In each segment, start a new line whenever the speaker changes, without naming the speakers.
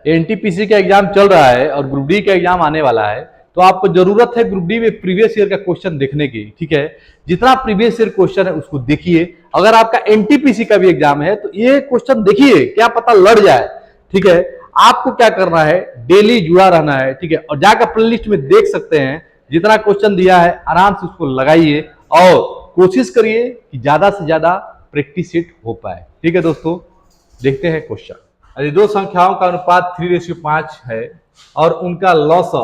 NTPC का exam चल रहा है और ग्रुप डी का एग्जाम आने वाला है, तो आपको जरूरत है ग्रुप डी में प्रीवियस ईयर का क्वेश्चन देखने की। ठीक है, जितना प्रीवियस ईयर क्वेश्चन है उसको देखिए। अगर आपका एनटीपीसी का भी एग्जाम है तो ये क्वेश्चन देखिए, क्या पता लड़ जाए। ठीक है, आपको क्या करना है, डेली जुड़ा रहना है। ठीक है, और जाकर प्लेलिस्ट में देख सकते हैं, जितना क्वेश्चन दिया है आराम से उसको लगाइए और कोशिश करिए कि ज्यादा से ज्यादा प्रैक्टिस सेट हो पाए। ठीक है दोस्तों, देखते हैं क्वेश्चन। यदि दो संख्याओं का अनुपात 3:5 है और उनका लॉसअ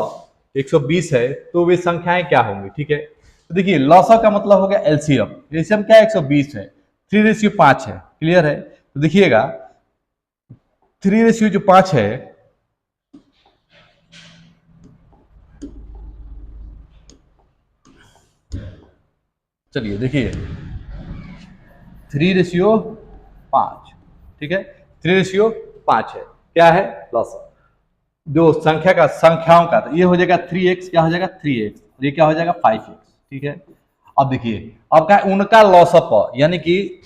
120 है तो वे संख्याएं क्या होंगी। ठीक है, तो देखिए लॉसअ का मतलब हो गया एलसीएम। एलसीएम क्या है, 120 है, 3:5 है। क्लियर है, तो देखिएगा 3:5 है, चलिए देखिए 3:5। ठीक है, 3:5 है, क्या है, लॉसअ। जो संख्याओं का तो ये हो जाएगा 3x, क्या हो जाएगा 3x, ये क्या हो जाएगा 5x। ठीक है, अब देखिए अब क्या उनका लॉसअप, यानी कि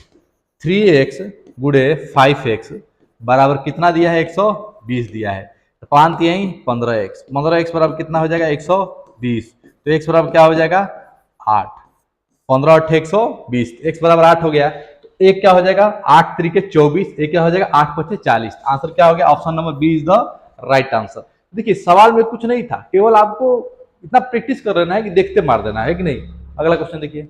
3x गुणे 5x बराबर कितना दिया है, 120 दिया है। तो 5 यही 15x, 15x बराबर कितना हो जाएगा 120, तो x बराबर क्या हो जाएगा 8, 15 8 120, x बराबर 8 हो गया। तो एक क्या हो जाएगा 8 3 24, एक क्या हो जाएगा 8 5 40। आंसर क्या हो गया, option number B is the right answer. देखिए सवाल में कुछ नहीं था, केवल आपको इतना प्रैक्टिस कर लेना है कि देखते मार देना है कि नहीं। अगला क्वेश्चन देखिए,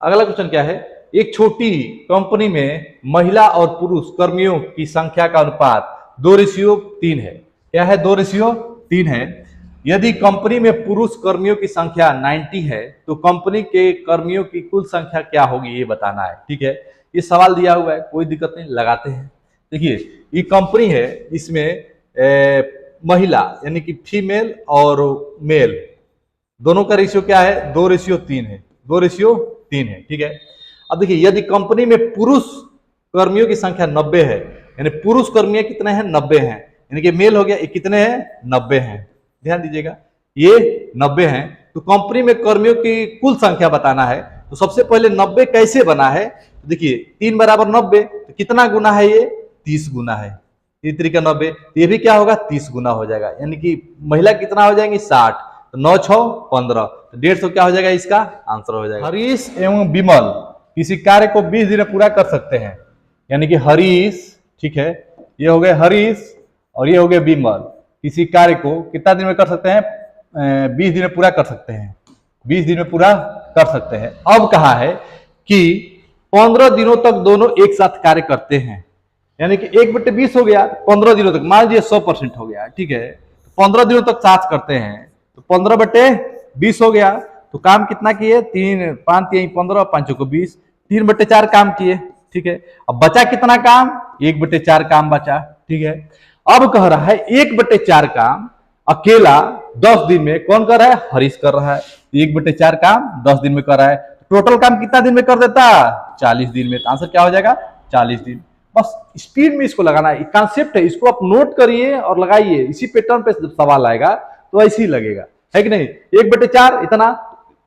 अगला क्वेश्चन क्या है, एक छोटी कंपनी में महिला और पुरुष कर्मियों की संख्या का अनुपात 2:3 है। क्या है, 2:3 है। यदि कंपनी में पुरुष कर्मियों की संख्या 90 है तो कंपनी के कर्मियों की कुल संख्या क्या होगी, ये बताना है। ठीक है, ये सवाल दिया हुआ है, कोई दिक्कत नहीं, लगाते हैं। देखिए ये कंपनी है, इसमें महिला यानी कि फीमेल और मेल दोनों का रेशियो क्या है, 2:3 है, 2:3 है। ठीक है, अब देखिए यदि कंपनी में पुरुष कर्मियों की संख्या 90 है, यानी पुरुष कर्मी कितने हैं, 90 हैं, यानी कि मेल हो गया, ये कितने हैं, 90 हैं। ध्यान दीजिएगा ये 90 हैं, तो कंपनी में कर्मियों की कुल संख्या बताना है। तो सबसे पहले 90 कैसे बना है, तो देखिए 3 बराबर 90, तो कितना गुना है, ये 30 गुना है। 3 3 90, तो ये भी क्या होगा 30 गुना हो जाएगा, यानी कि महिला कितना हो जाएंगी 60, तो 9 6 15, तो 150 क्या हो जाएगा, इसका आंसर हो जाएगा। हरीश एवं विमल किसी कार्य को 20 दिन में पूरा कर सकते हैं, यानी कि हरीश, ठीक है, ये हो गए हरीश और ये हो गए विमल, किसी कार्य को कितना दिन में कर सकते हैं, 20 दिन में पूरा कर सकते हैं, 20 दिन में पूरा कर सकते हैं। अब कहा है कि 15 दिनों तक दोनों एक साथ कार्य करते हैं, यानी कि 1/20 हो गया, 15 दिनों तक, मान लीजिए 100% हो गया। ठीक है, 15 दिनों तक साथ करते हैं, तो 15/20 हो गया। तो काम कितना किए, 3 5 3 15 5 को 20, 3/4 काम किए। ठीक है, अब बचा कितना काम, 1/4 काम बचा। ठीक है, अब कह रहा है 1/4 काम अकेला 10 दिन में कौन कर रहा है, हरीश कर रहा है। 1/4 काम 10 दिन में कर रहा है, टोटल काम कितना दिन में कर देता, 40 दिन में। तो आंसर क्या हो जाएगा, 40 दिन। बस स्पीड में इसको लगाना है, कॉन्सेप्ट है, इसको आप नोट करिए और लगाइए। इसी पैटर्न पे जब सवाल आएगा तो ऐसे ही लगेगा, है कि नहीं। 1/4 इतना,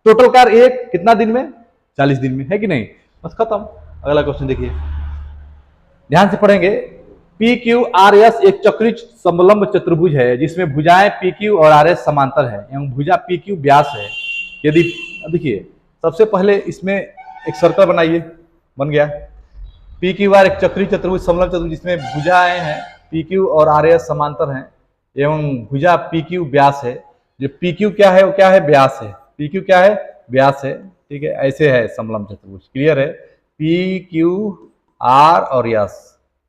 टोटल कार्य 1 कितना दिन में, 40 दिन में, है कि नहीं। बस खत्म। अगला क्वेश्चन देखिए, ध्यान से पढ़ेंगे। PQRS एक चक्रीय समलंब चतुर्भुज है जिसमें भुजाएं PQ और RS समांतर है एवं भुजा PQ व्यास है। यदि देखिए सबसे पहले इसमें एक सर्कल बनाइए, बन गया। PQR एक चक्रीय चतुर्भुज समलंब चतुर्भुज जिसमें भुजाएं हैं PQ और RS समांतर हैं एवं भुजा PQ व्यास है। जो PQ क्या है, वो क्या है, व्यास है। PQ क्या है, व्यास है। ठीक है, ऐसे है समलंब चतुर्भुज। क्लियर है, PQR और S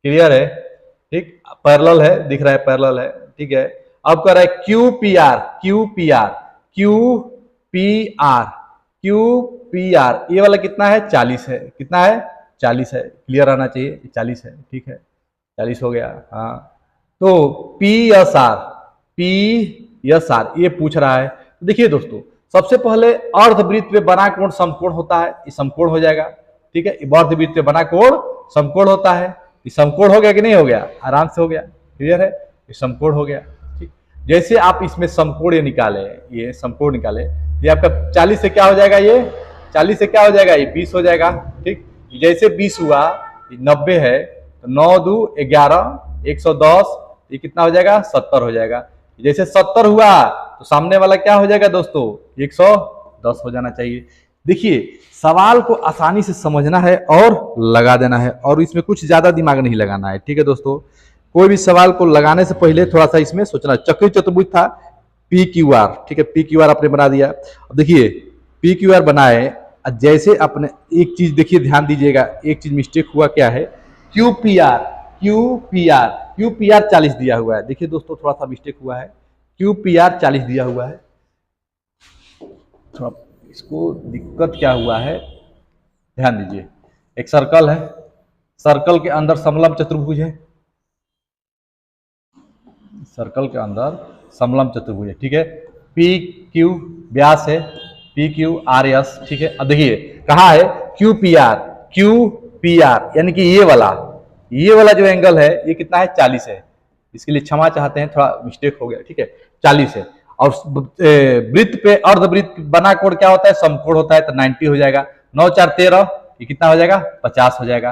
क्लियर है। ठीक, पैरेलल है, दिख रहा है पैरेलल है। ठीक है, अब कर रहा है QPR, ये वाला कितना है, 40 है। कितना है, 40 है। क्लियर आना चाहिए, 40 है। ठीक है, 40 हो गया। हाँ, तो PSR ये पूछ रहा है। तो देखिए दोस्तों, सबसे पहले अर्धवृत्त में बना कोण समकोण होता है, ये समकोण हो जाएगा। ठीक है, अर्धवृत्त में बना कोण समकोण होता है। ये समकोण हो गया कि नहीं हो गया, आराम से हो गया। क्लियर है, ये समकोण हो गया। ठीक, जैसे आप इसमें समकोण ये निकाले, ये समकोण निकाले, ये आपका 40 से क्या हो जाएगा, ये 40 से क्या हो जाएगा, ये 20 हो जाएगा। ठीक, जैसे 20 हुआ, 90 है, तो 9 2 11, 110, ये कितना हो जाएगा 70 हो जाएगा। जैसे 70 हुआ तो सामने वाला क्या हो जाएगा दोस्तों 110 हो जाना चाहिए। देखिए सवाल को आसानी से समझना है और लगा देना है, और इसमें कुछ ज्यादा दिमाग नहीं लगाना है। ठीक है दोस्तों, कोई भी सवाल को लगाने से पहले थोड़ा सा इसमें सोचना। चक्री चतुर्भुज था पी क्यू आर, ठीक है, पी क्यू आर आपने बना दिया। अब देखिए पी क्यू आर बनाए, जैसे अपने एक चीज देखिए ध्यान दीजिएगा, एक चीज मिस्टेक हुआ क्या है, क्यू पी आर 40 दिया हुआ है। देखिए दोस्तों थोड़ा सा मिस्टेक हुआ है, क्यू पी आर 40 दिया हुआ है। थोड़ा इसको दिक्कत क्या हुआ है ध्यान दीजिए, एक सर्कल है, सर्कल के अंदर समलंब चतुर्भुज है, सर्कल के अंदर समलंब चतुर्भुज है, ठीक है। पी क्यू व्यास है, पी क्यू आर एस, ठीक है। अब देखिए कहा है क्यू पी आर यानी कि ये वाला जो एंगल है ये कितना है 40 है। इसके लिए क्षमा चाहते हैं, थोड़ा मिस्टेक हो गया, ठीक है, 40 है। और वृत्त पे अर्धवृत्त बना कोण क्या होता है, समकोण होता है, तो 90 हो जाएगा। 9 4 13, ये कितना हो जाएगा 50 हो जाएगा।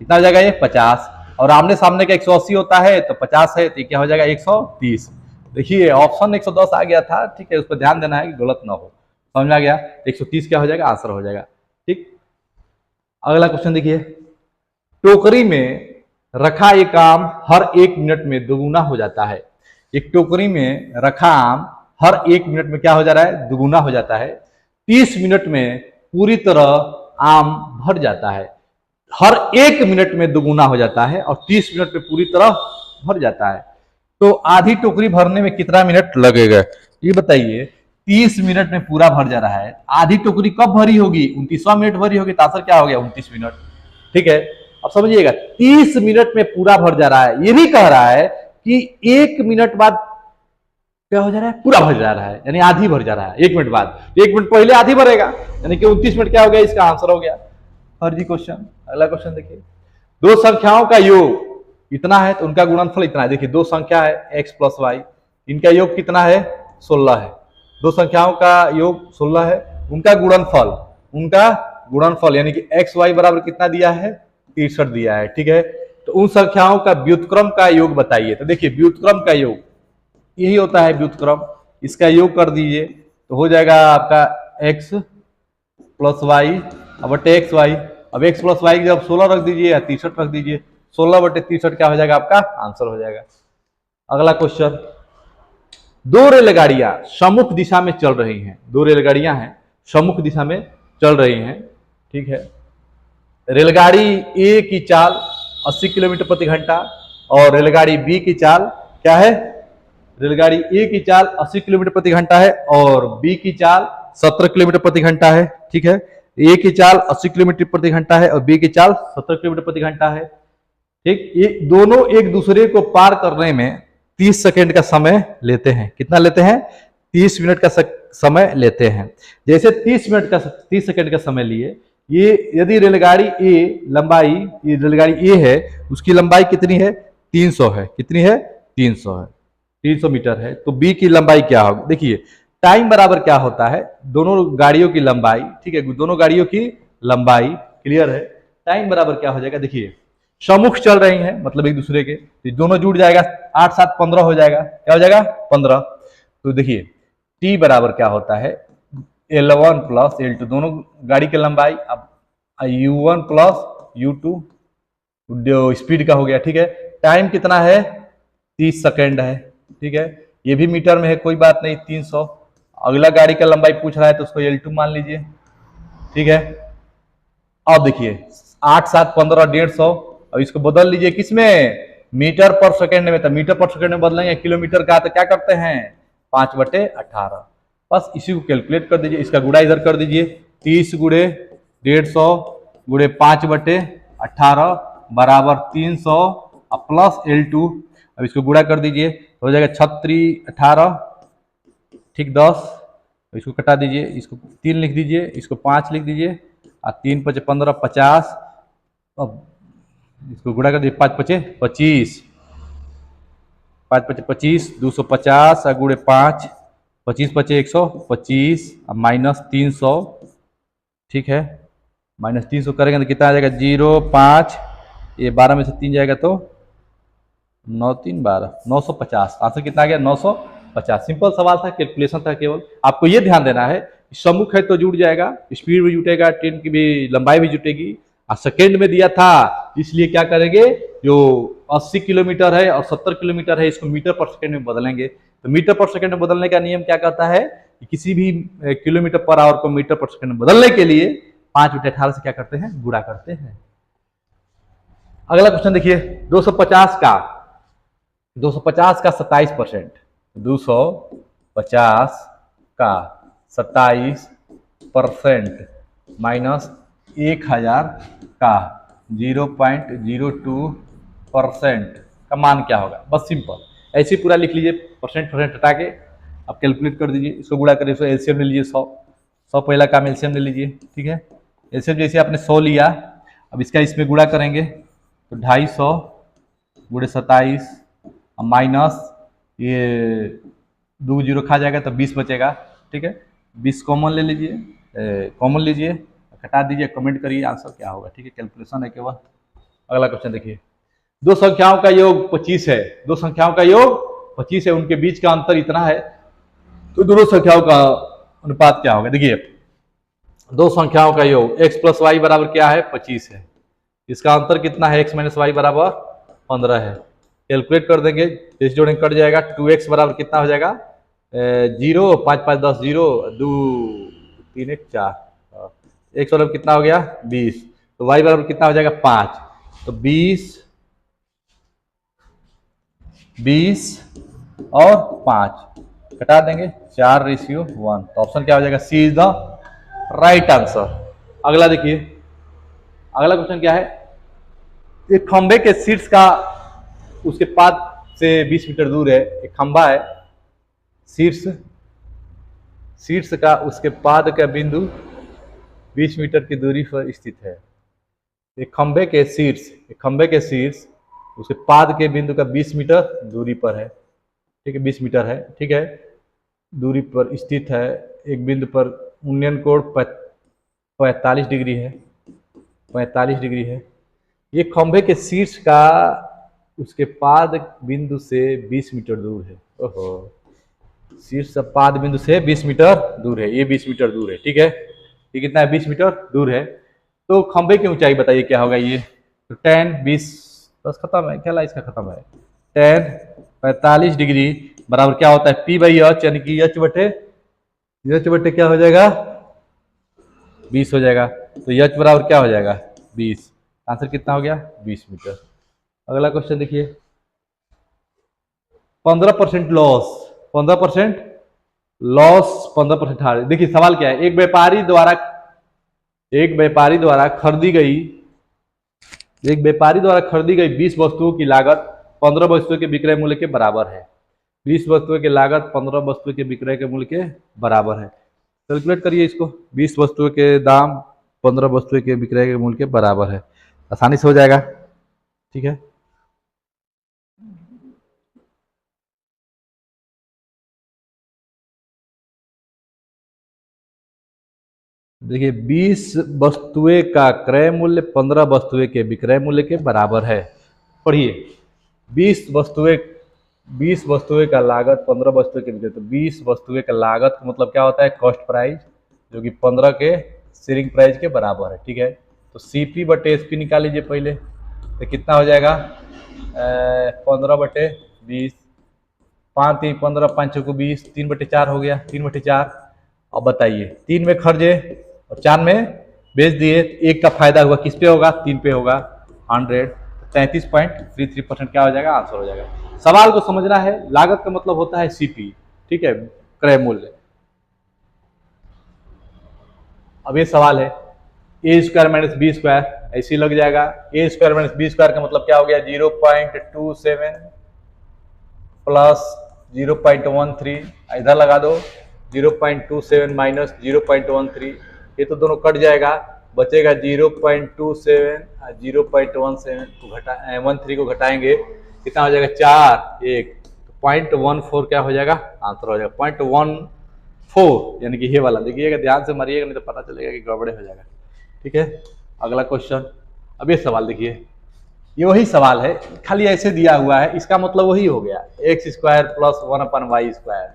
कितना हो जाएगा ये 50, और आमने सामने का 180 होता है तो 50 है, तो ये क्या हो जाएगा 130। देखिए ऑप्शन 110 आ गया था, ठीक है, उस पर ध्यान देना है कि गलत ना हो। समझ में आ गया, 130 क्या हो जाएगा आंसर हो जाएगा। ठीक, अगला क्वेश्चन देखिए, टोकरी में रखा एक आम हर 1 मिनट में दोगुना हो जाता है। एक टोकरी में रखा आम हर 1 मिनट में क्या हो जा रहा है, दोगुना हो जाता है। 30 मिनट में पूरी तरह आम भर जाता है। हर 1 मिनट में दोगुना हो जाता है और 30 मिनट में पूरी तरह भर जाता है। तो आधी टोकरी भरने में कितना मिनट लगेगा ये बताइए। 30 मिनट में पूरा भर जा रहा है, आधी टोकरी कब भरी होगी, 29वां मिनट भरी होगी, तो आंसर क्या हो गया 29 मिनट। ठीक है, अब समझिएगा 30 मिनट में पूरा भर जा रहा है। ये भी कह रहा है कि 1 मिनट बाद क्या हो जा रहा है, पूरा भर जा रहा है, यानी आधी भर जा रहा है 1 मिनट बाद। 1 मिनट पहले आधी भरेगा, यानी कि 29 मिनट क्या हो गया, इसका आंसर हो गया फर्जी क्वेश्चन। अगला क्वेश्चन देखिए, दो संख्याओं का योग इतना है तो उनका गुणनफल इतना है। देखिए दो संख्या है x प्लस वाई, इनका योग कितना है 16 है। दो संख्याओं का योग 16 है, उनका गुणनफल यानी कि एक्स वाई बराबर कितना दिया है 63 दिया है। ठीक है, तो उन संख्याओं का व्युत्क्रम का योग बताइए। तो देखिए व्युत्क्रम का योग यही होता है व्युत्क्रम, इसका योग कर दीजिए तो हो जाएगा आपका x प्लस वाई बटे एक्स वाई। अब x प्लस वाई जब 16 रख दीजिए या 63 रख दीजिए, 16 बटे 63 क्या हो जाएगा आपका आंसर हो जाएगा। अगला क्वेश्चन, दो रेलगाड़ियां सम्मुख दिशा में चल रही हैं। दो रेलगाड़ियां हैं सम्मुख दिशा में चल रही हैं, ठीक है। रेलगाड़ी ए की चाल 80 किलोमीटर प्रति घंटा और रेलगाड़ी बी की चाल क्या है, रेलगाड़ी ए की चाल 80 किलोमीटर प्रति घंटा है और बी की चाल 70 किलोमीटर प्रति घंटा है। ठीक है, ए की चाल 80 किलोमीटर प्रति घंटा है और बी की चाल 70 किलोमीटर प्रति घंटा है। ठीक, ये दोनों एक दूसरे को पार करने में 30 सेकेंड का समय लेते हैं। कितना लेते हैं, 30 मिनट का समय लेते हैं। जैसे 30 सेकेंड का समय लिए, ये यदि रेलगाड़ी ए लंबाई, ये रेलगाड़ी ए है, उसकी लंबाई कितनी है 300 है। कितनी है 300 है, 300 मीटर है। तो बी की लंबाई क्या होगी, देखिए टाइम बराबर क्या होता है दोनों गाड़ियों की लंबाई। ठीक है, दोनों गाड़ियों की लंबाई क्लियर है, टाइम बराबर क्या हो जाएगा, देखिए सम्मुख चल रही हैं मतलब एक दूसरे के, तो दोनों जुड़ जाएगा 8 7 15 हो जाएगा। क्या हो जाएगा 15। तो देखिए टी बराबर क्या होता है L1 प्लस L2, दोनों गाड़ी की लंबाई। अब U1 प्लस U2 स्पीड का हो गया। ठीक है, टाइम कितना है 30 सेकेंड है। ठीक है, ये भी मीटर में है, कोई बात नहीं 300। अगला गाड़ी का लंबाई पूछ रहा है तो उसको L2 मान लीजिए। ठीक है, अब देखिए 8 7 15 150, अब इसको बदल लीजिए किसमें, मीटर पर सेकेंड में। तो मीटर पर सेकेंड में बदलेंगे, किलोमीटर का तो क्या करते हैं 5/18। बस इसी को कैलकुलेट कर दीजिए, इसका गुणा इधर कर दीजिए, 30 गुणे 150 गुणे 5/18 बराबर 300 प्लस L2। अब इसको गुणा कर दीजिए हो जाएगा 36 18, ठीक 10। इसको कटा दीजिए, इसको 3 लिख दीजिए, इसको 5 लिख दीजिए और 3 × 5 = 15 50। अब इसको गुणा कर दीजिए 5 × 5 = 25, 5 × 5 = 25, 250 गुणे 5, 25 × 5 = 125 और माइनस 300। ठीक है, माइनस 300 करेंगे तो कितना आ जाएगा 0 5, ये 12 में से 3 जाएगा तो 9×3=12, 950। आंसर कितना आ गया? 950। सिंपल सवाल था, कैलकुलेशन था केवल। आपको ये ध्यान देना है, सम्मुख है तो जुड़ जाएगा, स्पीड भी जुटेगा, ट्रेन की भी लंबाई भी जुटेगी। और सेकेंड में दिया था, इसलिए क्या करेंगे, जो 80 किलोमीटर है और 70 किलोमीटर है, इसको मीटर पर सेकेंड में बदलेंगे। तो मीटर पर सेकेंड में बदलने का नियम क्या कहता है कि किसी भी किलोमीटर पर आवर को मीटर पर सेकेंड में बदलने के लिए 5/18 से क्या करते हैं, गुणा करते हैं। अगला क्वेश्चन देखिए, 250 का 27%, 250 का 27% माइनस 1000 का 0.02% का मान क्या होगा? बस सिंपल ऐसे ही पूरा लिख लीजिए, परसेंट हटा के आप कैलकुलेट कर दीजिए, इसको गुणा करिए, इसको एलसीएम ले लीजिए। 100 पहला काम एलसीएम ले लीजिए, ठीक है। एलसीएम जैसे आपने 100 लिया, अब इसका इसमें गुणा करेंगे तो 250 गुणे 27 माइनस ये 2 जीरो खा जाएगा तो 20 बचेगा, ठीक है। 20 कॉमन ले लीजिए, कॉमन लीजिए, घटा दीजिए, कमेंट करिए आंसर क्या होगा, ठीक है। कैलकुलेशन है केवल। अगला क्वेश्चन देखिए, दो संख्याओं का योग 25 है, दो संख्याओं का योग 25 है, उनके बीच का अंतर इतना है, तो दोनों संख्याओं का अनुपात क्या होगा? देखिए, दो संख्याओं का योग x + y बराबर क्या है? 25 है। इसका अंतर कितना है? x - y बराबर 15 है। कैलकुलेट कर देंगे, इस जोड़ेंगे कट जाएगा। 2x बराबर कितना हो जाएगा? 0, 5 5 10 0, 2 3 1 4। x बराबर कितना हो गया? 20। तो y बराबर कितना हो जाएगा? 5। तो 20 और 5 घटा देंगे, 4:1। तो ऑप्शन क्या हो जाएगा? सी इज द राइट आंसर। अगला देखिए, अगला क्वेश्चन क्या है, एक खंबे के शीर्ष का उसके पाद से 20 मीटर दूर है, एक खंबा है, शीर्ष का उसके पाद का बिंदु 20 मीटर की दूरी पर स्थित है। एक खंबे के शीर्ष उसके पाद के बिंदु का 20 मीटर दूरी पर है, ठीक है, 20 मीटर है, ठीक है, दूरी पर स्थित है। एक बिंदु पर उन्नयन कोण 45 डिग्री है, 45 डिग्री है। ये खंबे के शीर्ष का उसके पाद बिंदु से 20 मीटर दूर है। ओहो, शीर्ष पाद बिंदु से 20 मीटर दूर है, ये 20 मीटर दूर है, ठीक है। ये कितना है? 20 मीटर दूर है। तो खंबे की ऊंचाई बताइए क्या होगा? ये तो 10 20 बस खत्म है, क्या इसका खत्म है। 10 45 डिग्री बराबर क्या होता है? P/H, यानी कि H बटे क्या हो जाएगा? 20 हो जाएगा। तो H बराबर क्या हो जाएगा? 20। आंसर कितना हो गया? 20 मीटर। अगला क्वेश्चन देखिए, 15% लॉस, 15% हार। देखिए सवाल क्या है, एक व्यापारी द्वारा खरीदी गई 20 वस्तुओं की लागत 15 वस्तुओं के विक्रय मूल्य के बराबर है। 20 वस्तुओं की लागत 15 वस्तुओं के विक्रय के मूल्य के बराबर है। कैलकुलेट करिए इसको, 20 वस्तुओं के दाम 15 वस्तुओं के विक्रय के मूल्य के बराबर है, आसानी से हो जाएगा, ठीक है। देखिए 20 वस्तुएं का क्रय मूल्य 15 वस्तुएं के विक्रय मूल्य के बराबर है। पढ़िए, 20 वस्तुएं का लागत 15 वस्तुएं के विक्रय, तो 20 वस्तुएं का लागत का मतलब क्या होता है? कॉस्ट प्राइस, जो कि 15 के सेलिंग प्राइस के बराबर है, ठीक है। तो CP/SP निकाल लीजिए पहले, तो कितना हो जाएगा? 15/20, 5 3 15, 5 6 20, 3/4 हो गया, 3/4। अब बताइए, 3 में खर्चे और 4 में बेच दिए, एक का फायदा हुआ, किस पे होगा? 3 पे होगा, 100। 33.33% क्या हो जाएगा? आंसर हो जाएगा। सवाल को समझना है, लागत का मतलब होता है CP, ठीक है, क्रय मूल्य। अब ये सवाल है, A² - B², ऐसे लग जाएगा। A² - B² का मतलब क्या हो गया? 0.27 प्लस 0.13, इधर लगा दो, 0.27 माइनस 0.13, ये तो दोनों कट जाएगा, बचेगा 0.27 और 0.17 को 13 को घटाएंगे, कितना हो जाएगा? 4 1, 0.14 क्या हो जाएगा? आंसर हो जाएगा 0.14, यानी कि ये वाला। देखिएगा, ध्यान से मारिएगा, नहीं तो पता चलेगा कि गड़बड़े हो जाएगा, ठीक है। अगला क्वेश्चन, अब ये सवाल देखिए, ये वही सवाल है, खाली ऐसे दिया हुआ है, इसका मतलब वही हो गया एक्स स्क्वायर प्लस 1/y²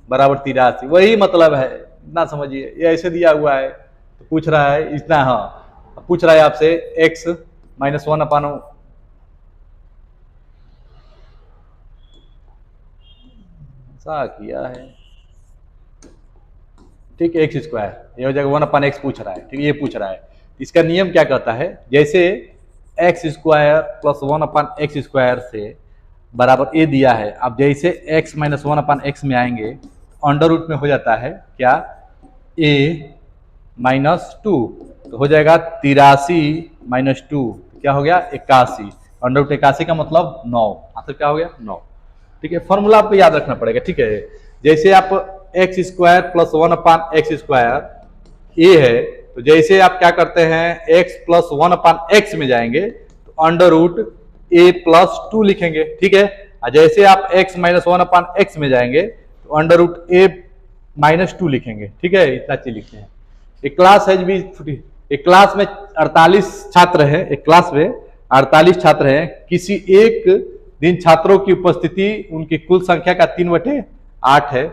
बराबर 83, वही मतलब है, इतना समझिए। ये ऐसे दिया हुआ है तो पूछ रहा है इतना, हाँ पूछ रहा है आपसे x माइनस 1/, ऐसा किया है, ठीक, एक्स स्क्वायर ये हो जाएगा 1/x पूछ रहा है, ठीक है, ये पूछ रहा है। इसका नियम क्या कहता है, जैसे एक्स स्क्वायर प्लस 1/x² से बराबर ए दिया है, अब जैसे x माइनस 1/x में आएंगे तो अंडर रूट में हो जाता है क्या, a माइनस 2, तो हो जाएगा 83 माइनस 2, क्या हो गया 81, अंडर रूट 81 का मतलब 9, आंसर क्या हो गया 9, ठीक है। फॉर्मूला आपको याद रखना पड़ेगा, ठीक है। जैसे आप एक्स स्क्वायर प्लस 1/x² ए है, तो जैसे आप क्या करते हैं x प्लस 1/x में जाएंगे तो अंडर रूट a प्लस 2 लिखेंगे, ठीक है। और जैसे आप x माइनस 1/x में जाएंगे तो अंडर रूट a माइनस 2 लिखेंगे, ठीक है, इतना चीज लिखते हैं। एक क्लास है भी, एक क्लास में 48 छात्र हैं, एक क्लास में 48 छात्र हैं, किसी एक दिन छात्रों की उपस्थिति उनकी कुल संख्या का 3/8 है,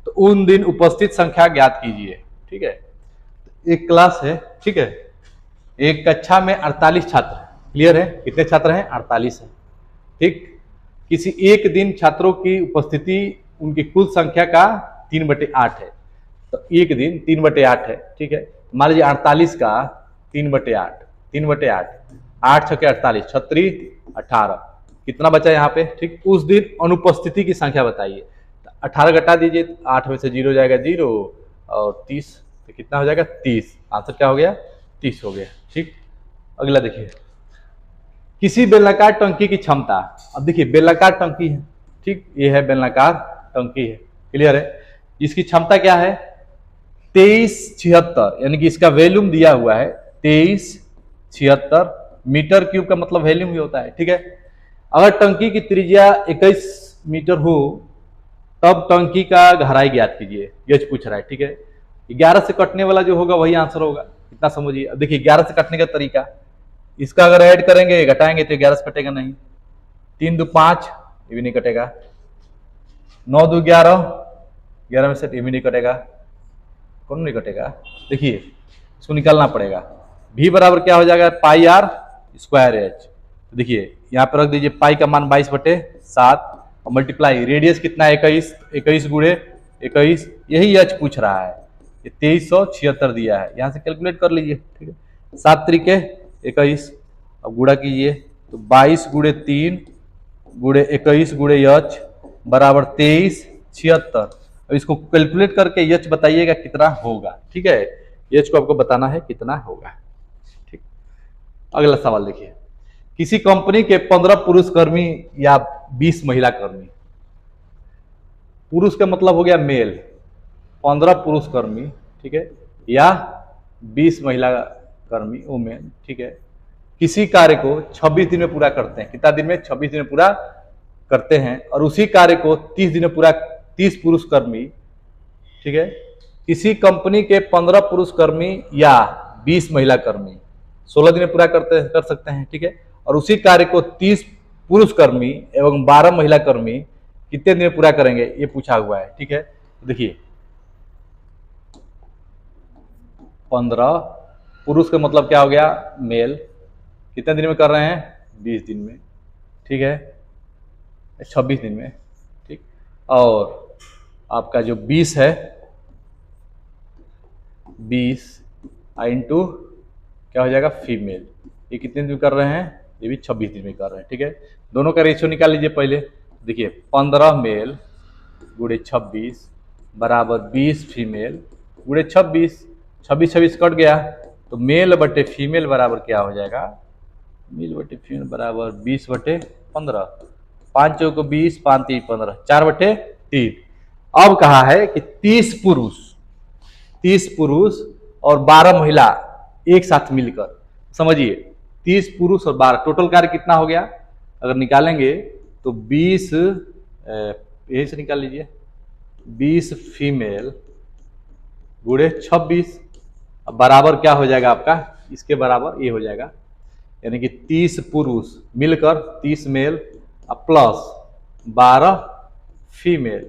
तो उन दिन उपस्थित संख्या ज्ञात कीजिए, ठीक है। एक क्लास है, ठीक है, एक कक्षा में 48 छात्र, क्लियर है, कितने छात्र हैं 48 है, ठीक। किसी एक दिन छात्रों की उपस्थिति उनकी कुल संख्या का 3/8 है, तो एक दिन 3/8 है, ठीक है। मान लीजिए 48 का 3/8, 3/8, 8 छके 48, 36 18, कितना बचा यहाँ पे, ठीक। उस दिन अनुपस्थिति की संख्या बताइए, 18 घटा दीजिए, 8 में से 0 जाएगा 0 और 30, तो कितना हो जाएगा 30, आंसर क्या हो गया 30 हो गया, ठीक। अगला देखिए, किसी बेलनाकार टंकी की क्षमता, अब देखिए बेलनाकार टंकी है, ठीक, ये है बेलनाकार टंकी है, क्लियर है। इसकी क्षमता क्या है 2376, यानी कि इसका वॉल्यूम दिया हुआ है 2376 मीटर क्यूब का मतलब वॉल्यूम ही होता है, ठीक है। अगर टंकी की त्रिज्या 21 मीटर हो तब टंकी का गहराई ज्ञात कीजिए, यह पूछ रहा है, ठीक है। 11 से कटने वाला जो होगा वही आंसर होगा, इतना समझिए। अब देखिए 11 से कटने का तरीका, इसका अगर ऐड करेंगे घटाएंगे तो 11 से कटेगा नहीं, 3 2 5, ये भी नहीं कटेगा, 9 2 11, 11 में से ये भी नहीं कटेगा, कौन नहीं कटेगा, देखिए इसको निकालना पड़ेगा। v बराबर क्या हो जाएगा πr²h, तो देखिए यहाँ पर रख दीजिए पाई का मान 22/7 और मल्टीप्लाई, रेडियस कितना है 21, 21 गुणे 21, यही h पूछ रहा है, ये 2376 दिया है, यहाँ से कैलकुलेट कर लीजिए, ठीक है। 7 त्रिके 21, अब गुणा कीजिए तो 22 गुणे 3 गुणे 21 गुणे h बराबर 2376। अब इसको कैलकुलेट करके h बताइएगा कितना होगा, ठीक है, h को आपको बताना है कितना होगा, ठीक। अगला सवाल देखिए, किसी कंपनी के 15 पुरुष कर्मी या 20 महिला कर्मी, पुरुष का मतलब हो गया मेल, 15 पुरुष कर्मी, ठीक है, या 20 महिला कर्मी वुमेन, ठीक है, किसी कार्य को 26 दिन में पूरा करते हैं, कितना दिन में 26 दिन में पूरा करते हैं, और उसी कार्य को 30 दिन में पूरा 30 पुरुष कर्मी, ठीक है। किसी कंपनी के 15 पुरुष कर्मी या 20 महिला कर्मी 16 दिन में पूरा कर सकते हैं, ठीक है, और उसी कार्य को 30 पुरुष कर्मी एवं 12 महिला कर्मी कितने दिन में पूरा करेंगे, ये पूछा हुआ है, ठीक है। देखिए 15 पुरुष का मतलब क्या हो गया मेल, कितने दिन में कर रहे हैं 20 दिन में, ठीक है, 26 दिन में, ठीक। और आपका जो 20 है 20 इंटू क्या हो जाएगा फीमेल, ये कितने दिन में कर रहे हैं, ये भी 26 दिन में कर रहे हैं, ठीक है। दोनों का रेशियो निकाल लीजिए पहले, देखिए 15 मेल गुणे 26 बराबर 20 फीमेल गुणे 26, 26 कट गया तो मेल बटे फीमेल बराबर क्या हो जाएगा, मेल बटे फीमेल बराबर 20/15, 5 चौको 20, 5 3 15, 4/3। अब कहा है कि 30 पुरुष और 12 महिला एक साथ मिलकर, समझिए 30 पुरुष और 12 टोटल कार्य कितना हो गया, अगर निकालेंगे तो 20, यही से निकाल लीजिए, 20 फीमेल गुणे 26 बराबर क्या हो जाएगा आपका, इसके बराबर ये हो जाएगा, यानी कि 30 पुरुष मिलकर 30 मेल प्लस 12 फीमेल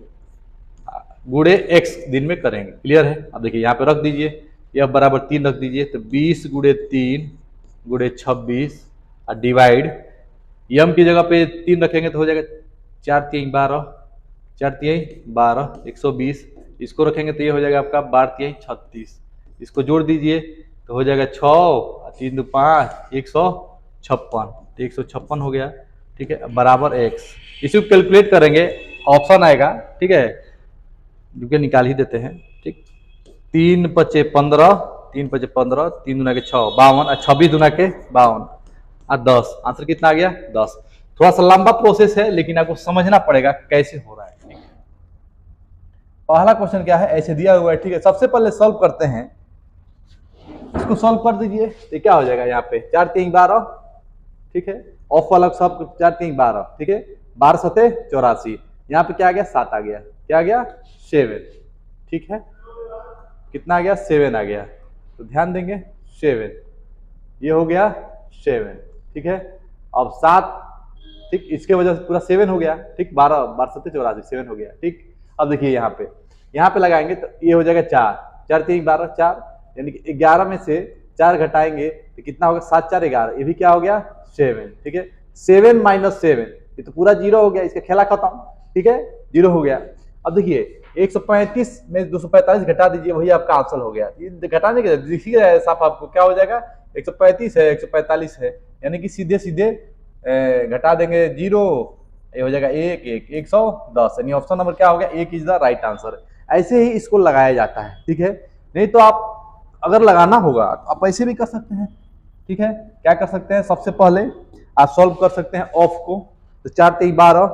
गुणे x दिन में करेंगे। क्लियर है? अब देखिए यहाँ पे रख दीजिए, यह बराबर 3 रख दीजिए, तो 20 गुणे 3 गुणे 26 और डिवाइड यम की जगह पे 3 रखेंगे तो हो जाएगा 4 3 12, 4 3 12, 120। इसको रखेंगे तो ये हो जाएगा आपका 12 3 36। इसको जोड़ दीजिए तो हो जाएगा 6 3 2 5 156, तो 156 हो गया। ठीक है, बराबर x। इसको कैलकुलेट करेंगे, ऑप्शन आएगा। ठीक है, क्योंकि निकाल ही देते हैं। ठीक, 3 पचे 15, 3 पचे 15, 3 दुना के 6 52 और 26 दुना के 52 और 10। आंसर कितना आ गया? 10। थोड़ा सा लंबा प्रोसेस है लेकिन आपको समझना पड़ेगा कैसे हो रहा है। ठीक है, पहला क्वेश्चन क्या है, ऐसे दिया हुआ है। ठीक है, सबसे पहले सॉल्व करते हैं, इसको सॉल्व कर दीजिए तो क्या हो जाएगा यहाँ पे 4 3 12। ठीक है, ऑफ वाला सब 4 3 12। ठीक है, 12 सते 84। यहाँ पे क्या आ गया? 7 आ गया। क्या आ गया? 7। ठीक है, कितना आ गया? 7 आ गया। तो ध्यान देंगे 7, ये हो गया 7। ठीक है, अब 7, ठीक, इसके वजह से पूरा 7 हो गया। ठीक, 12 12 सते 84, 7 हो गया। ठीक, अब देखिए यहाँ पे लगाएंगे तो ये हो जाएगा 4 4 3 12 4, यानी कि 11 में से 4 घटाएंगे तो कितना होगा? 7 4 11, ये भी क्या हो गया? 7। ठीक है, 7 माइनस 7, ये तो पूरा 0 हो गया, इसका खेला खत्म। ठीक है, 0 हो गया। अब देखिए 135 में 245 घटा दीजिए, वही आपका आंसर हो गया। ये घटाने के देखिए साफ आपको क्या हो जाएगा, 135 है 145 है, यानी कि सीधे सीधे घटा देंगे 0, ये हो जाएगा 1 1 110, यानी ऑप्शन नंबर क्या हो गया? 1 इज द राइट आंसर। ऐसे ही इसको लगाया जाता है। ठीक है, नहीं तो आप अगर लगाना होगा तो आप ऐसे भी कर सकते हैं। ठीक है, क्या कर सकते हैं, सबसे पहले आप सॉल्व कर सकते हैं ऑफ को, तो 4 3 12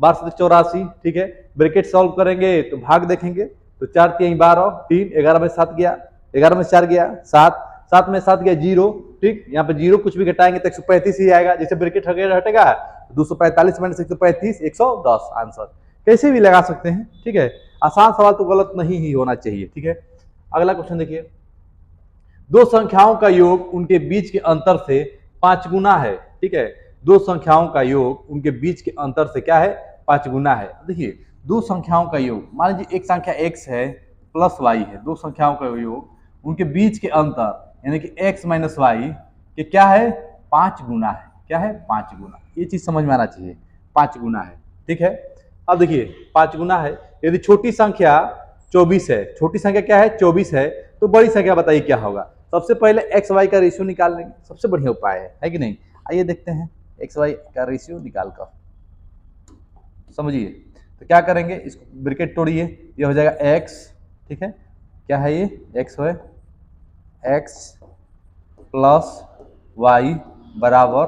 12 से 84। ठीक है, ब्रैकेट सॉल्व करेंगे तो भाग देखेंगे तो 4 3 12, 3 11 में 7 गया, 11 में 4 गया 7, 7 में 7 गया 0। ठीक, यहाँ पे 0 कुछ भी घटाएंगे तो 135 ही आएगा, जैसे ब्रैकेट हटेगा 245 माइनस 135 110 आंसर। कैसे भी लगा सकते हैं। ठीक है, आसान सवाल तो गलत नहीं ही होना चाहिए। ठीक है, अगला क्वेश्चन देखिए, दो संख्याओं का योग उनके बीच के अंतर से 5 गुना है। ठीक है, दो संख्याओं का योग उनके बीच के अंतर से क्या है? 5 गुना है। देखिए दो संख्याओं का योग, मान लीजिए एक संख्या x है प्लस y है, दो संख्याओं का योग उनके बीच के अंतर यानी कि x माइनस वाई के क्या है? 5 गुना है। क्या है? 5 गुना। ये चीज समझ में आना चाहिए, 5 गुना है। ठीक है, अब देखिए 5 गुना है, यदि छोटी संख्या 24 है, छोटी संख्या क्या है? 24 है, तो बड़ी संख्या बताइए क्या होगा? सबसे पहले एक्स वाई का रेशियो निकाल लेंगे, सबसे बढ़िया उपाय है कि नहीं? आइए देखते हैं एक्स वाई का रेशियो निकाल कर, समझिए। तो क्या करेंगे, इसको ब्रैकेट तोड़िए, ये हो जाएगा एक्स। ठीक है, क्या है ये? एक्स है, एक्स प्लस वाई बराबर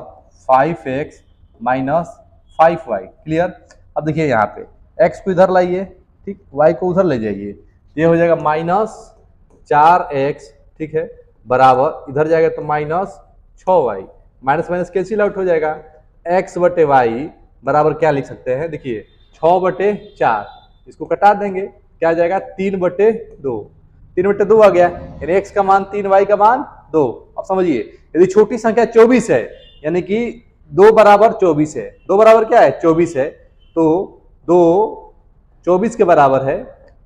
5x माइनस 5y। क्लियर? अब देखिए यहाँ पे x को इधर लाइए, ठीक, y को उधर ले जाइए, ये हो जाएगा माइनस 4x। ठीक है, बराबर इधर जाएगा तो minus 6y, minus minus cancel out हो जाएगा। x बटे वाई बराबर क्या लिख सकते हैं? देखिए 6 बटे 4, इसको कटा देंगे, क्या आ जाएगा? 3 बटे 2, 3 बटे 2 आ गया, यानी x का मान 3 y का मान 2। अब समझिए, यदि छोटी संख्या 24 है यानी कि 2 बराबर 24 है, 2 बराबर क्या है? 24 है, तो 2 24 के बराबर है,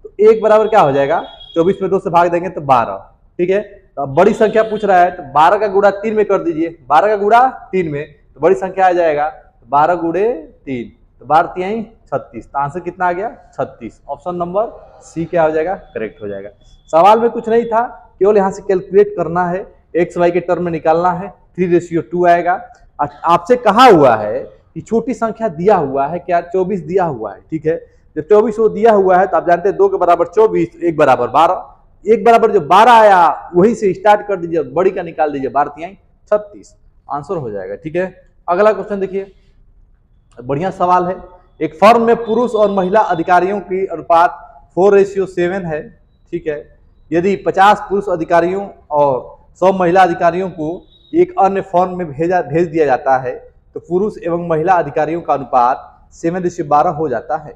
तो 1 बराबर क्या हो जाएगा? 24 में 2 से भाग देंगे तो 12। ठीक है, तो अब बड़ी संख्या पूछ रहा है तो 12 का गुणा 3 में कर दीजिए, 12 का गुणा 3 में तो बड़ी संख्या आ जाएगा 12 गुणे 3, तो 12 3 36, तो आंसर कितना आ गया? 36। ऑप्शन नंबर सी क्या हो जाएगा? करेक्ट हो जाएगा। सवाल में कुछ नहीं था, केवल यहाँ से कैलकुलेट करना है, एक्स वाई के टर्म में निकालना है, 3:2 आएगा। आपसे कहा हुआ है कि छोटी संख्या दिया हुआ है क्या? 24 दिया हुआ है। ठीक है, जब 24 वो दिया हुआ है तो आप जानते हैं 2 के बराबर 24, 1 बराबर 12, 1 बराबर जो 12 आया वही से स्टार्ट कर दीजिए, बड़ी का निकाल दीजिए, 12 3 36, आंसर हो जाएगा। ठीक है, अगला क्वेश्चन देखिए, बढ़िया सवाल है। एक फर्म में पुरुष और महिला अधिकारियों की अनुपात 4:7 है। ठीक है, यदि 50 पुरुष अधिकारियों और 100 महिला अधिकारियों को एक अन्य फर्म में भेज दिया जाता है तो पुरुष एवं महिला अधिकारियों का अनुपात 7:12 हो जाता है।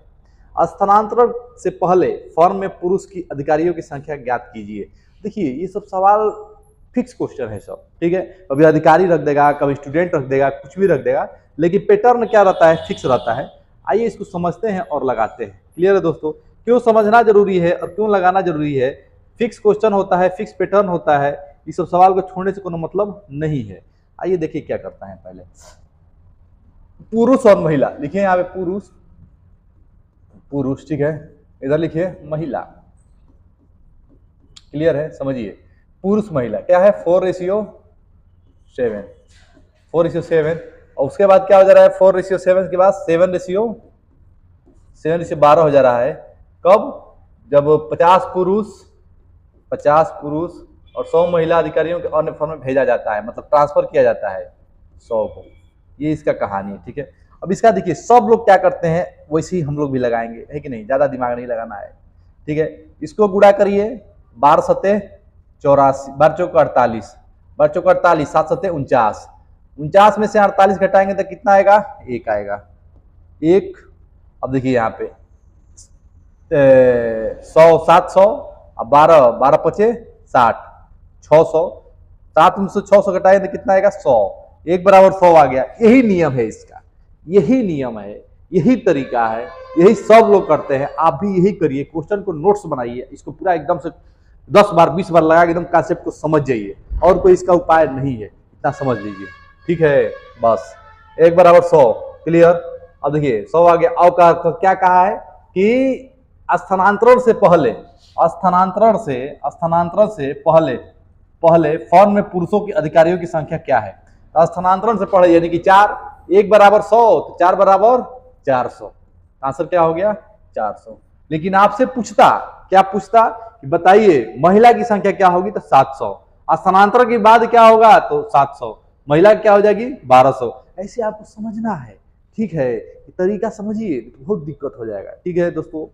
स्थानांतरण से पहले फर्म में पुरुष की अधिकारियों की संख्या ज्ञात कीजिए। देखिए ये सब सवाल फिक्स क्वेश्चन है सब, ठीक है। कभी अधिकारी रख देगा, कभी स्टूडेंट रख देगा, कुछ भी रख देगा, लेकिन पैटर्न क्या रहता है, फिक्स रहता है। आइए इसको समझते हैं और लगाते हैं। क्लियर है दोस्तों, क्यों समझना जरूरी है और क्यों लगाना जरूरी है। फिक्स क्वेश्चन होता है, फिक्स पैटर्न होता है, इस सब सवाल को छोड़ने से कोई मतलब नहीं है। आइए देखिए क्या करता है। पहले पुरुष और महिला लिखिए यहाँ पे, पुरुष पुरुष, ठीक है। इधर लिखिए महिला। क्लियर है, समझिए पुरुष महिला क्या है, 4:7, 4:7। और उसके बाद क्या हो जा रहा है, 4:7 के बाद 7:12 हो जा रहा है। कब, जब 50 पुरुष और 100 महिला अधिकारियों के अन्य फॉर्म में भेजा जाता है, मतलब ट्रांसफर किया जाता है 100 को। ये इसका कहानी है, ठीक है। अब इसका देखिए सब लोग क्या करते हैं वैसे ही हम लोग भी लगाएंगे, है कि नहीं, ज्यादा दिमाग नहीं लगाना है, ठीक है। इसको गुणा करिए, 12 सत्ते 84, 12 चौक 48, 12 चौक 48, 7 सत्ते 49, 49 में से 48 घटाएंगे तो कितना आएगा, 1 आएगा, 1। अब देखिए यहाँ पे 100 700, अब 12 पचे 60, 600, 7 में से 600 घटाएंगे तो कितना आएगा, 100, 1 बराबर 100 आ गया। यही नियम है इसका, यही नियम है, यही तरीका है, यही सब लोग करते हैं। आप भी यही करिए, क्वेश्चन को नोट्स बनाइए, इसको पूरा एकदम से 10 बार 20 बार लगा के एकदम कांसेप्ट को समझ जाइए, और कोई इसका उपाय नहीं है, इतना समझ लीजिए, ठीक है। बस 1 बराबर 100, क्लियर। अब देखिए 100 आ गया। अब क्या कहा है कि स्थानांतरण से पहले फॉर्म में पुरुषों के अधिकारियों की संख्या क्या है। स्थानांतरण से पहले यानी कि 4, 1 बराबर 100 तो 4 बराबर 400, आंसर क्या हो गया, 400। लेकिन आपसे पूछता, क्या पूछता कि बताइए महिला की संख्या क्या होगी, तो 700। स्थानांतरण के बाद क्या होगा, तो 700, महिला क्या हो जाएगी, 1200। ऐसे आपको समझना है, ठीक है। तरीका समझिए, बहुत दिक्कत हो जाएगा, ठीक है दोस्तों।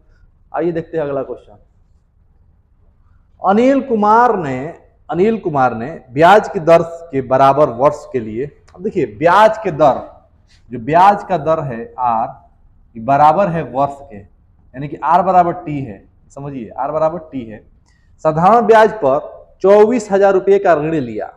आइए देखते हैं अगला क्वेश्चन। अनिल कुमार ने ब्याज की दर के बराबर वर्ष के लिए, अब देखिए ब्याज के दर, जो ब्याज का दर है आर, बराबर है वर्ष के, यानी कि आर बराबर टी है, समझिए आर बराबर टी है। साधारण ब्याज पर 24,000 रुपये का ऋण लिया।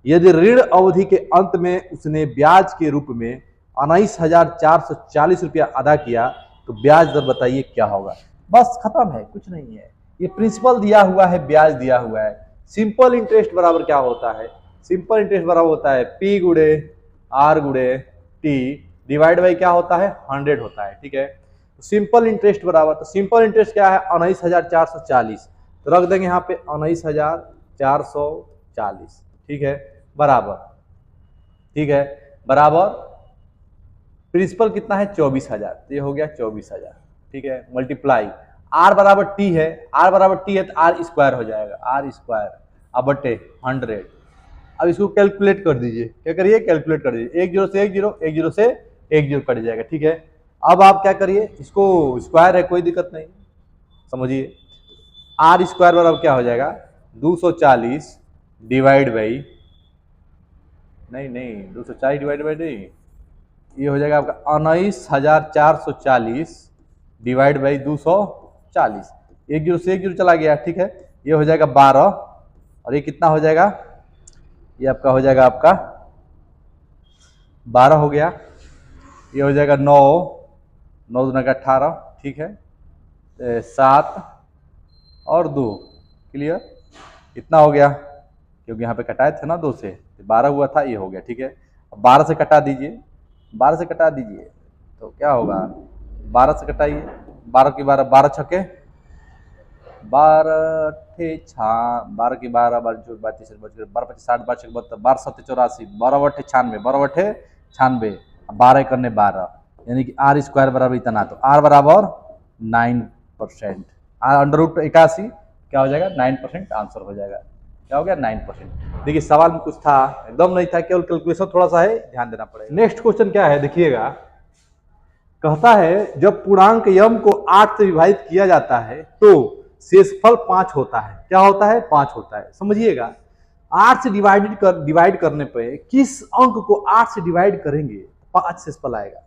यदि ऋण अवधि के अंत में उसने ब्याज के रूप में 19,440 रुपया अदा किया तो ब्याज दर बताइए क्या होगा। बस खत्म है, कुछ नहीं है। ये प्रिंसिपल दिया हुआ है, ब्याज दिया हुआ है। सिंपल इंटरेस्ट बराबर क्या होता है, सिंपल इंटरेस्ट बराबर होता है पी गुणे आर गुणे टी डिवाइड बाई क्या होता है, 100 होता है, ठीक है। सिंपल इंटरेस्ट बराबर, तो सिंपल इंटरेस्ट क्या है, 19,440, तो रख देंगे यहाँ पे 19,440, ठीक है, बराबर, ठीक है, बराबर प्रिंसिपल कितना है, 24,000, तो ये हो गया 24,000, ठीक है, मल्टीप्लाई आर बराबर टी है, आर बराबर टी है तो आर स्क्वायर हो जाएगा, आर स्क्वायर अब बटे 100। अब इसको कैलकुलेट कर दीजिए, क्या करिए, कैलकुलेट कर दीजिए, 1 0 से 1 0, 1 0 से 1 0 कट जाएगा, ठीक है। अब आप क्या करिए, इसको स्क्वायर है, कोई दिक्कत नहीं, समझिए आर स्क्वायर बराबर क्या हो जाएगा, 240 डिवाइड बाई, नहीं 240 डिवाइड बाई नहीं, ये हो जाएगा आपका 19,440 डिवाइड बाई 240, 1 0 से 1 0 चला गया, ठीक है। ये हो जाएगा 12, और ये कितना हो जाएगा, ये आपका हो जाएगा, आपका 12 हो गया, ये हो जाएगा 9 दूना का 18, ठीक है, 7 और 2, क्लियर, इतना हो गया, क्योंकि यहाँ पे कटाए थे ना 2 से, 12 हुआ था, ये हो गया, ठीक है। अब 12 से कटा दीजिए, 12 से कटा दीजिए तो क्या होगा, 12 से कटाइए, 12 की 12, 12 छके 12 12 की 12, 12 32 12 25 60 12 72 12 7 84 12 बटे 96 12 बटे 96, 12 करने 12, यानी कि आर स्क्वायर बराबर इतना, तो आर बराबर 9%, आर अंडर रूट 81 क्या हो जाएगा, 9% आंसर हो जाएगा, क्या हो गया, 9%। देखिए सवाल में कुछ था, एकदम नहीं था, केवल कैलकुलेशन थोड़ा सा है, ध्यान देना पड़ेगा। नेक्स्ट क्वेश्चन क्या है, देखिएगा, कहता है जब पूर्णांक यम को 8 से विभाजित किया जाता है तो शेषफल 5 होता है, क्या होता है, 5 होता है, समझिएगा। 8 से डिवाइड करने पे किस अंक को 8 से डिवाइड करेंगे 5 शेषफल आएगा,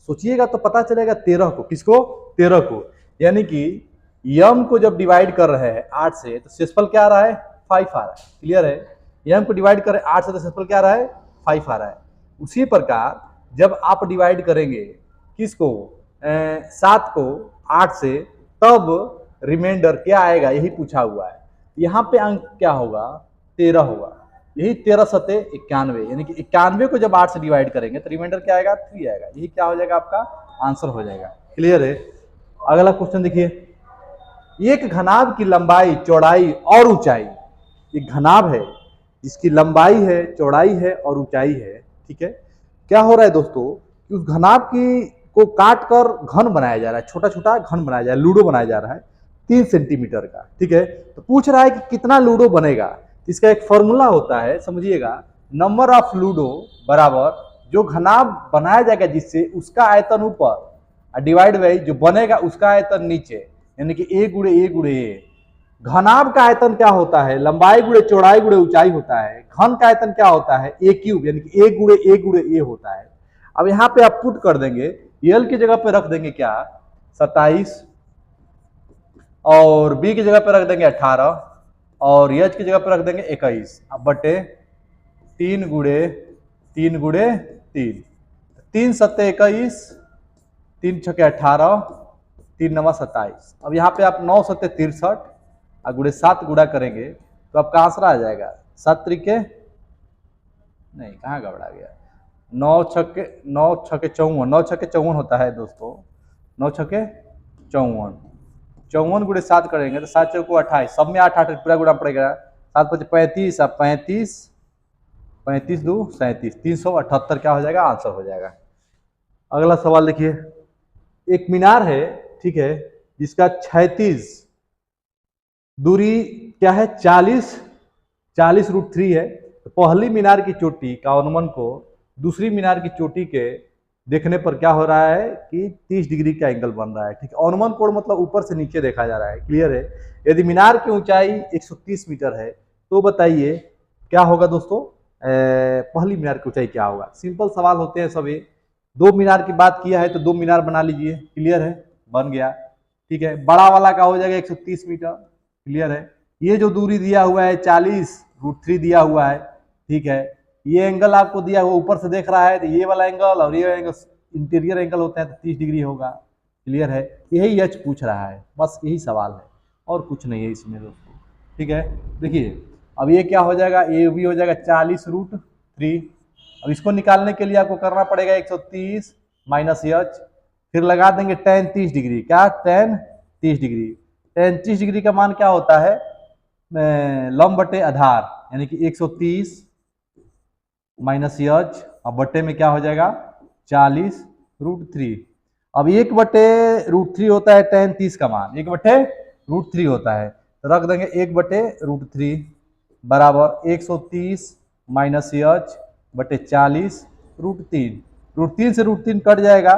सोचिएगा तो पता चलेगा 13 को, किसको, 13 को, यानी कि यम को जब डिवाइड कर रहे हैं 8 से तो शेषफल क्या आ रहा है, 5 आ रहा है, क्लियर है। ये हमको डिवाइड करें 8 से, दशमलव क्या आ रहा है 5 आ रहा है। उसी प्रकार जब आप डिवाइड करेंगे किसको 7 को 8 से, तब रिमाइंडर क्या आएगा, यही पूछा हुआ है। यहाँ पे अंक क्या होगा 13 होगा, यही 13 सते 91, यानी कि 91 को जब 8 से डिवाइड करेंगे तो रिमाइंडर क्या आएगा 3 आएगा। यही क्या हो जाएगा आपका आंसर हो जाएगा। क्लियर है। अगला क्वेश्चन देखिए, एक घनाभ की लंबाई, चौड़ाई और ऊंचाई, एक घनाभ है जिसकी लंबाई है, चौड़ाई है और ऊंचाई है, ठीक है। क्या हो रहा है दोस्तों कि उस घनाभ की को काट कर घन बनाया जा रहा है, छोटा छोटा घन बनाया जा रहा है, लूडो बनाया जा रहा है 3 सेंटीमीटर का, ठीक है। तो पूछ रहा है कि कितना लूडो बनेगा। इसका एक फॉर्मूला होता है, समझिएगा, नंबर ऑफ लूडो बराबर जो घनाभ बनाया जाएगा जिससे, उसका आयतन ऊपर डिवाइड बाई जो बनेगा उसका आयतन नीचे, यानी कि ए गुणे ए गुणे ए। घनाभ का आयतन क्या होता है, लंबाई गुणे चौड़ाई गुणे ऊंचाई होता है। घन का आयतन क्या होता है ए क्यूब, यानी कि ए गुणे ए होता है। अब यहाँ पे आप पुट कर देंगे, एल की जगह पे रख देंगे क्या 27, और बी की जगह पे रख देंगे 18, और एच की जगह पे रख देंगे 21। अब बटे 3 गुणे 3 गुणे 3, 3 सत्ते 21, 3 छके 18, 3 नवा 27। अब यहाँ पे आप 9 सत्ते 63 और गुणे 7 गुणा करेंगे तो आपका आंसर आ जाएगा 7 त्रिके, नहीं कहाँ गड़बड़ा गया, 9 छके 54, 9 छके 54 होता है दोस्तों, 9 छके 54, 54 गुणे 7 करेंगे तो 7 चौको 28, सब में 8 8 पूरा गुणा पड़ेगा, 7 5 35, अब 35 35 2 37, 378 क्या हो जाएगा आंसर हो जाएगा। अगला सवाल देखिए, एक मीनार है, ठीक है, जिसका क्षैतिज दूरी क्या है 40√3 है। तो पहली मीनार की चोटी का अनुमान को दूसरी मीनार की चोटी के देखने पर क्या हो रहा है कि 30 डिग्री का एंगल बन रहा है, ठीक है। अनुमान कोण मतलब ऊपर से नीचे देखा जा रहा है। क्लियर है। यदि मीनार की ऊंचाई 130 मीटर है तो बताइए क्या होगा दोस्तों, पहली मीनार की ऊंचाई क्या होगा। सिंपल सवाल होते हैं सभी। 2 मीनार की बात किया है तो 2 मीनार बना लीजिए। क्लियर है, बन गया, ठीक है। बड़ा वाला का हो जाएगा 130 मीटर। क्लियर है। ये जो दूरी दिया हुआ है 40√3 दिया हुआ है, ठीक है। ये एंगल आपको दिया हुआ ऊपर से देख रहा है तो ये वाला एंगल और ये एंगल इंटीरियर एंगल होता है तो 30 डिग्री होगा। क्लियर है। यही एच पूछ रहा है, बस यही सवाल है और कुछ नहीं है इसमें दोस्तों, ठीक है। देखिए अब ये क्या हो जाएगा, ये भी हो जाएगा 40√3। अब इसको निकालने के लिए आपको करना पड़ेगा 130 माइनस एच, फिर लगा देंगे tan 30 डिग्री। क्या tan 30 डिग्री, tan 30 डिग्री का मान क्या होता है लंब बटे आधार, यानी कि 130 माइनस एच और बटे में क्या हो जाएगा 40√3। अब 1/√3 होता है tan 30 का मान, 1/√3 होता है तो रख देंगे 1/√3 बराबर 130 माइनस एच बटे 40√3। √3 से √3 कट जाएगा,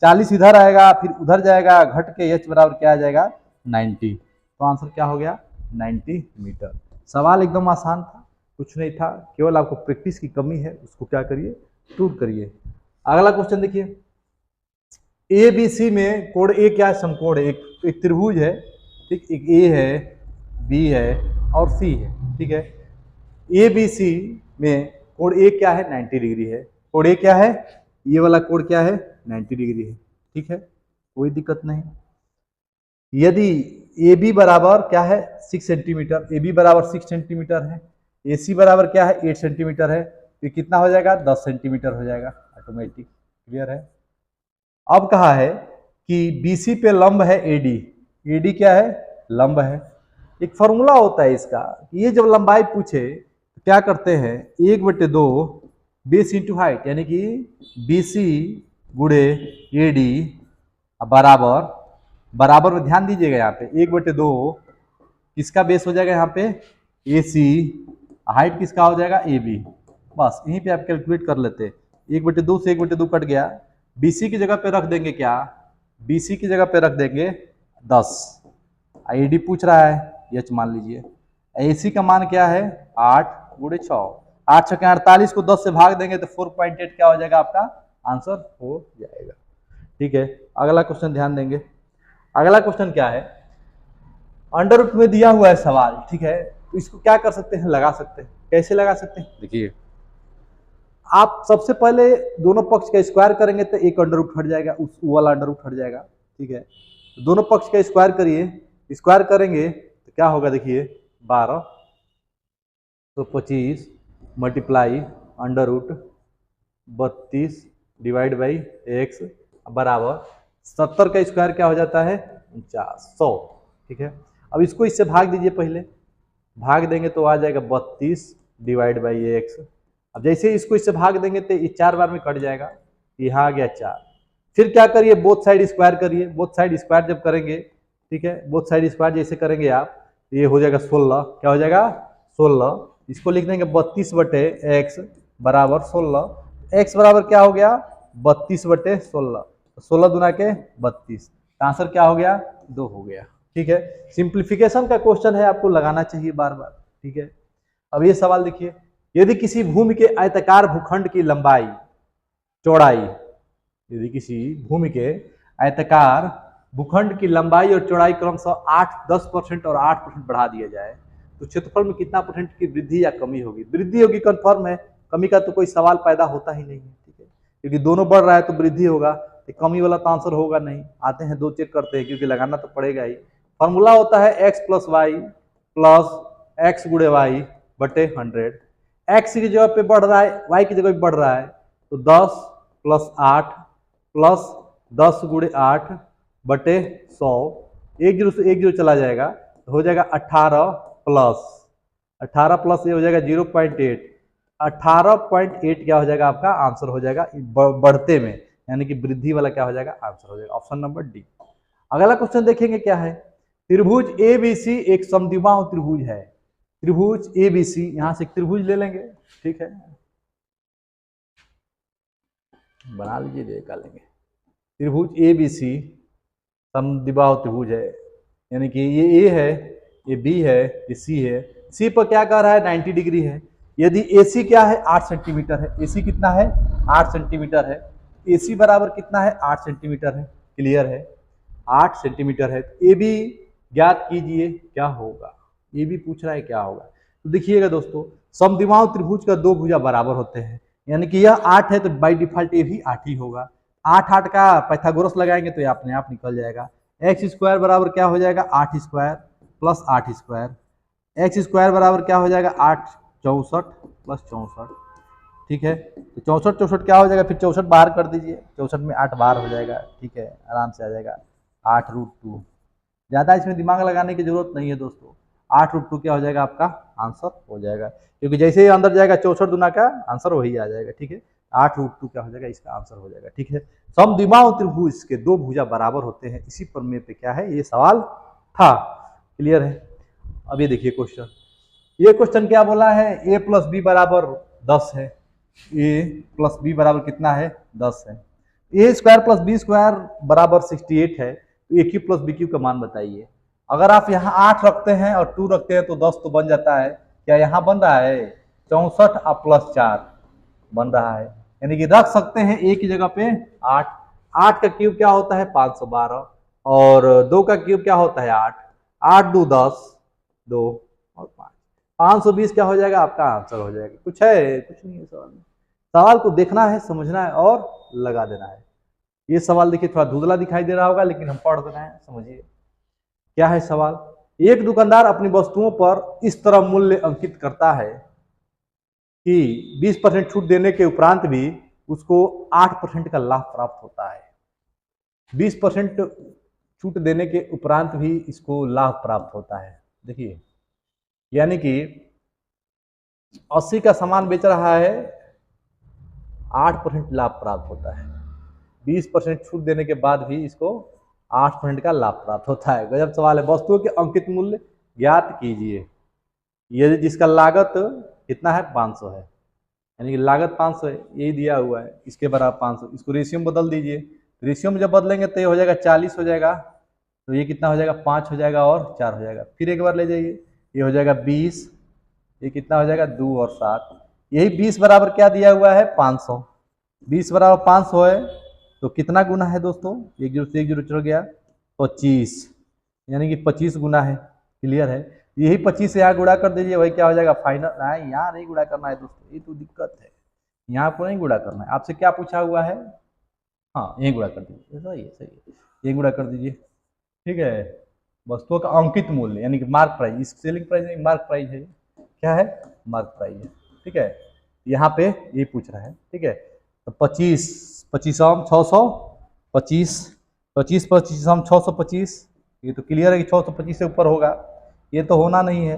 40 इधर आएगा फिर उधर जाएगा, घट के एच बराबर क्या आ जाएगा 90। तो आंसर क्या हो गया 90 मीटर। सवाल एकदम आसान था, कुछ नहीं था, केवल आपको प्रैक्टिस की कमी है, उसको क्या करिए दूर करिए। अगला क्वेश्चन देखिए, ए बी सी में कोण ए क्या है, समकोण है, एक त्रिभुज है, ठीक। एक ए है, बी है और सी है, ठीक है। ए बी सी में कोण ए क्या है 90 डिग्री है। कोण ए क्या है, ये वाला कोण क्या है 90 डिग्री है, ठीक है, कोई दिक्कत नहीं। यदि ए बी बराबर क्या है 6 सेंटीमीटर, ए बी बराबर 6 सेंटीमीटर है, ए सी बराबर क्या है 8 सेंटीमीटर है, तो कितना हो जाएगा 10 सेंटीमीटर हो जाएगा ऑटोमेटिक। क्लियर है। अब कहा है कि BC पे लंब है AD, AD क्या है लंब है। एक फॉर्मूला होता है इसका कि ये जब लंबाई पूछे तो क्या करते हैं 1/2 बेस इंटू हाइट, यानी कि BC गुणे AD बराबर, बराबर में ध्यान दीजिएगा यहाँ पे 1/2 किसका बेस हो जाएगा यहाँ पे AC, हाइट किसका हो जाएगा AB। बस यहीं पे आप कैलकुलेट कर लेते, 1/2 से 1/2 कट गया। BC की जगह पे रख देंगे क्या, BC की जगह पे रख देंगे 10। AD पूछ रहा है एच मान लीजिए, AC का मान क्या है 8 गुणे 6, 8 छके 48 को 10 से भाग देंगे तो 4.8 क्या हो जाएगा आपका आंसर हो जाएगा, ठीक है। अगला क्वेश्चन ध्यान देंगे। अगला क्वेश्चन क्या है, अंडर रूट में दिया हुआ है सवाल, ठीक है। तो इसको क्या कर सकते हैं, लगा सकते हैं। कैसे लगा सकते हैं, देखिए आप सबसे पहले दोनों पक्ष का स्क्वायर करेंगे तो एक अंडर रूट हट जाएगा, उस वाला अंडर रूट हट जाएगा, ठीक है। तो दोनों पक्ष का स्क्वायर करिए, स्क्वायर करेंगे तो क्या होगा, देखिए 12 तो 25 multiply under root 32 divide by X बराबर 70 का स्क्वायर क्या हो जाता है, 100, ठीक है। अब इसको इससे भाग दीजिए, पहले भाग देंगे तो आ जाएगा 32 डिवाइड बाई एक्स। अब जैसे इसको इससे भाग देंगे तो ये 4 बार में कट जाएगा, यहाँ आ गया 4। फिर क्या करिए, बोथ साइड स्क्वायर करिए, बोथ साइड स्क्वायर जब करेंगे, ठीक है, बोथ साइड स्क्वायर जैसे करेंगे आप तो ये हो जाएगा 16, क्या हो जाएगा 16। इसको लिख देंगे 32 बटे एक्स बराबर 16, एक्स बराबर क्या हो गया 32 बटे 16, 16 दुना के 32, आंसर क्या हो गया 2 हो गया, ठीक है। सिंप्लीफिकेशन का क्वेश्चन है, आपको लगाना चाहिए बार बार, ठीक है। अब ये सवाल देखिए, यदि किसी भूमि के आयताकार भूखंड की लंबाई चौड़ाई, यदि किसी भूमि के आयताकार भूखंड की लंबाई और चौड़ाई क्रमशः 8-10% और 8% बढ़ा दिया जाए तो क्षेत्रफल में कितना % की वृद्धि या कमी होगी। वृद्धि होगी कंफर्म है, कमी का तो कोई सवाल पैदा होता ही नहीं है, ठीक है, क्योंकि दोनों बढ़ रहा है तो वृद्धि होगा, तो कमी वाला तो आंसर होगा नहीं। आते हैं 2 चेक करते हैं, क्योंकि लगाना तो पड़ेगा ही। फॉर्मूला होता है x + y + x × y बटे 100। x की जगह पे बढ़ रहा है, y की जगह पे बढ़ रहा है, तो 10 + 8 + 10 × 8 बटे 100, 1 0 से 1 0 चला जाएगा तो हो जाएगा 18 प्लस ये हो जाएगा 0.8, 18.8 क्या हो जाएगा आपका आंसर हो जाएगा बढ़ते में, यानी कि वृद्धि वाला क्या हो जाएगा आंसर हो जाएगा ऑप्शन नंबर डी। अगला क्वेश्चन देखेंगे क्या है, त्रिभुज ABC एक समद्विबाहु त्रिभुज है। त्रिभुज ABC, यहां से त्रिभुज ले लेंगे, ठीक है, बना लीजिए, देखा लेंगे। त्रिभुज ABC समद्विबाहु त्रिभुज है, यानी कि ये A है, ये B है, ये C है। C पर क्या कह रहा है 90 डिग्री है। यदि AC क्या है 8 सेंटीमीटर है, AC कितना है 8 सेंटीमीटर है, AC बराबर कितना है 8 सेंटीमीटर है, क्लियर है 8 सेंटीमीटर है। AB ज्ञात कीजिए क्या होगा, AB पूछ रहा है क्या होगा। तो देखिएगा दोस्तों, समद्विबाहु त्रिभुज का 2 भुजा बराबर होते हैं, यानी कि यह 8 है तो बाई डिफॉल्ट ये भी 8 ही होगा। 8 का पाइथागोरस लगाएंगे तो ये अपने आप निकल जाएगा। एक्स स्क्वायर बराबर क्या हो जाएगा 8 square plus 8 square, x square बराबर क्या हो जाएगा 8 64 प्लस 64, ठीक है। तो 64 64 क्या हो जाएगा, फिर 64 बाहर कर दीजिए, 64 में 8 बाहर हो जाएगा, ठीक है, आराम से आ जाएगा 8√2। ज़्यादा इसमें दिमाग लगाने की जरूरत नहीं है दोस्तों, 8√2 क्या हो जाएगा आपका आंसर हो जाएगा, क्योंकि जैसे ही अंदर जाएगा 64 दुना का आंसर वही आ जाएगा, ठीक है। 8√2 क्या हो जाएगा इसका आंसर हो जाएगा, ठीक है। समद्विबाहु त्रिभुज के 2 भुजा बराबर होते हैं, इसी प्रमेय पे क्या है ये सवाल था, क्लियर है। अब ये देखिए क्वेश्चन, ये क्वेश्चन क्या बोला है, a + b बराबर 10 है, a + b बराबर कितना है 10 है, a² + b² बराबर 68 है, तो a³ + b³ का मान बताइए। अगर आप यहाँ 8 रखते हैं और 2 रखते हैं तो 10 तो बन जाता है, क्या यहाँ बन रहा है 64 और +4 बन रहा है, यानी कि रख सकते हैं a की जगह पे 8। 8 का क्यूब क्या होता है 512 और 2 का क्यूब क्या होता है 8, 8 2 10, 2 और 5, 520 क्या हो जाएगा आपका आंसर हो जाएगा। कुछ है, कुछ नहीं है सवाल में, सवाल को देखना है, समझना है और लगा देना है। ये सवाल देखिए थोड़ा धुंधला दिखाई दे रहा होगा, लेकिन हम पढ़ रहे हैं, समझिए क्या है सवाल। एक दुकानदार अपनी वस्तुओं पर इस तरह मूल्य अंकित करता है कि 20% छूट देने के उपरांत भी उसको 8% का लाभ प्राप्त होता है। 20% छूट देने के उपरांत भी इसको लाभ प्राप्त होता है। देखिए, यानी कि 80 का सामान बेच रहा है, 8% लाभ प्राप्त होता है, 20% छूट देने के बाद भी इसको 8% का लाभ प्राप्त होता है। गजब सवाल है। वस्तुओं के अंकित मूल्य ज्ञात कीजिए। ये जिसका लागत कितना है 500 है, यानी कि लागत 500 है, यही दिया हुआ है, इसके बराबर 500, इसको रेशियो में बदल दीजिए। रेशियो में जब बदलेंगे तो ये हो जाएगा 40 हो जाएगा, तो ये कितना हो जाएगा 5 हो जाएगा और 4 हो जाएगा। फिर एक बार ले जाइए, ये हो जाएगा 20, ये कितना हो जाएगा 2 और 7, यही 20 बराबर क्या दिया हुआ है 500, 20 बराबर 500 है, तो कितना गुना है दोस्तों, 1 0 से 1 0 चल गया 25, यानी कि 25 गुना है, क्लियर है। यही 25 से यहाँ गुणा कर दीजिए, वही क्या हो जाएगा फाइनल। नहीं, यहाँ नहीं गुणा करना है दोस्तों, ये तो दिक्कत है, यहाँ को नहीं गुणा करना है। आपसे क्या पूछा हुआ है, हाँ यही गुणा कर दीजिए, सही है सही है, यही गुणा कर दीजिए, ठीक है। वस्तुओं का अंकित मूल्य यानी कि मार्क प्राइस, इस सेलिंग प्राइस नहीं मार्क प्राइस है, क्या है मार्क प्राइस है, ठीक है। यहाँ पे ये पूछ रहा है, ठीक है। तो 25 25 625, 25 25 625, ये तो क्लियर है कि 625 से ऊपर होगा, ये तो होना नहीं है,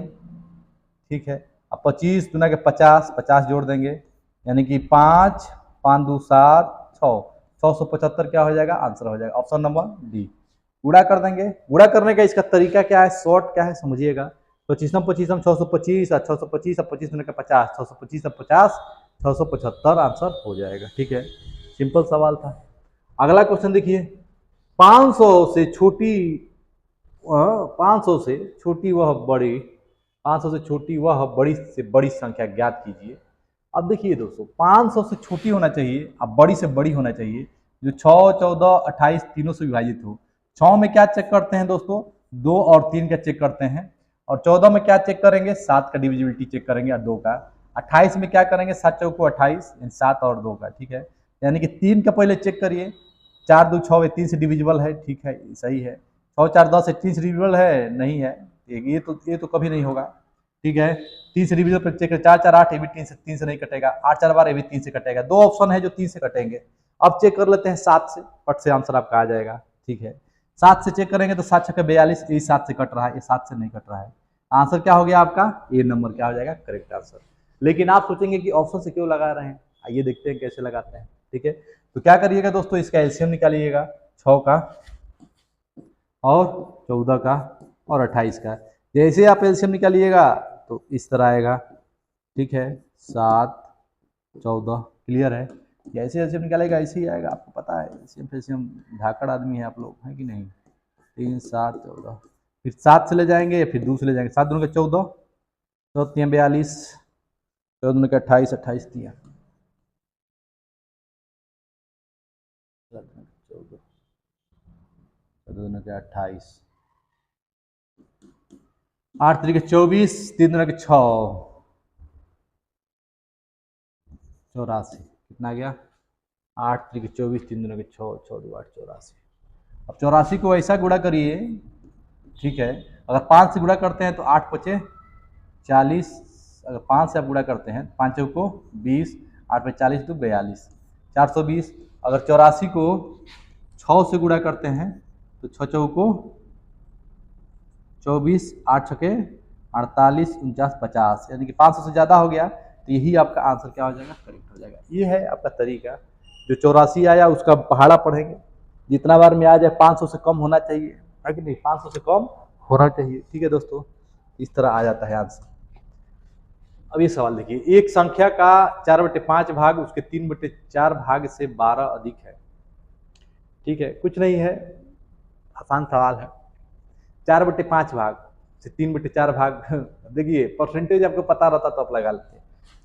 ठीक है। अब 25 दुना के 50, 50 जोड़ देंगे यानी कि 5 5 2 7 6, 675 क्या हो जाएगा, आंसर हो जाएगा ऑप्शन नंबर डी। गुणा कर देंगे, गुणा करने का इसका तरीका क्या है, शॉर्ट क्या है समझिएगा। 25 25 625 और 625 और 25 का 50, 625 और 50 675 आंसर हो जाएगा, ठीक है। सिंपल सवाल था। अगला क्वेश्चन देखिए, 500 से छोटी 500 से छोटी वह बड़ी 500 से छोटी वह बड़ी से बड़ी संख्या ज्ञात कीजिए। अब देखिए दोस्तों, 500 से छोटी होना चाहिए, अब बड़ी से बड़ी होना चाहिए, जो 6 14 28 तीनों से विभाजित हो। 6 में क्या चेक करते हैं दोस्तों, 2 और 3 का चेक करते हैं, और 14 में क्या चेक करेंगे, 7 का डिविजिबिलिटी चेक करेंगे और 2 का। 28 में क्या करेंगे, 7 चौको 28, 7 और 2 का, ठीक है। यानी कि 3 का पहले चेक करिए, 4 2 6 3 से डिविजिबल है, ठीक है सही है। 6 4 10 3 से डिविजिबल है, नहीं है, ये तो कभी नहीं होगा, ठीक है। 3 से डिविजन पर चेक 4 4 8, ये भी 3 से नहीं कटेगा, 8 4 12, ये भी 3 से कटेगा, 2 ऑप्शन है जो 3 से कटेंगे। अब चेक कर लेते हैं 7 से, फट से आंसर आपका आ जाएगा, ठीक है। 7 से चेक करेंगे तो 7 6 42, ये 7 से कट रहा है, ये 7 से नहीं कट रहा है, आंसर क्या हो गया आपका, ए नंबर क्या हो जाएगा करेक्ट आंसर। लेकिन आप सोचेंगे कि ऑप्शन से क्यों लगा रहे हैं, आइए देखते हैं कैसे लगाते हैं, ठीक है। तो क्या करिएगा दोस्तों, इसका एलसीएम निकालिएगा, 6 का और 14 का और 28 का। जैसे आप एलसीएम निकालिएगा तो इस तरह आएगा, ठीक है। 7 14 क्लियर है, जैसे एलसीएम निकालेगा ऐसे ही आएगा, आपको पता है एलसीएम धाकड़ आदमी है आप लोग, है कि नहीं। 3 7 14, फिर 7 से ले जाएंगे, फिर 2 से ले जाएंगे, 7 दूनी का 14, 14 3 42, 14 दूनी का 28, 28 3 14 14 का 28, 8 3 24, 3 दूनी का 6 84, कितना गया 8 3 24, 3 दूनी का 6 6 2 8 84। अब 84 को ऐसा गुणा करिए, ठीक है। अगर 5 से गुणा करते हैं तो 8 5 40, अगर 5 से आप गुणा करते हैं, 5 को 20, 8 पे 40 तो 42, 420। अगर 84 को 6 से गुणा करते हैं तो 6 चौको 24, 8 छके 48, 49 50, यानी कि 500 से ज़्यादा हो गया, तो यही आपका आंसर क्या हो जाएगा, करेक्ट हो जाएगा। ये है आपका तरीका। जो 84 आया उसका पहाड़ा पढ़ेंगे, जितना बार में आ जाए 500 से कम होना चाहिए, है कि नहीं, 500 से कम होना चाहिए, ठीक है दोस्तों, इस तरह आ जाता है आंसर। अब ये सवाल देखिए, एक संख्या का 4/5 भाग उसके 3/4 भाग से 12 अधिक है, ठीक है, कुछ नहीं है, आसान सवाल है। 4/5 भाग से 3/4 भाग देखिए परसेंटेज आपको पता रहता तो आप लगा लेते।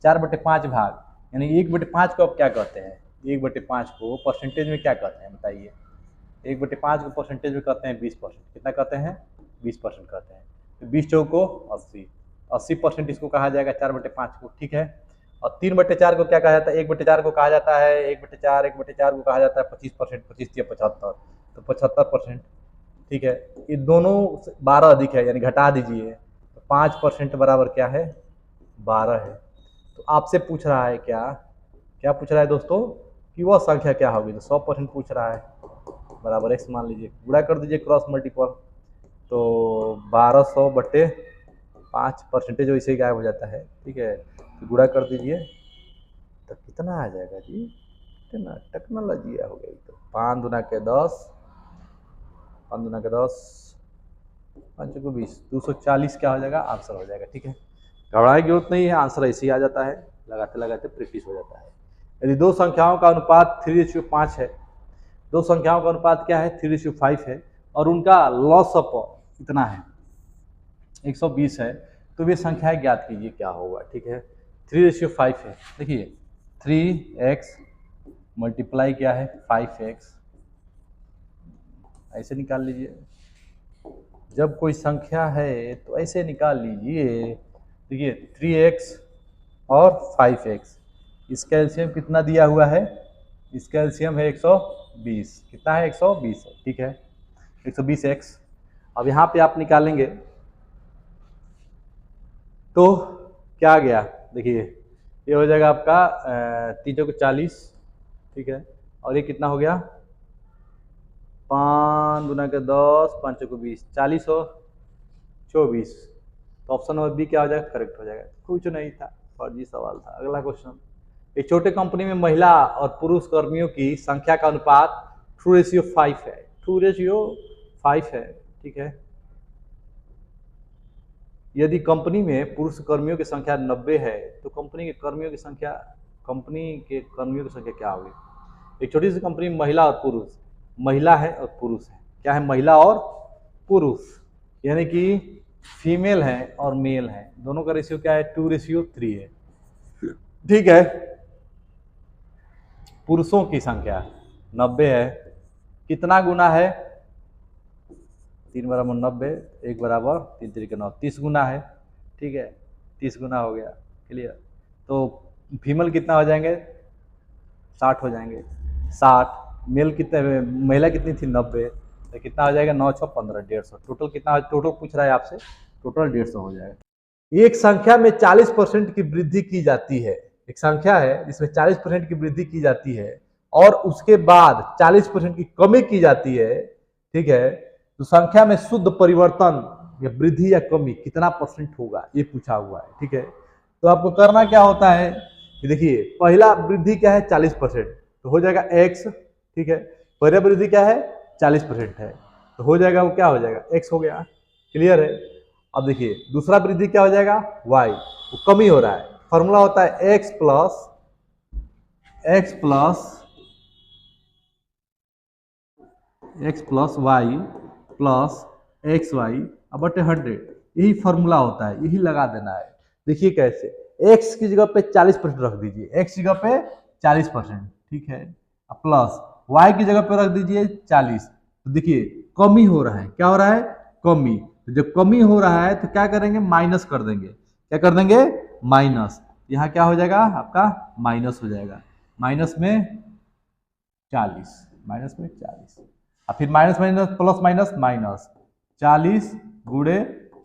4/5 भाग यानी 1/5 को आप क्या कहते हैं, 1/5 को परसेंटेज में क्या कहते हैं बताइए। 1/5 को परसेंटेज में कहते हैं 20%, कितना कहते हैं 20% कहते हैं। तो 20 चौको 80, 80% इसको कहा जाएगा 4/5 को, ठीक है। और 3/4 को क्या कहा जाता है, 1/4 को कहा जाता है 1/4 1/4 को कहा जाता है 25%, 25 या 75, तो 75%, ठीक है। ये दोनों 12 अधिक है यानी घटा दीजिए, तो 5% बराबर क्या है 12 है। तो आपसे पूछ रहा है क्या क्या पूछ रहा है दोस्तों, कि वह संख्या क्या होगी, तो 100% पूछ रहा है, बराबर x मान लीजिए, गुणा कर दीजिए क्रॉस मल्टीपल, तो 1200/5 परसेंटेज वैसे ही गायब हो जाता है, ठीक है। तो गुणा कर दीजिए तो कितना आ जाएगा जी, कितना टेक्नोलॉजी हो गई, तो 5 दूना के 10, 5 दूना के 10, 5 को 20, 240 क्या हो जाएगा आंसर हो जाएगा, ठीक है। घबराने की जरूरत नहीं है, आंसर ऐसे ही आ जाता है, लगाते लगाते प्रैक्टिस हो जाता है। यदि दो संख्याओं का अनुपात 3:5 है, दो संख्याओं का अनुपात क्या है 3:5 है, और उनका लॉसअप कितना है 120 है, तो वे संख्याएं ज्ञात कीजिए क्या होगा, ठीक है। 3:5 है, देखिए 3x मल्टीप्लाई क्या है 5x, ऐसे निकाल लीजिए, जब कोई संख्या है तो ऐसे निकाल लीजिए। देखिए 3x और 5x, इसका एलसीएम कितना दिया हुआ है? इसका एलसीएम है 120। कितना है? 120 है, ठीक है, 120x। अब यहाँ पे आप निकालेंगे तो क्या आ गया? देखिए ये हो जाएगा आपका 3 चौके 40, ठीक है, और ये कितना हो गया? 5 दूना के 10, 5 चौके 20, 40 और 24। तो ऑप्शन नंबर बी क्या हो जाएगा? करेक्ट हो जाएगा। कुछ नहीं था, फर्जी सवाल था। अगला क्वेश्चन, एक छोटे कंपनी में महिला और पुरुष कर्मियों की संख्या का अनुपात 2:5 है। 2:5 है, ठीक है। यदि कंपनी में पुरुष कर्मियों की संख्या 90 है तो कंपनी के कर्मियों की संख्या क्या होगी? एक छोटी सी कंपनी में महिला और पुरुष, महिला है और पुरुष है। क्या है? महिला और पुरुष, यानी कि फीमेल है और मेल है। दोनों का रेशियो क्या है? 2:3 है, ठीक है। पुरुषों की संख्या 90 है, कितना गुना है? 3 बराबर 90, 1 बराबर 3 3 9, 30 गुना है, ठीक है, 30 गुना हो गया, क्लियर। तो फीमेल कितना हो जाएंगे? 60 हो जाएंगे, 60। मेल कितने, महिला कितनी थी? 90, तो कितना हो जाएगा? 9 6 15, 150। टोटल कितना? टोटल पूछ रहा है आपसे, टोटल 150 हो जाएगा। एक संख्या में 40% की वृद्धि की जाती है, एक संख्या है जिसमें 40% की वृद्धि की जाती है और उसके बाद 40% की कमी की जाती है, ठीक है, तो संख्या में शुद्ध परिवर्तन या वृद्धि या कमी कितना % होगा, ये पूछा हुआ है, ठीक है। तो आपको करना क्या होता है कि देखिए पहला वृद्धि क्या है? 40%, तो हो जाएगा x, ठीक है। पहला वृद्धि क्या है? 40% है, तो हो जाएगा, वो क्या हो जाएगा? x हो गया, क्लियर है। अब देखिए दूसरा वृद्धि क्या हो जाएगा? y, वो कमी हो रहा है। फॉर्मूला होता है x plus Y plus X Y बटे 100, यही फॉर्मूला होता है, यही लगा देना है। देखिए कैसे, x की जगह पे 40% रख दीजिए, x की जगह पे 40%, ठीक है, प्लस y की जगह पे रख दीजिए 40। तो देखिए कमी हो रहा है, क्या हो रहा है? कमी। तो जब कमी हो रहा है तो क्या करेंगे? माइनस कर देंगे। क्या कर देंगे? माइनस। यहाँ क्या हो जाएगा आपका? माइनस हो जाएगा, माइनस में 40, और फिर minus minus plus minus minus 40 गुणे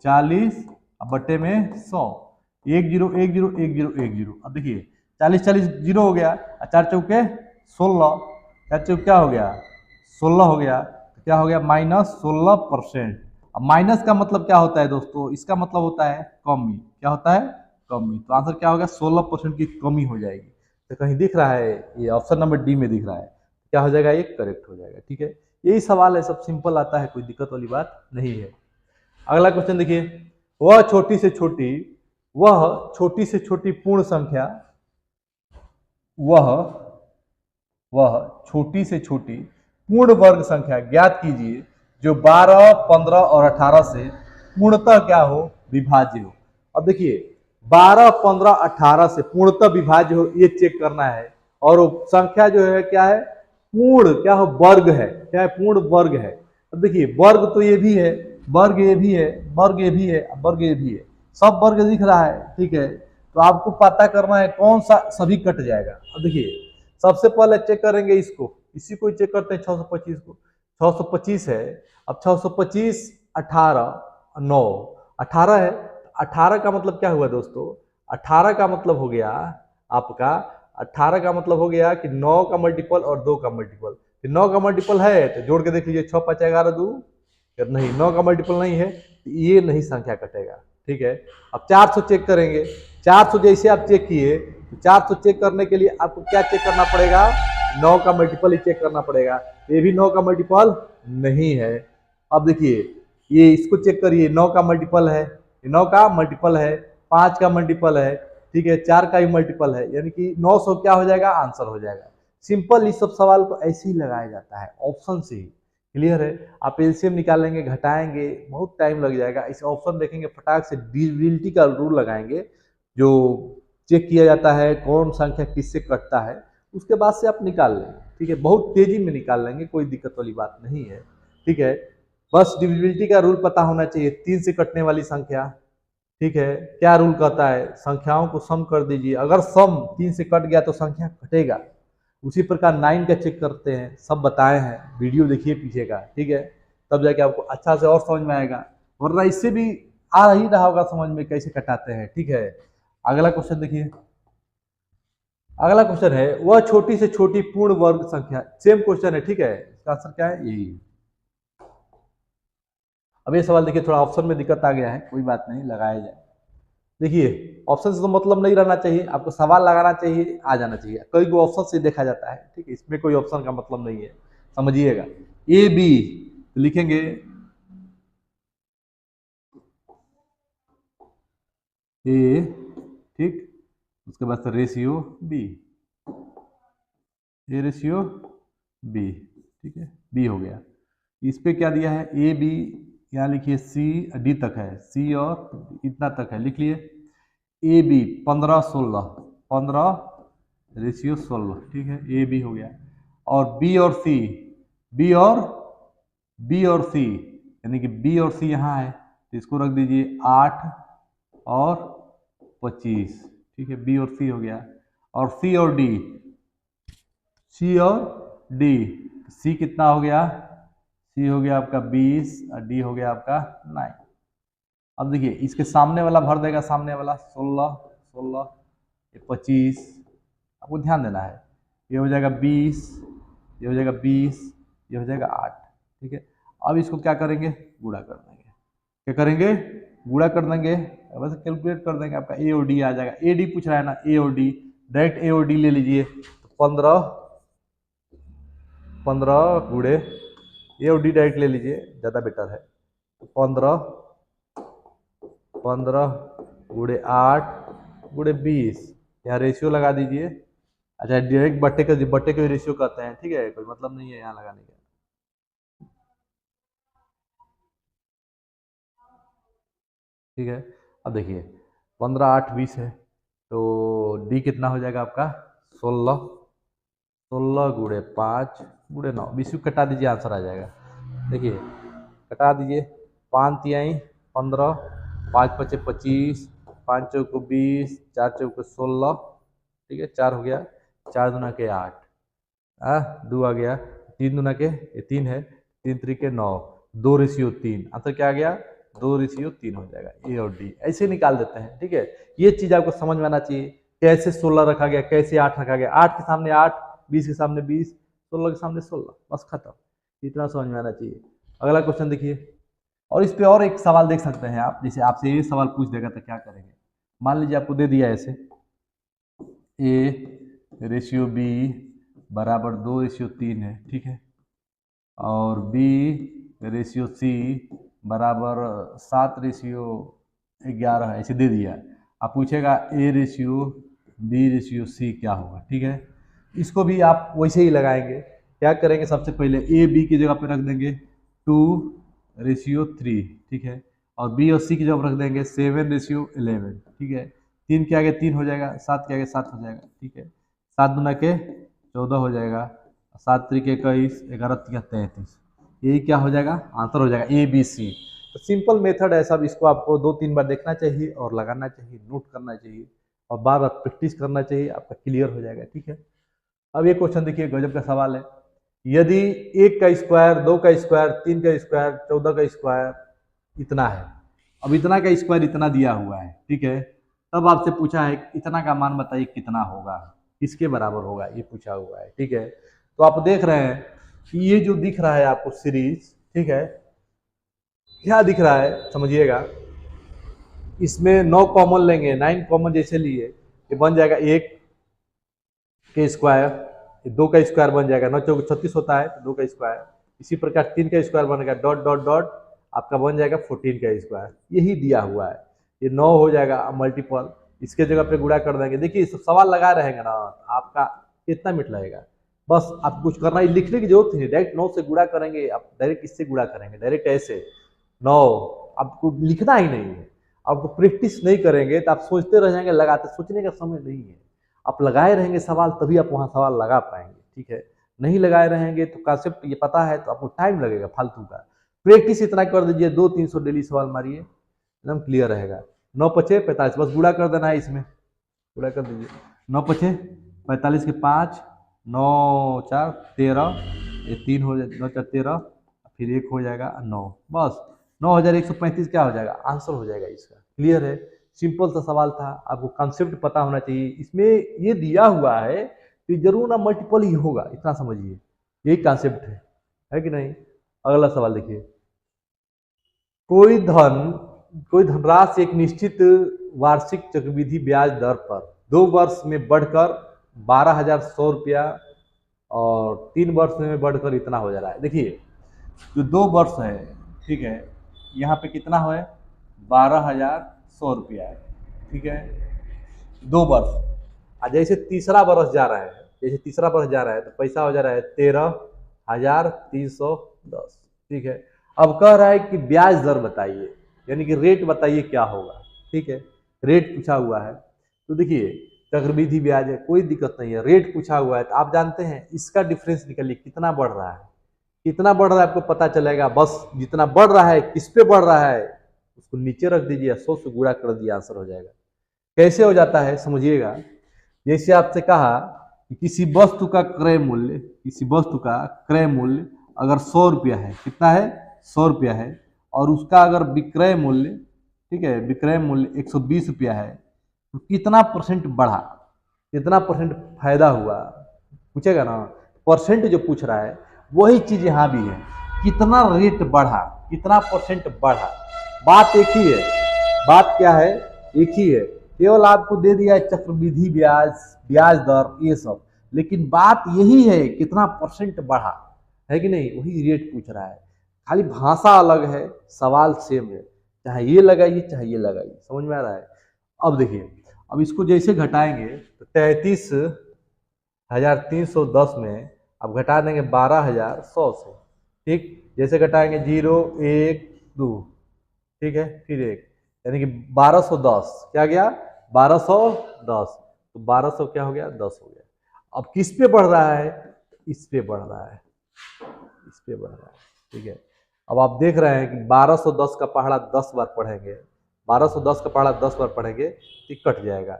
40 बट्टे में 100, 1 0 1 0 1 0 1 0। अब देखिए 40 40 जीरो हो गया, 4 चौके 16, 4 चौके क्या हो गया? 16 हो गया, तो क्या हो गया? -16%। अब माइनस का मतलब क्या होता है दोस्तों? इसका मतलब होता है कमी। क्या होता है? कमी। तो आंसर क्या होगा? 16% की कमी हो जाएगी। तो कहीं दिख रहा है? ये ऑप्शन नंबर डी में दिख रहा है। क्या हो जाएगा? ये करेक्ट हो जाएगा, ठीक है। यही सवाल है, सब सिंपल आता है, कोई दिक्कत वाली बात नहीं है। अगला क्वेश्चन देखिए, वह छोटी से छोटी पूर्ण संख्या, वह छोटी से छोटी पूर्ण वर्ग संख्या ज्ञात कीजिए जो 12, 15 और 18 से पूर्णतः क्या हो? विभाज्य हो। अब देखिए 12, 15, 18 से पूर्णतः विभाज्य हो, ये चेक करना है। और संख्या जो है क्या है? पूर्ण क्या हो? वर्ग है। क्या है? पूर्ण वर्ग है। अब देखिए वर्ग तो ये भी है, वर्ग ये भी है, वर्ग ये भी है, वर्ग ये भी है, सब वर्ग दिख रहा है, ठीक है। तो आपको पता करना है कौन सा सभी कट जाएगा। अब देखिए सबसे पहले चेक करेंगे इसको, इसी को चेक करते हैं 625 को। 625 है, अब 625 18 9 18 है। 18 का मतलब क्या हुआ दोस्तों? 18 का मतलब हो गया आपका, 18 का मतलब हो गया कि 9 का मल्टीपल और 2 का मल्टीपल। 9 का मल्टीपल है तो जोड़ के देख लीजिए, 6 5 11 2, नहीं 9 का मल्टीपल नहीं है, ये नहीं संख्या कटेगा, ठीक है। अब 400 चेक करेंगे। 400 जैसे आप चेक किए, तो 400 चेक करने के लिए आपको क्या चेक करना पड़ेगा? 9 का मल्टीपल ही चेक करना पड़ेगा। ये भी 9 का मल्टीपल नहीं है। अब देखिए ये इसको चेक करिए, 9 का मल्टीपल है, 9 का मल्टीपल है, 5 का मल्टीपल है, ठीक है, 4 का भी मल्टीपल है, यानी कि 900 क्या हो जाएगा? आंसर हो जाएगा। सिंपल इस सब सवाल को ऐसे ही लगाया जाता है, ऑप्शन से ही। क्लियर है? आप एलसीएम निकालेंगे, घटाएंगे, बहुत टाइम लग जाएगा। इस ऑप्शन देखेंगे, फटाक से डिविजिबिलिटी का रूल लगाएंगे, जो चेक किया जाता है कौन संख्या किससे कटता है, उसके बाद से आप निकाल लेंगे, ठीक है। बहुत तेजी में निकाल लेंगे, कोई दिक्कत वाली बात नहीं है, ठीक है। बस डिविजिबिलिटी का रूल पता होना चाहिए, 3 से कटने वाली संख्या, ठीक है। क्या रूल कहता है, संख्याओं को सम कर दीजिए, अगर सम 3 से कट गया तो संख्या कटेगा। उसी प्रकार 9 का चेक करते हैं, सब बताए हैं, वीडियो देखिए पीछे का, ठीक है, तब जाके आपको अच्छा से और समझ में आएगा, वरना इससे भी आ ही रहा होगा समझ में कैसे कटाते हैं, ठीक है। अगला क्वेश्चन देखिए, अगला क्वेश्चन है वह छोटी से छोटी पूर्ण वर्ग संख्या, सेम क्वेश्चन है, ठीक है, इसका आंसर क्या है, यही। अब ये सवाल देखिए, थोड़ा ऑप्शन में दिक्कत आ गया है, कोई बात नहीं, लगाया जाए। देखिए ऑप्शन से तो मतलब नहीं रहना चाहिए, आपको सवाल लगाना चाहिए, आ जाना चाहिए, कई को ऑप्शन से देखा जाता है, ठीक है, इसमें कोई ऑप्शन का मतलब नहीं है, समझिएगा। ए बी तो लिखेंगे ए, ठीक, उसके बाद से ratio B, A ratio B, ठीक है, बी हो गया। इस पे क्या दिया है, ए बी, यहाँ लिखिए सी डी तक है, सी और इतना तक है, लिख लिए। ए बी 15 16, 15 रेशियो 16, ठीक है, ए बी हो गया। और बी और सी, बी और सी, यानी कि बी और सी यहाँ है, तो इसको रख दीजिए 8 और 25, ठीक है, बी और सी हो गया। और सी और डी, सी और डी, सी कितना हो गया, सी हो गया आपका 20 और डी हो गया आपका 9। अब देखिए इसके सामने वाला भर देगा, सामने वाला 16 16, 25, आपको ध्यान देना है, ये हो जाएगा 20, ये हो जाएगा 20, ये हो जाएगा 8, ठीक है। अब इसको क्या करेंगे, गुणा कर देंगे, क्या करेंगे, गुणा कर देंगे, बस कैलकुलेट कर देंगे, आपका ए और डी आ जाएगा, ए डी पूछ रहा है ना, ए और डी, डायरेक्ट ए और डी ले लीजिए, तो 15 गुणे, ए और डी डायरेक्ट ले लीजिए, ज़्यादा बेटर है, 15 गुणे 8 गुणे 20, यहाँ रेशियो लगा दीजिए। अच्छा डायरेक्ट बट्टे के रेशियो कहते हैं, ठीक है, कोई मतलब नहीं है यहाँ लगाने का, ठीक है। अब देखिए 15 8 20 है, तो डी कितना हो जाएगा आपका 16, 16 गुणे 5 गुणे 9, 20 कटा दीजिए, आंसर आ जाएगा। देखिए कटा दीजिए, 5 तिहाई 15, 5 पचे 25, 5 चौको 20, 4 चौको 16, ठीक है, 4 हो गया, 4 दूना के 8, 2 आ गया, 3 दूना के, ये 3 है, 3 3 9, 2 रेशियो 3, आंसर क्या आ गया, 2 रेशियो 3 हो जाएगा, ए और डी ऐसे निकाल देते हैं, ठीक है। ये चीज आपको समझ में आना चाहिए, कैसे 16 रखा गया, कैसे 8 रखा गया, 8 के सामने 8, 20 के सामने 20, 16 के सामने 16, बस खत्म, इतना समझ में आना चाहिए। अगला क्वेश्चन देखिए, और इस पे और एक सवाल देख सकते हैं आप, जैसे आपसे ये सवाल पूछ देगा तो क्या करेंगे, मान लीजिए आपको दे दिया ऐसे, ए रेशियो बी बराबर 2 रेशियो 3 है, ठीक है, और बी रेशियो सी बराबर 7 रेशियो 11 ऐसे दे दिया। आप पूछेगा A ratio B ratio C क्या होगा, ठीक है, इसको भी आप वैसे ही लगाएंगे, क्या करेंगे, सबसे पहले ए बी की जगह पे रख देंगे 2 रेशियो 3, ठीक है, और बी और सी की जगह रख देंगे 7 रेशियो 11, ठीक है, 3 के आगे 3 हो जाएगा, 7 के आगे 7 हो जाएगा, ठीक है, 7 दूना के 14 हो जाएगा, 7 त्रिक 21, 11 तिया 33, यही क्या हो जाएगा, आंसर हो जाएगा ए बी सी। तो सिंपल मेथड है सब, इसको आपको 2-3 बार देखना चाहिए और लगाना चाहिए, नोट करना चाहिए और बार बार प्रैक्टिस करना चाहिए, आपका क्लियर हो जाएगा, ठीक है। अब ये क्वेश्चन देखिए, गजब का सवाल है, यदि 1 का स्क्वायर, 2 का स्क्वायर, 3 का स्क्वायर, 14 का स्क्वायर इतना है, अब इतना का स्क्वायर इतना दिया हुआ है, ठीक है, तब आपसे पूछा है इतना का मान बताइए कितना होगा, किसके बराबर होगा, ये पूछा हुआ है, ठीक है। तो आप देख रहे हैं कि ये जो दिख रहा है आपको सीरीज, ठीक है, क्या दिख रहा है समझिएगा, इसमें 9 कॉमन लेंगे, 9 कॉमन जैसे लिए, ये बन जाएगा 1 के स्क्वायर, 2 का स्क्वायर बन जाएगा, 9 चौक 36 होता है, 2 का स्क्वायर, इसी प्रकार 3 का स्क्वायर बनेगा, डॉट डॉट डॉट आपका बन जाएगा 14 का स्क्वायर, यही दिया हुआ है, ये 9 हो जाएगा मल्टीपल, इसके जगह पे गुणा कर देंगे। देखिए सवाल लगा रहेंगे ना, आपका कितना मिनट लगेगा, बस आप कुछ करना है, लिखने की जरूरत नहीं, डायरेक्ट 9 से गुणा करेंगे, आप डायरेक्ट इससे गुणा करेंगे, डायरेक्ट ऐसे 9, आपको लिखना ही नहीं है, आपको प्रैक्टिस नहीं करेंगे तो आप सोचते रह जाएंगे, लगाते, सोचने का समय नहीं है, आप लगाए रहेंगे सवाल तभी आप वहाँ सवाल लगा पाएंगे, ठीक है, नहीं लगाए रहेंगे तो कॉन्सेप्ट ये पता है तो आपको टाइम लगेगा फालतू का, प्रैक्टिस इतना कर दीजिए, 200-300 डेली सवाल मारिए, एकदम क्लियर रहेगा। 9 पचे 45, बस गुणा कर देना है, इसमें गुणा कर दीजिए। 9 पचे 45 के 5, 9 4 13, ये 3 हो जाए, 9 4 13, फिर 1 हो जाएगा 9, बस 9135 क्या हो जाएगा, आंसर हो जाएगा इसका। क्लियर है, सिंपल सा सवाल था, आपको कॉन्सेप्ट पता होना चाहिए। इसमें ये दिया हुआ है कि जरूर ना मल्टीपल ही होगा, इतना समझिए, यही कॉन्सेप्ट है कि नहीं। अगला सवाल देखिए, कोई धनराशि एक निश्चित वार्षिक चक्रवृद्धि ब्याज दर पर 2 वर्ष में बढ़कर 12,100 रुपया और 3 वर्ष में बढ़कर इतना हो जा रहा है। देखिए जो 2 वर्ष है, ठीक है, यहाँ पे कितना है, 12,100 रुपया है, ठीक है, 2 वर्ष। और जैसे तीसरा वर्ष जा रहा है, तो पैसा हो जा रहा है 13,310, ठीक है। अब कह रहा है कि ब्याज दर बताइए, यानी कि रेट बताइए क्या होगा, ठीक है, रेट पूछा हुआ है। तो देखिए चक्रवृद्धि ब्याज है, कोई दिक्कत नहीं है, रेट पूछा हुआ है तो आप जानते हैं इसका डिफरेंस निकालिए, कितना बढ़ रहा है, कितना बढ़ रहा है आपको पता चलेगा। बस जितना बढ़ रहा है, किस पे बढ़ रहा है, उसको नीचे रख दीजिए, 100 से गुणा कर दिया, आंसर हो जाएगा। कैसे हो जाता है समझिएगा। जैसे आपसे कहा कि किसी वस्तु का क्रय मूल्य अगर 100 रुपया है, कितना है, 100 रुपया है, और उसका अगर विक्रय मूल्य, ठीक है, विक्रय मूल्य 120 रुपया है, तो कितना परसेंट बढ़ा, कितना परसेंट फायदा हुआ, पूछेगा ना। परसेंट जो पूछ रहा है वही चीज यहाँ भी है, कितना रेट बढ़ा, कितना परसेंट बढ़ा। बात एक ही है, बात क्या है, एक ही है, केवल आपको दे दिया है चक्रवृद्धि ब्याज, ब्याज दर, ये सब, लेकिन बात यही है कितना परसेंट बढ़ा, है कि नहीं, वही रेट पूछ रहा है, खाली भाषा अलग है, सवाल सेम है, चाहे ये लगाइए चाहे ये लगाइए, समझ में आ रहा है। अब देखिए, अब इसको जैसे घटाएंगे तो 33,310 में अब घटा देंगे 12,100 से, ठीक, जैसे घटाएंगे 0 1 2, ठीक है, फिर 1, यानी कि 1210, क्या गया, 1210, तो 1200 क्या हो गया, 10 हो गया। अब किस पे बढ़ रहा है, इस पे बढ़ रहा है, इस पे बढ़ रहा है, ठीक है। अब आप देख रहे हैं कि 1210 का पहाड़ा 10 बार पढ़ेंगे, 1210 का पहाड़ा 10 बार पढ़ेंगे तो कट जाएगा,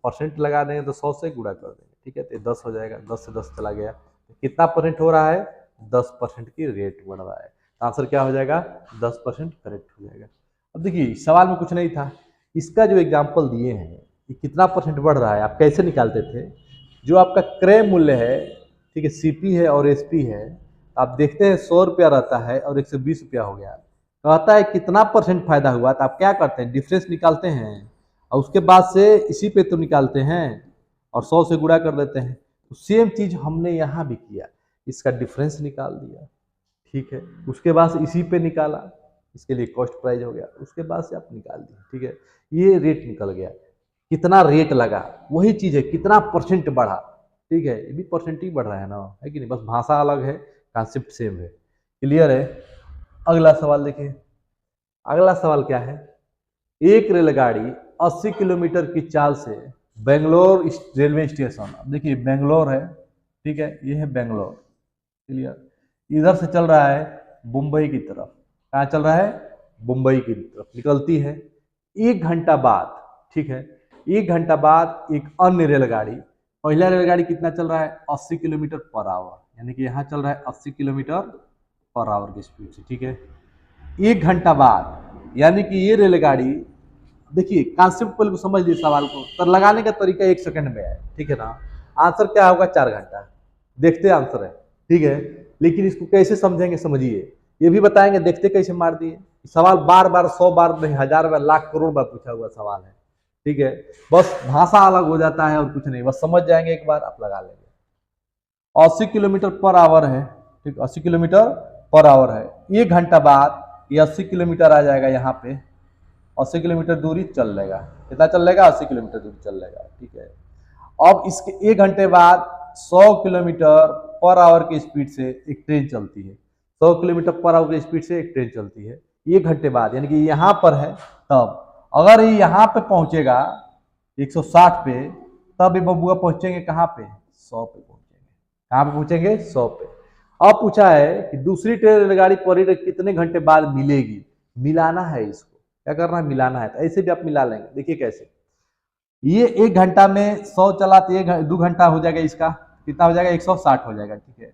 परसेंट लगा देंगे तो 100 से गुणा कर देंगे, ठीक है, तो 10 हो जाएगा, 10 से 10 चला गया, तो कितना परसेंट हो रहा है, 10% की रेट बढ़ रहा है, आंसर क्या हो जाएगा, 10% करेक्ट हो जाएगा। अब देखिए सवाल में कुछ नहीं था, इसका जो एग्जाम्पल दिए हैं कि कितना परसेंट बढ़ रहा है, आप कैसे निकालते थे। जो आपका क्रय मूल्य है, ठीक है, सीपी है और एसपी है, आप देखते हैं 100 रुपया रहता है और 120 रुपया हो गया, कहता है कितना परसेंट फायदा हुआ, तो आप क्या करते हैं, डिफरेंस निकालते हैं और उसके बाद से इसी पे तो निकालते हैं और 100 से गुणा कर देते हैं। तो सेम चीज हमने यहाँ भी किया, इसका डिफरेंस निकाल दिया, ठीक है, उसके बाद से इसी पे निकाला, इसके लिए कॉस्ट प्राइस हो गया, उसके बाद से आप निकाल दिए, ठीक है, ये रेट निकल गया, कितना रेट लगा, वही चीज है, कितना परसेंट बढ़ा, ठीक है, ये भी परसेंट ही बढ़ रहा है ना, है कि नहीं, बस भाषा अलग है, कॉन्सेप्ट सेम है। क्लियर है। अगला सवाल देखिए, अगला सवाल क्या है, एक रेलगाड़ी 80 किलोमीटर की चाल से बेंगलोर रेलवे स्टेशन, देखिए बेंगलोर है, ठीक है, ये है बेंगलोर, क्लियर, इधर से चल रहा है मुंबई की तरफ, कहाँ चल रहा है, मुंबई की तरफ निकलती है। 1 घंटा बाद, ठीक है, 1 घंटा बाद एक अन्य रेलगाड़ी, पहला रेलगाड़ी कितना चल रहा है, 80 किलोमीटर पर आवर, यानी कि यहाँ चल रहा है 80 किलोमीटर पर आवर की स्पीड से, ठीक है। 1 घंटा बाद, यानी कि ये रेलगाड़ी, देखिए कॉन्सेप्ट पहले को समझ लीजिए, सवाल को तर लगाने का तरीका 1 सेकंड में है, ठीक है ना। आंसर क्या होगा, 4 घंटा, देखते आंसर है, ठीक है, लेकिन इसको कैसे समझेंगे समझिए, ये भी बताएंगे, देखते कैसे मार दिए। सवाल बार बार 100 बार नहीं, 1000 बार, लाख करोड़ बार पूछा हुआ सवाल है, ठीक है, बस भाषा अलग हो जाता है और कुछ नहीं, बस समझ जाएंगे एक बार, आप लगा लेंगे। 80 किलोमीटर पर आवर है, ठीक, 80 किलोमीटर पर आवर है, 1 घंटा बाद ये 80 किलोमीटर आ जाएगा, यहाँ पे 80 किलोमीटर दूरी चल लेगा, कितना चल लेगा, 80 किलोमीटर दूरी चल लेगा, ठीक है। अब इसके 1 घंटे बाद 100 किलोमीटर पर आवर की स्पीड से एक ट्रेन चलती है, 100 किलोमीटर पर आवर की स्पीड से एक ट्रेन चलती है 1 घंटे बाद, यानी कि यहाँ पर है, तब अगर ये यहाँ पे पहुंचेगा 160 पे, तब ये बबुआ पहुंचेंगे कहाँ पे, 100 पे पहुंचेंगे, कहाँ पे पहुंचेंगे, 100 पे। अब पूछा है कि दूसरी ट्रेन रेलगाड़ी परिणय कितने घंटे बाद मिलेगी। मिलाना है, इसको क्या करना है, मिलाना है। तो ऐसे भी आप मिला लेंगे। देखिए कैसे, ये 1 घंटा में 100 चला तो 2 घंटा हो जाएगा, इसका कितना हो जाएगा, 160 हो जाएगा। ठीक है,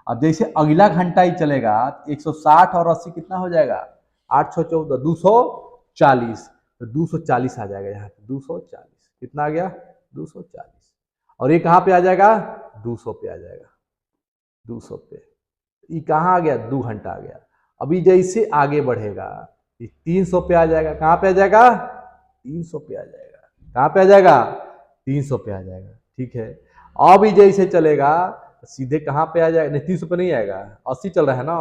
अब जैसे अगला घंटा ही चलेगा 160 और 80 कितना हो जाएगा, 8 6 14 240, तो 240 आ जाएगा यहाँ पे, 240 कितना आ गया, 240। और ये कहाँ पे आ जाएगा, 200 पे आ जाएगा, 200 पे। ये कहाँ आ गया, 2 घंटा आ गया। अभी जैसे आगे बढ़ेगा ये 300 पे आ जाएगा। कहाँ पे आ जाएगा, 300 पे आ जाएगा। कहाँ पे आ जाएगा, 300 पे आ जाएगा। ठीक है, अभी जैसे चलेगा सीधे कहाँ पे आ जाएगा, नहीं 300 पे नहीं आएगा, 80 चल रहा है ना,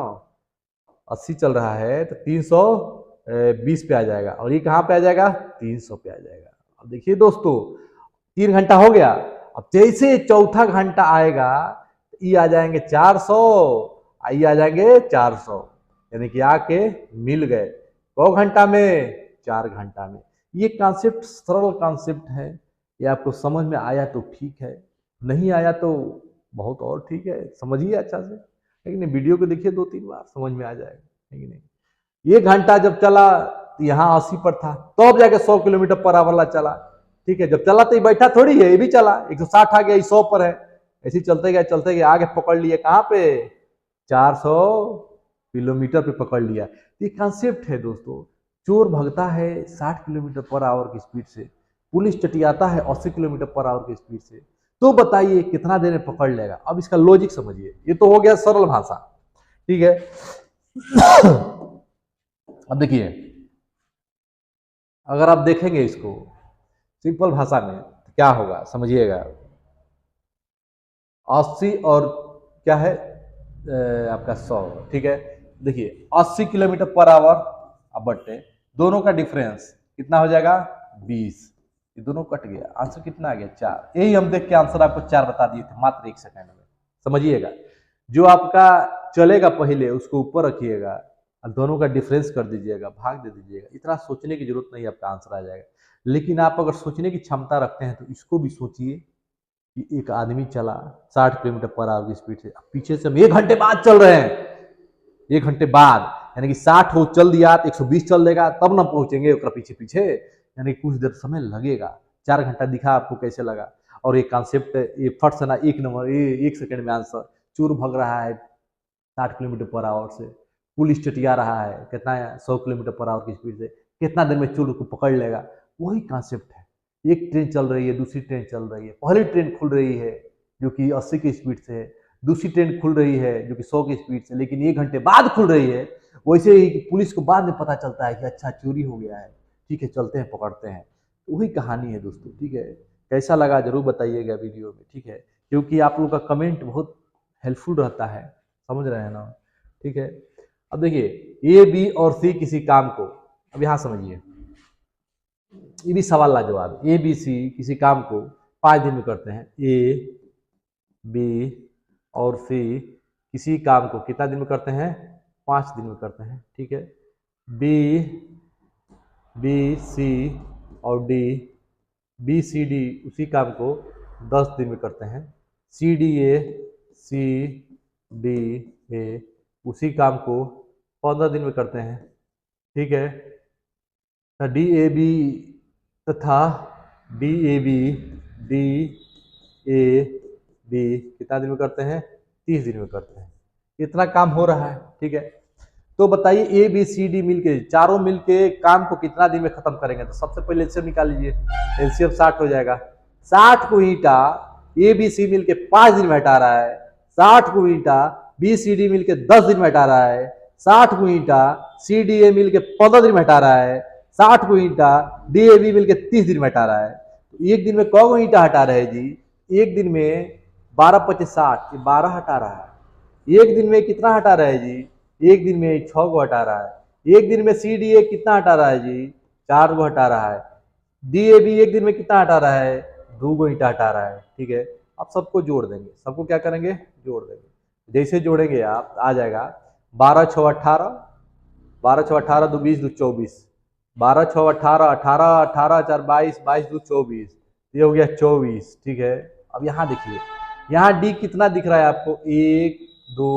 80 चल रहा है तो 320 पे आ जाएगा। और ये कहाँ पे आ जाएगा, 300 पे आ जाएगा। अब देखिए दोस्तों, 3 घंटा हो गया। अब जैसे चौथा घंटा आएगा ये आ जाएंगे 400, ये आ जाएंगे 400, यानी कि आके मिल गए। 2 घंटा में, 4 घंटा में। ये कॉन्सेप्ट सरल कॉन्सेप्ट है, ये आपको समझ में आया तो ठीक है, नहीं आया तो बहुत और ठीक है, समझिए अच्छा से। लेकिन वीडियो को देखिए 2-3 बार, समझ में आ जाएगा, है कि नहीं। ये घंटा जब चला तो यहाँ 80 पर था, तो अब जाके 100 किलोमीटर पर आवर चला। ठीक है, जब चला तो ये बैठा थोड़ी है, ये भी चला, 160 आ गया, 100 पर है, ऐसे चलते गया आगे पकड़ लिए कहाँ पे, 400 किलोमीटर पे पकड़ लिया। ये कॉन्सेप्ट है दोस्तों। चोर भगता है 60 किलोमीटर पर आवर की स्पीड से, पुलिस चटियाता है 80 किलोमीटर पर आवर की स्पीड से, तो बताइए कितना देर में पकड़ लेगा। अब इसका लॉजिक समझिए, ये तो हो गया सरल भाषा। ठीक है, अब देखिए, अगर आप देखेंगे इसको सिंपल भाषा में तो क्या होगा समझिएगा। 80 और क्या है आपका 100। ठीक है, देखिए 80 किलोमीटर पर आवर अब बट्टे दोनों का डिफरेंस कितना हो जाएगा, 20। ये दोनों कट गया, आंसर कितना आ गया, 4। यही हम देख के आंसर आपको 4 बता दिए थे मात्र 1 सेकंड में। समझिएगा, जो आपका चलेगा पहले उसको ऊपर रखिएगा और दोनों का डिफरेंस कर दीजिएगा, भाग दे दीजिएगा। इतना सोचने की जरूरत नहीं, आपका आंसर आ जाएगा। लेकिन आप अगर सोचने की क्षमता रखते हैं तो इसको भी सोचिए कि एक आदमी चला 60 किलोमीटर पर आवर की स्पीड से, पीछे से हम 1 घंटे बाद चल रहे हैं, 1 घंटे बाद, यानी कि 60 हो चल दिया तो 120 चल देगा, तब ना पहुंचेंगे पीछे पीछे, यानी कुछ देर समय लगेगा। 4 घंटा दिखा आपको, कैसे लगा। और ये कॉन्सेप्ट, ये फट से ना 1 नंबर, ये 1 सेकंड में आंसर। चोर भग रहा है 60 किलोमीटर पर आवर से, पुलिस चटिया रहा है कितना है, 100 किलोमीटर पर आवर की स्पीड से, कितना देर में चोर को पकड़ लेगा। वही कॉन्सेप्ट है। एक ट्रेन चल रही है, दूसरी ट्रेन चल रही है, पहली ट्रेन खुल रही है जो कि 80 की स्पीड से है, दूसरी ट्रेन खुल रही है जो कि 100 की स्पीड से, लेकिन 1 घंटे बाद खुल रही है। वैसे ही पुलिस को बाद में पता चलता है कि अच्छा चोरी हो गया है, ठीक है चलते हैं पकड़ते हैं। वही कहानी है दोस्तों। ठीक है, कैसा लगा जरूर बताइएगा वीडियो में। ठीक है, क्योंकि आप लोगों का कमेंट बहुत हेल्पफुल रहता है, समझ रहे हैं ना। ठीक है, अब देखिए ए बी और सी किसी काम को, अब यहाँ समझिए, ये भी सवाल लाजवाब। ए बी सी किसी काम को 5 दिन में करते हैं। ए बी और सी किसी काम को कितना दिन में करते हैं, 5 दिन में करते हैं। ठीक है, बी सी और डी, बी सी डी उसी काम को 10 दिन में करते हैं। सी डी ए उसी काम को 15 दिन में करते हैं। ठीक है, डी ए बी तथा डी ए बी कितना दिन में करते हैं, 30 दिन में करते हैं। इतना काम हो रहा है। ठीक है, तो बताइए ए बी सी डी मिलके, चारों मिलके काम को कितना दिन में खत्म करेंगे। तो सबसे पहले एलसीएम निकाल लीजिए, एलसीएम 60 हो जाएगा। 60 को ईंटा ए बी सी मिलके 5 दिन में हटा रहा है, 60 को ईंटा बी सी डी मिलके 10 दिन में हटा रहा है, 60 को ईंटा सी डी ए मिलके 15 दिन में हटा रहा है, 60 को ईंटा डी ए बी मिलके 30 दिन में हटा रहा है। तो एक दिन में कौ ईंटा हटा रहे जी, एक दिन में 12 25 60, 12 हटा रहा है। एक दिन में कितना हटा रहा है जी, एक दिन में 6 को हटा रहा है। एक दिन में सी डी ए कितना हटा रहा है जी, 4 को हटा रहा है। डी ए बी एक दिन में कितना हटा रहा है, 2 को ईंटा हटा रहा है। ठीक है, अब सबको जोड़ देंगे, सबको क्या करेंगे, जोड़ देंगे। जैसे जोड़ेंगे आप आ जाएगा 12 6 18, 12 6 18 2 20 2 24, 12 6 18, 18 18 4 22, 22 2 24, ये हो गया 24। ठीक है, अब यहाँ देखिए, यहाँ डी कितना दिख रहा है आपको, 1 2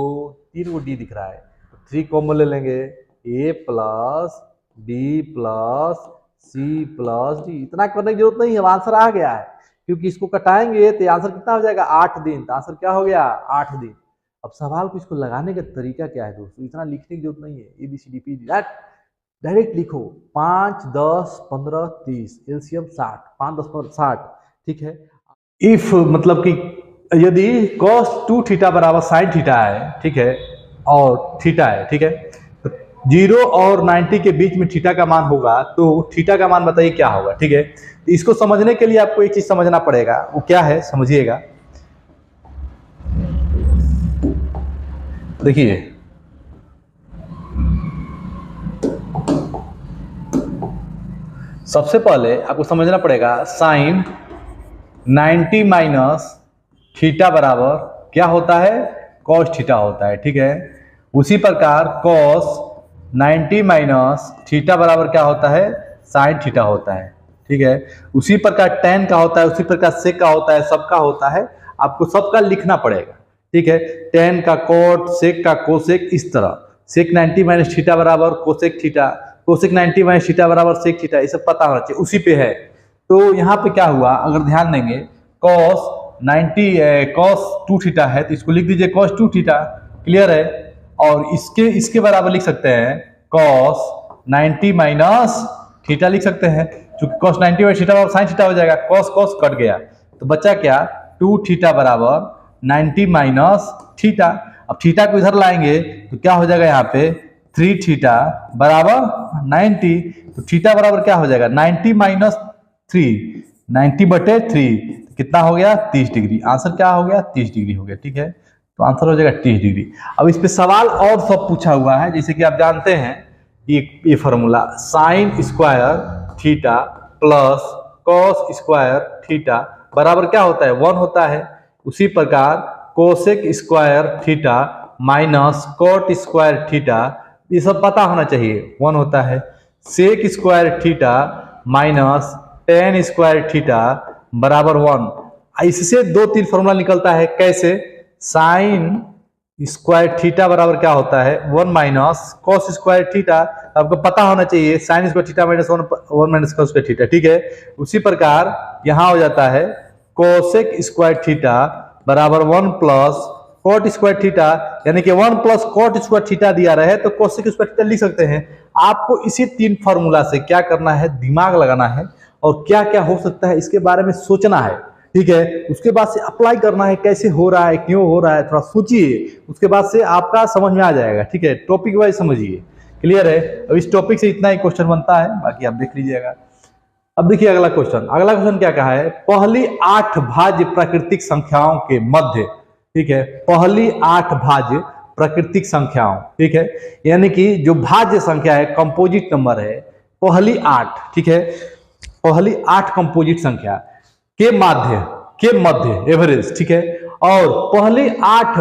3 को डी दिख रहा है, तो 3 कॉमन ले लेंगे, A plus B plus C plus D. इतना करने की जरूरत नहीं है, आंसर आ गया है, क्योंकि इसको कटाएंगे तो आंसर कितना हो जाएगा 8 दिन। तो आंसर क्या हो गया 8 दिन। अब सवाल को इसको लगाने का तरीका क्या है दोस्तों, इतना लिखने की जरूरत नहीं है, A B C D P direct लिखो। 5 10 15 30 एलसीएम 60, 5 10 15 60, ठीक है। इफ मतलब कि यदि cos 2 थीटा बराबर sin थीटा है, ठीक है, और थीटा है, ठीक है, तो 0 और 90 के बीच में थीटा का मान होगा, तो थीटा का मान बताइए क्या होगा, ठीक है। तो इसको समझने के लिए आपको एक चीज समझना पड़ेगा, वो क्या है समझिएगा। देखिए सबसे पहले आपको समझना पड़ेगा sin 90 माइनस थीटा बराबर क्या होता है, cos थीटा होता है, ठीक है। उसी प्रकार cos 90 माइनस थीटा बराबर क्या होता है, sin थीटा होता है, ठीक है। उसी प्रकार tan का होता है, उसी प्रकार sec का होता है, सबका होता है, आपको सबका लिखना पड़ेगा, ठीक है। tan का cot, sec का cosec, इस तरह sec 90 माइनस थीटा बराबर cosec theta, cosec 90 minus theta बराबर sec थीटा, ये सब पता होना चाहिए, उसी पे है। तो यहाँ पे क्या हुआ, अगर ध्यान देंगे cos 2 थीटा है, तो इसको लिख दीजिए cos 2 थीटा, क्लियर है। और इसके बराबर लिख सकते हैं cos 90 माइनस थीटा लिख सकते हैं, क्योंकि cos 90 माइनस थीटा बराबर sin थीटा हो जाएगा, cos कट गया, तो बचा क्या 2 थीटा बराबर 90 माइनस थीटा। अब थीटा को इधर लाएंगे तो क्या हो जाएगा, यहाँ पे 3 थीटा बराबर 90, तो थीटा बराबर क्या हो जाएगा 90 माइनस 3, 90/3 कितना हो गया 30 डिग्री। आंसर क्या हो गया 30 डिग्री हो गया, ठीक है। तो आंसर हो जाएगा 30 डिग्री। अब इस पे सवाल और सब पूछा हुआ है, जैसे कि आप जानते हैं ये formula sine square theta plus cos square theta बराबर क्या होता है 1 होता है। उसी प्रकार cosec square theta minus cot square theta, ये सब पता होना चाहिए 1 होता है। Sec square theta minus tan square theta बराबर 1। इससे 2-3 फॉर्मूला निकलता है, कैसे, साइन स्क्वायर थीटा बराबर क्या होता है 1 माइनस कॉस स्क्वायर थीटा, आपको पता होना चाहिए sign square theta minus 1 minus cos square theta, ठीक है। उसी प्रकार यहां हो जाता है कोसेक स्क्वायर थीटा बराबर 1 प्लस कॉट स्क्वायर थीटा, यानी कि 1 प्लस कॉट स्क्वायर थीटा दिया रहे तो कोसेक स्क्वायर थीटा लिख सकते हैं। आपको इसी 3 फॉर्मूला से क्या करना है, दिमाग लगाना है और क्या क्या हो सकता है इसके बारे में सोचना है, ठीक है। उसके बाद से अप्लाई करना है, कैसे हो रहा है, क्यों हो रहा है, थोड़ा सोचिए, उसके बाद से आपका समझ में आ जाएगा, ठीक है। टॉपिक वाइज समझिए, क्लियर है। अब इस टॉपिक से इतना ही क्वेश्चन बनता है, बाकी आप देख लीजिएगा। अब देखिए अगला क्वेश्चन क्या कहा है, पहली 8 भाज्य प्राकृतिक संख्याओं के मध्य, ठीक है, पहली 8 भाज्य प्राकृतिक संख्याओं, ठीक है, यानी कि जो भाज्य संख्या है कंपोजिट नंबर है पहली 8, ठीक है, पहली 8 कंपोजिट संख्या के मध्य एवरेज, ठीक है। और पहली 8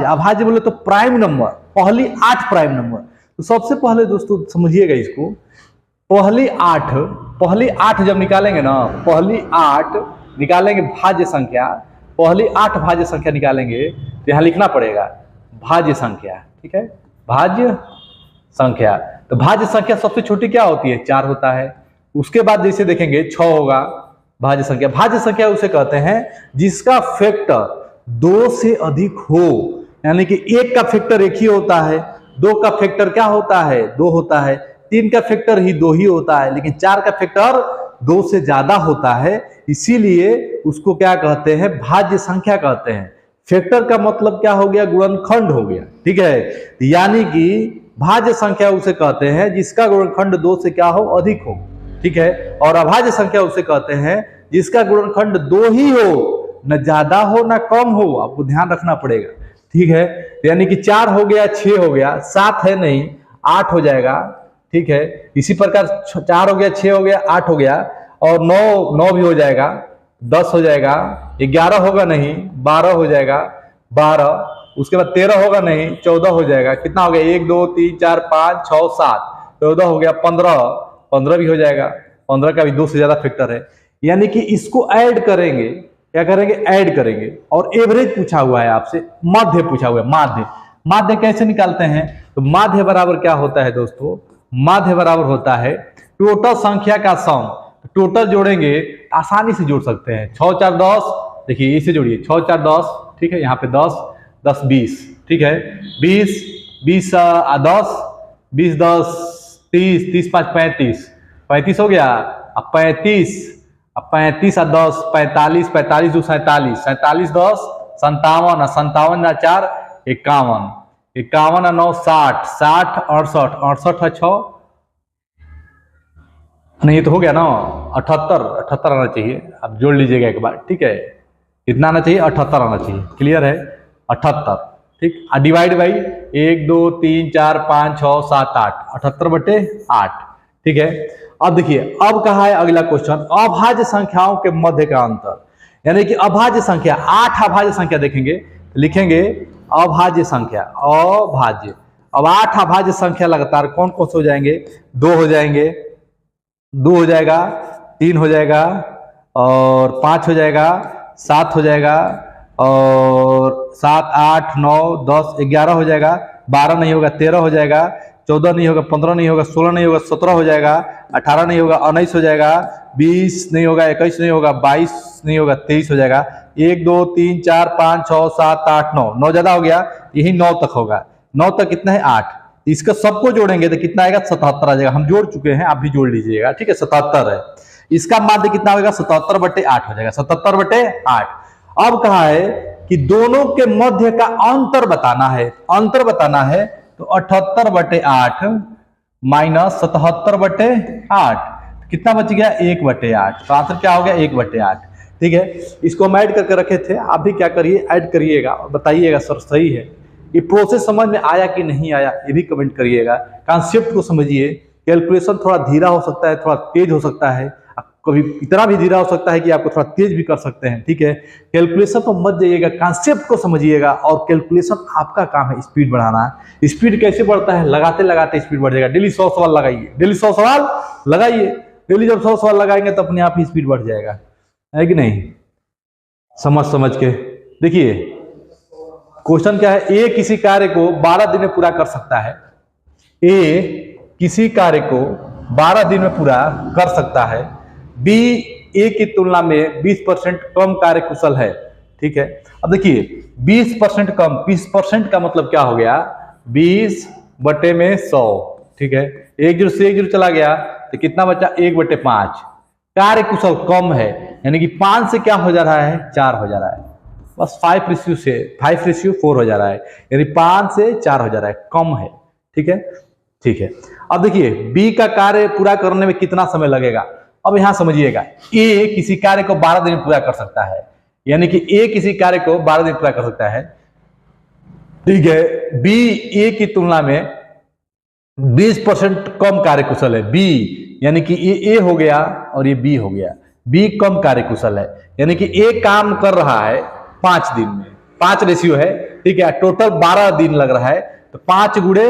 अभाज्य बोले तो प्राइम नंबर, पहली 8 प्राइम नंबर। तो सबसे पहले दोस्तों समझिएगा इसको, पहली 8 जब निकालेंगे ना, पहली 8 निकालेंगे भाज्य संख्या, पहली 8 भाज्य संख्या निकालेंगे तो यहां लिखना पड़ेगा भाज्य संख्या, ठीक है, भाज्य संख्या। तो भाज्य संख्या सबसे छोटी क्या होती है 4 होता है। उसके बाद जैसे देखेंगे 6 होगा भाज्य संख्या। भाज्य संख्या उसे कहते हैं जिसका फैक्टर 2 से अधिक हो, यानी कि 1 का फैक्टर 1 ही होता है, 2 का फैक्टर क्या होता है 2 होता है, 3 का फैक्टर ही 2 ही होता है, लेकिन 4 का फैक्टर 2 से ज्यादा होता है, इसीलिए उसको क्या कहते हैं भाज्य संख्या कहते हैं। फैक्टर का मतलब क्या हो गया गुणनखंड हो गया, ठीक है। यानी कि भाज्य संख्या उसे कहते हैं जिसका गुणनखंड 2 से क्या हो अधिक हो, ठीक है। और अभाज्य संख्या उसे कहते हैं जिसका गुणनखंड 2 ही हो, न ज्यादा हो न कम हो, आपको ध्यान रखना पड़ेगा, ठीक है। यानी कि 4 हो गया 6 हो गया, 7 है नहीं 8 हो जाएगा, ठीक है। इसी प्रकार 4 हो गया 6 हो गया 8 हो गया, और 9 भी हो जाएगा, 10 हो जाएगा, 11 होगा नहीं 12 हो जाएगा 12, उसके बाद 13 होगा नहीं 14 हो जाएगा, कितना हो गया 1 2 3 4 5 6 7 14 हो गया, 15 भी हो जाएगा, 15 का भी 2 से ज्यादा फैक्टर है। यानी कि इसको ऐड करेंगे क्या करेंगे, ऐड करेंगे। और एवरेज पूछा हुआ है आपसे, माध्य पूछा हुआ है, माध्य। माध्य कैसे निकालते हैं, तो माध्य बराबर क्या होता है दोस्तों, माध्य बराबर होता है टोटल संख्या का सम। टोटल जोड़ेंगे, आसानी से जोड़ सकते हैं, 6 4 10, देखिए इसे जोड़िए, 6 4 10, ठीक है, यहाँ पे 10 10 20, ठीक है, 20 20 10 20 10 30 30 5 35 35 हो गया। अब 35 अब 35 और 10 45 45 2 47 47 10 57 57 4 51 51 9 60 60 68 68 6 नहीं, ये तो हो गया ना, 78 78 आना चाहिए। अब जोड़ लीजिएगा एक बार, ठीक है, कितना आना चाहिए, 78 आना चाहिए। क्लियर है, 78, ठीक। डिवाइड बाई 1 2 3 4 5 6 7 8, 78/8, ठीक है। अब देखिए, अब कहा है अगला क्वेश्चन, अभाज्य संख्याओं के मध्य का अंतर। यानी कि अभाज्य संख्या, 8 अभाज्य संख्या देखेंगे, लिखेंगे अभाज्य संख्या, अभाज्य। अब 8 अभाज्य संख्या लगातार कौन कौन से हो जाएंगे, 2 हो जाएंगे, 2 हो जाएगा, 3 हो जाएगा, और 5 हो जाएगा, 7 हो जाएगा, और 7 8 9 10 11 हो जाएगा, 12 नहीं होगा, 13 हो जाएगा, 14 नहीं होगा, 15 नहीं होगा, 16 नहीं होगा, 17 हो जाएगा, 18 नहीं होगा, 19 हो जाएगा, 20 नहीं होगा, 21 नहीं होगा, 22 नहीं होगा, 23 हो जाएगा। 1 2 3 4 5 6 7 8 9, 9 ज्यादा हो गया, यही 9 तक होगा। 9 तक कितना है, 8। इसका सबको जोड़ेंगे तो कितना आएगा, 77 आ जाएगा। हम जोड़ चुके हैं, आप भी जोड़ लीजिएगा, ठीक है, 77 है। इसका माध्य कितना होगा, 77/8 हो जाएगा, 77/8। अब कहा है कि दोनों के मध्य का अंतर बताना है, अंतर बताना है, तो 78/8 माइनस 77/8 कितना बच गया, 1/8। तो आंसर क्या हो गया, 1/8, ठीक है। इसको हम ऐड करके रखे थे, आप भी क्या करिए, ऐड करिएगा और बताइएगा सर सही है। ये प्रोसेस समझ में आया कि नहीं आया, ये भी कमेंट करिएगा। कॉन्सेप्ट को समझिए, कैलकुलेशन थोड़ा धीरा हो सकता है, थोड़ा तेज हो सकता है, कभी इतना भी धीरा हो सकता है कि आपको थोड़ा तेज भी कर सकते हैं, ठीक है। कैलकुलेशन तो मत जाइएगा, कॉन्सेप्ट को समझिएगा। और कैलकुलेशन आपका काम है स्पीड बढ़ाना। स्पीड कैसे बढ़ता है, लगाते लगाते स्पीड बढ़ जाएगा। डेली 100 सवाल लगाइए, डेली 100 सवाल लगाइए, डेली जब 100 सवाल लगाएंगे तो अपने आप ही स्पीड बढ़ जाएगा, है कि नहीं। समझ समझ के देखिए, क्वेश्चन क्या है, ए किसी कार्य को 12 दिन में पूरा कर सकता है। ए किसी कार्य को 12 दिन में पूरा कर सकता है। बी ए की तुलना में 20% कम कार्य कुशल है, ठीक है। अब देखिए 20% कम, 20% का मतलब क्या हो गया, 20/100, ठीक है। 1 0 से 1 0 चला गया तो कितना बचा, 1/5। कार्य कुशल कम है, यानी कि 5 से क्या हो जा रहा है, 4 हो जा रहा है, बस 5:4 हो जा रहा है, यानी 5 से 4 हो जा रहा है, कम है, ठीक है, ठीक है। अब देखिए बी का कार्य पूरा करने में कितना समय लगेगा। अब यहां समझिएगा, ए किसी कार्य को 12 दिन में पूरा कर सकता है, यानी कि ए किसी कार्य को 12 दिन पूरा कर सकता है, ठीक है। बी ए की तुलना में 20% कम कार्य कुशल है, बी, यानी कि ए हो गया और ये बी हो गया। बी कम कार्य कुशल है, यानी कि ए काम कर रहा है 5 दिन में, 5 रेशियो है, ठीक है। टोटल 12 दिन लग रहा है, तो 5 गुणे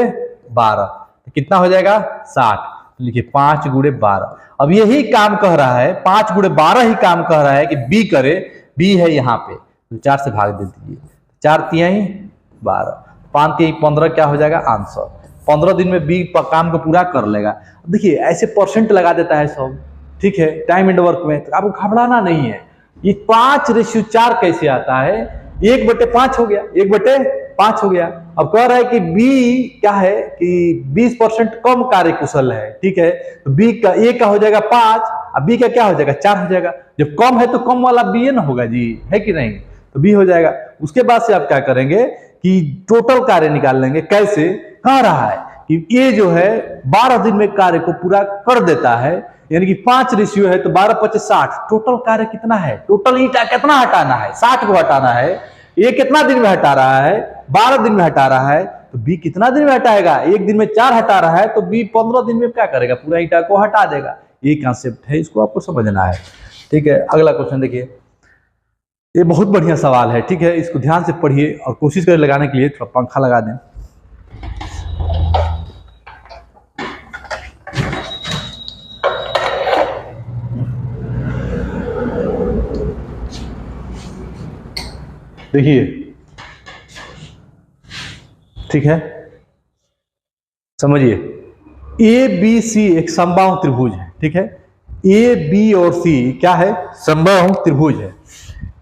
12 तो कितना हो जाएगा, 60। लिखिए 5 गुणे 12। अब यही काम कह रहा है, 5 गुणे 12 ही काम कह रहा है कि बी करे, बी है यहाँ पे, तो 4 से भाग दे दीजिए, 4 तिहाई 12, 5 तिहाई 15, क्या हो जाएगा, आंसर। 15 दिन में बी काम को पूरा कर लेगा। देखिए ऐसे परसेंट लगा देता है सब, ठीक है, टाइम एंड वर्क में, तो आपको घबराना नहीं है। ये 5:4 कैसे आता है, 1/5 हो गया, 1/5 हो गया। अब कह रहा है कि बी क्या है कि 20% कम कार्य कुशल है, ठीक है। तो बी का ए का हो जाएगा 5, अब बी का क्या हो जाएगा, 4 हो जाएगा। जब कम है तो कम वाला बी ना होगा जी, है कि नहीं, तो बी हो जाएगा। उसके बाद से आप क्या करेंगे कि टोटल कार्य निकाल लेंगे। कैसे, कह रहा है कि ए जो है 12 दिन में कार्य को पूरा कर देता है, यानी कि 5 रेशियो है, तो 12×5 = 60। टोटल कार्य कितना है, टोटल ईंटा कितना हटाना है, 60 को हटाना है। ये कितना दिन में हटा रहा है, 12 दिन में हटा रहा है, तो बी कितना दिन में हटाएगा, 1 दिन में 4 हटा रहा है, तो बी 15 दिन में क्या करेगा, पूरा ईंटा को हटा देगा। ये कॉन्सेप्ट है, इसको आपको समझना है, ठीक है। अगला क्वेश्चन देखिए, ये बहुत बढ़िया सवाल है, ठीक है, इसको ध्यान से पढ़िए और कोशिश करें लगाने के लिए। थोड़ा पंखा लगा दें। देखिए, ठीक है, समझिए, ए बी सी एक समबाहु त्रिभुज है, ठीक है। ए बी और सी क्या है? समबाहु त्रिभुज है।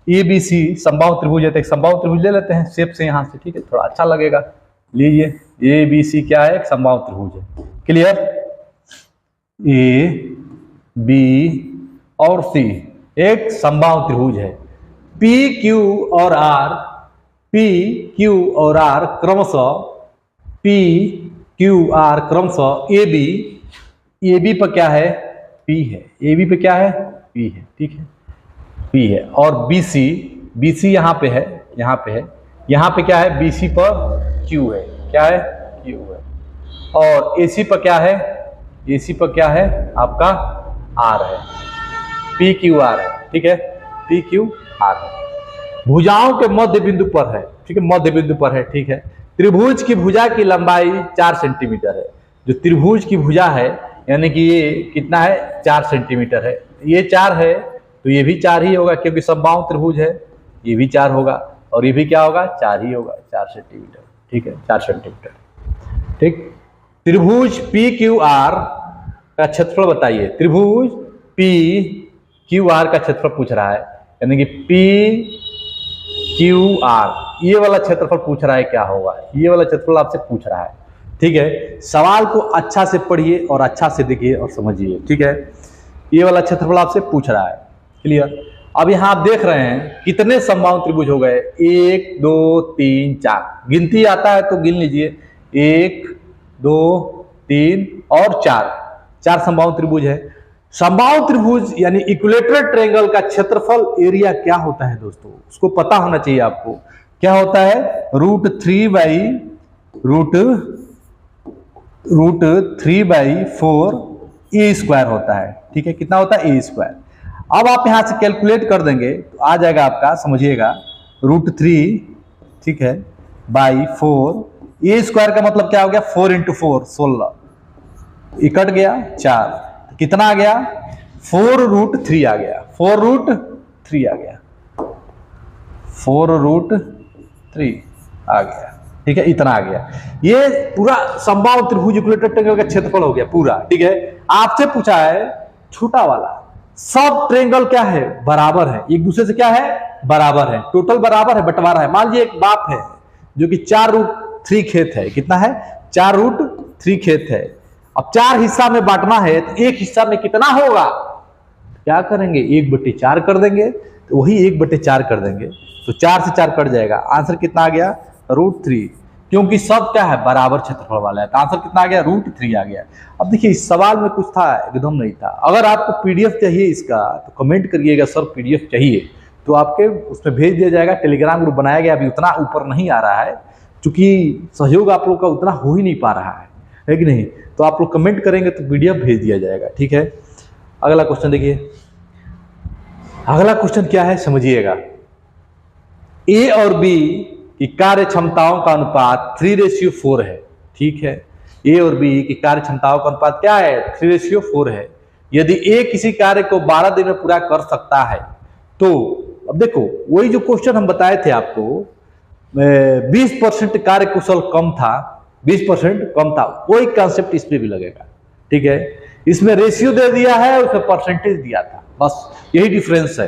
ए बी सी समबाहु त्रिभुज है, तो एक समबाहु त्रिभुज ले लेते हैं शेप से यहां से, ठीक है, थोड़ा अच्छा लगेगा। लीजिए, ए बी सी क्या है? एक समबाहु त्रिभुज है। क्लियर? ए बी और सी एक समबाहु त्रिभुज है। पी क्यू और आर, पी क्यू और आर क्रमशः, पी क्यू आर क्रमशः ए बी पर क्या है? पी है। ए बी पे क्या है? पी है, ठीक है, पी है। और बी सी यहाँ पे है, यहाँ पे है, यहाँ पे क्या है? बी सी पर क्यू है, क्या है? क्यू है। और ए सी पर क्या है? ए सी पर क्या है? आपका आर है, पी क्यू आर है, ठीक है, पी क्यू आर है। भुजाओं के मध्य बिंदु पर है, ठीक है, मध्य बिंदु पर है, ठीक है। त्रिभुज की भुजा की लंबाई 4 सेंटीमीटर है। जो त्रिभुज की भुजा है, यानी कि ये कितना है? 4 सेंटीमीटर है। ये 4 है तो ये भी 4 ही होगा, क्योंकि समबाहु त्रिभुज है। ये भी 4 होगा और ये भी क्या होगा? 4 ही होगा, 4 सेंटीमीटर, ठीक है, 4 सेंटीमीटर, ठीक। त्रिभुज पी क्यू आर का क्षेत्रफल बताइए। त्रिभुज पी क्यू आर का क्षेत्रफल पूछ रहा है, यानी कि पी क्यू आर, ये वाला क्षेत्रफल पूछ रहा है, क्या होगा? ये वाला क्षेत्रफल आपसे पूछ रहा है, ठीक है। सवाल को अच्छा से पढ़िए और अच्छा से देखिए और समझिए, ठीक है। ये वाला क्षेत्रफल आपसे पूछ रहा है, क्लियर। अब यहाँ आप देख रहे हैं कितने समबाहु त्रिभुज हो गए? 1 2 3 4, गिनती आता है तो गिन लीजिए, 1 2 3 और 4 समबाहु त्रिभुज है। समबाहु त्रिभुज यानी इक्विलेटरल ट्रायंगल का क्षेत्रफल एरिया क्या होता है दोस्तों? उसको पता होना चाहिए आपको। क्या होता है? √3/4 ए स्क्वायर होता है, ठीक है। कितना होता है? ए स्क्वायर। अब आप यहां से कैलकुलेट कर देंगे तो आ जाएगा आपका, समझिएगा, √3, ठीक है, /4। ए स्क्वायर का मतलब क्या हो गया? 4 × 4 16, ये कट गया 4, कितना आ गया? 4√3 आ गया, 4√3 आ गया, 4√3 आ गया, ठीक है, इतना आ गया। ये पूरा समबाहु त्रिभुज इक्विलेटरल ट्रायंगल का क्षेत्रफल हो गया पूरा, ठीक है। आपसे पूछा है छोटा वाला, सब ट्रायंगल क्या है? बराबर है, एक दूसरे से क्या है? बराबर है, टोटल बराबर है, बंटवारा है। मान लीजिए एक बाप है जो कि 4√3 खेत है, कितना है? 4√3 खेत है। अब 4 हिस्सा में बांटना है तो एक हिस्सा में कितना होगा? क्या करेंगे? 1/4 कर देंगे, तो वही 1/4 कर देंगे तो 4 से 4 कट जाएगा। आंसर कितना आ गया? √3, क्योंकि सब क्या है? बराबर क्षेत्रफल वाला है, तो आंसर कितना आ गया? √3 आ गया। अब देखिए, इस सवाल में कुछ था? एकदम नहीं था। अगर आपको पीडीएफ चाहिए इसका तो कमेंट करिएगा, सर पीडीएफ चाहिए, तो आपके उसमें भेज दिया जाएगा। टेलीग्राम ग्रुप बनाया गया, अभी उतना ऊपर नहीं आ रहा है, क्योंकि सहयोग आप लोग का उतना हो ही नहीं पा रहा है कि नहीं। तो आप लोग कमेंट करेंगे तो पीडीएफ भेज दिया जाएगा, ठीक है। अगला क्वेश्चन देखिए, अगला क्वेश्चन क्या है समझिएगा। ए और बी की कार्य क्षमताओं का अनुपात 3:4 है, ठीक है। ए और बी की कार्य क्षमताओं का अनुपात क्या है? 3:4 है। यदि ए किसी कार्य को 12 दिन में पूरा कर सकता है तो, अब देखो वही जो क्वेश्चन हम बताए थे आपको, 20% कार्य कुशल कम था, 20% कम था, वही कॉन्सेप्ट इसमें भी लगेगा, ठीक है। इसमें रेशियो दे दिया है, उसमें परसेंटेज दिया था, बस यही डिफरेंस है,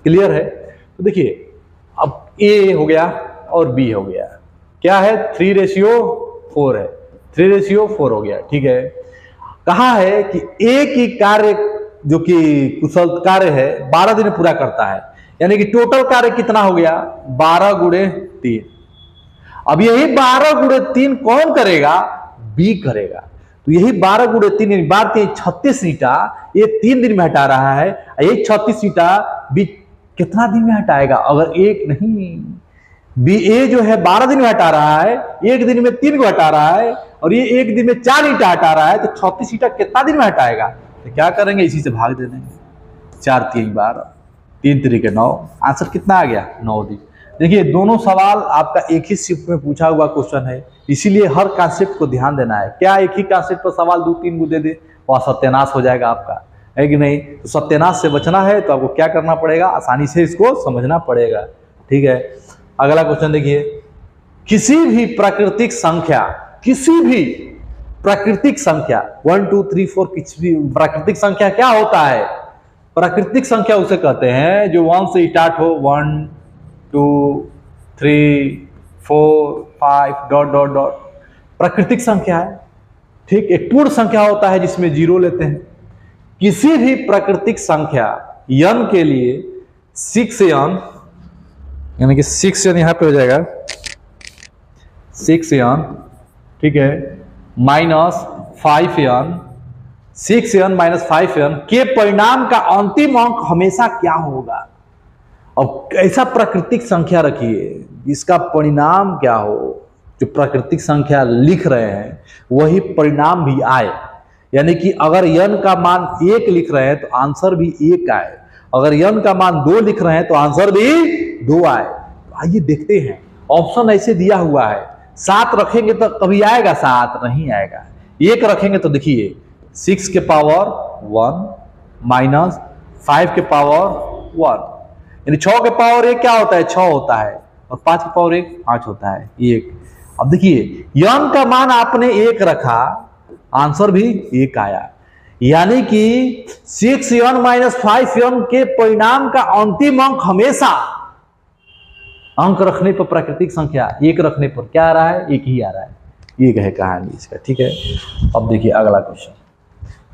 क्लियर है। तो देखिए, अब ए हो गया और बी हो गया, क्या है? 3:4 है, 3:4 हो गया, ठीक है। कहा है कि ए की कार्य जो कि कुशल कार्य है 12 दिन में पूरा करता है, यानी कि टोटल कार्य कितना हो गया? 12 × 3। अब यही 12 × 3 कौन करेगा? बी करेगा। तो यही 12 × 3 बात 36 ईंटा ये 3 दिन में हटा रहा है, यही 36 ईंटा बी कितना दिन में हटाएगा? अगर एक नहीं, बी ए जो है 12 दिन में हटा रहा है, एक दिन में 3 को हटा रहा है, और ये एक दिन में 4 ईंटा हटा रहा है, तो 36 ईंटा कितना दिन में हटाएगा? तो क्या करेंगे? इसी से भाग दे देंगे, 4 × 3 = 12, 3 × 3 = 9। आंसर कितना आ गया? 9 दिन। देखिए, दोनों सवाल आपका एक ही शिफ्ट में पूछा हुआ क्वेश्चन है, इसीलिए हर कॉन्सेप्ट को ध्यान देना है। क्या एक ही कॉन्सेप्ट पर सवाल 2-3 को दे दे, वह सत्यानाश हो जाएगा आपका, है कि नहीं। तो सत्यानाश से बचना है तो आपको क्या करना पड़ेगा? आसानी से इसको समझना पड़ेगा, ठीक है। अगला क्वेश्चन देखिए, किसी भी प्राकृतिक संख्या 1 2 3 4 किसी भी प्राकृतिक संख्या क्या होता है? प्राकृतिक संख्या उसे कहते हैं जो 1 से स्टार्ट हो, 1 2 3 4 5 डॉट डॉट डॉट, प्राकृतिक संख्या है। ठीक, एक पूर्ण संख्या होता है जिसमें 0 लेते हैं। किसी भी प्राकृतिक संख्या n के लिए 6n, यानी कि 6n यहां पे हो जाएगा 6n, ठीक है, minus 5n, 6n minus 5n के परिणाम का अंतिम अंक हमेशा क्या होगा? अब ऐसा प्राकृतिक संख्या रखिए जिसका परिणाम क्या हो, जो प्राकृतिक संख्या लिख रहे हैं वही परिणाम भी आए। यानी कि अगर n का मान 1 लिख रहे हैं तो आंसर भी 1 आए, अगर n का मान 2 लिख रहे हैं तो आंसर भी 2 आए। तो आइए देखते हैं, ऑप्शन ऐसे दिया हुआ है, 7 रखेंगे तो कभी आएगा? 7 नहीं आएगा। 1 रखेंगे तो देखिए 6 के पावर 1 माइनस 5 के पावर 1, यानी 6 के पावर 1 क्या होता है? 6 होता है, और 5 के पावर 1 5 होता है 1। अब देखिए n का मान आपने 1 रखा, आंसर भी 1 आया, यानी कि 6n माइनस 5n के परिणाम का अंतिम अंक हमेशा, अंक रखने पर प्राकृतिक संख्या 1 रखने पर क्या आ रहा है? 1 ही आ रहा है। ये है कहानी इसका, ठीक है। अब देखिए अगला क्वेश्चन,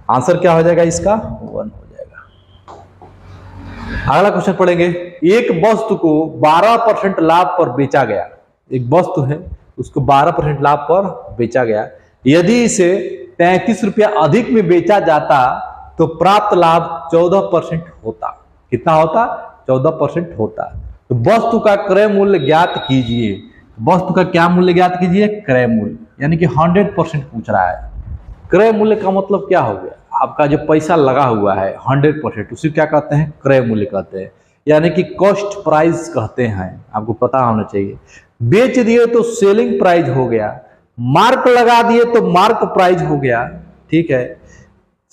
आंसर क्या हो जाएगा इसका? 1 हो जाएगा। अगला क्वेश्चन पढ़ेंगे, एक वस्तु को 12% लाभ पर बेचा गया, एक वस्तु है उसको 12% लाभ पर बेचा गया, यदि इसे 33 रुपया अधिक में बेचा जाता तो प्राप्त लाभ 14% होता। कितना होता? 14% होता। तो वस्तु का क्रय मूल्य ज्ञात कीजिए। वस्तु का क्या मूल्य ज्ञात कीजिए? क्रय मूल्य, यानी कि 100% पूछ रहा है। क्रय मूल्य का मतलब क्या हो गया? आपका जो पैसा लगा हुआ है 100%, उसे क्या कहते हैं? क्रय मूल्य कहते हैं, यानी कि कॉस्ट प्राइस कहते हैं, आपको पता होना चाहिए। बेच दिए तो सेलिंग प्राइस हो गया, मार्क लगा दिए तो मार्क प्राइस हो गया, ठीक है,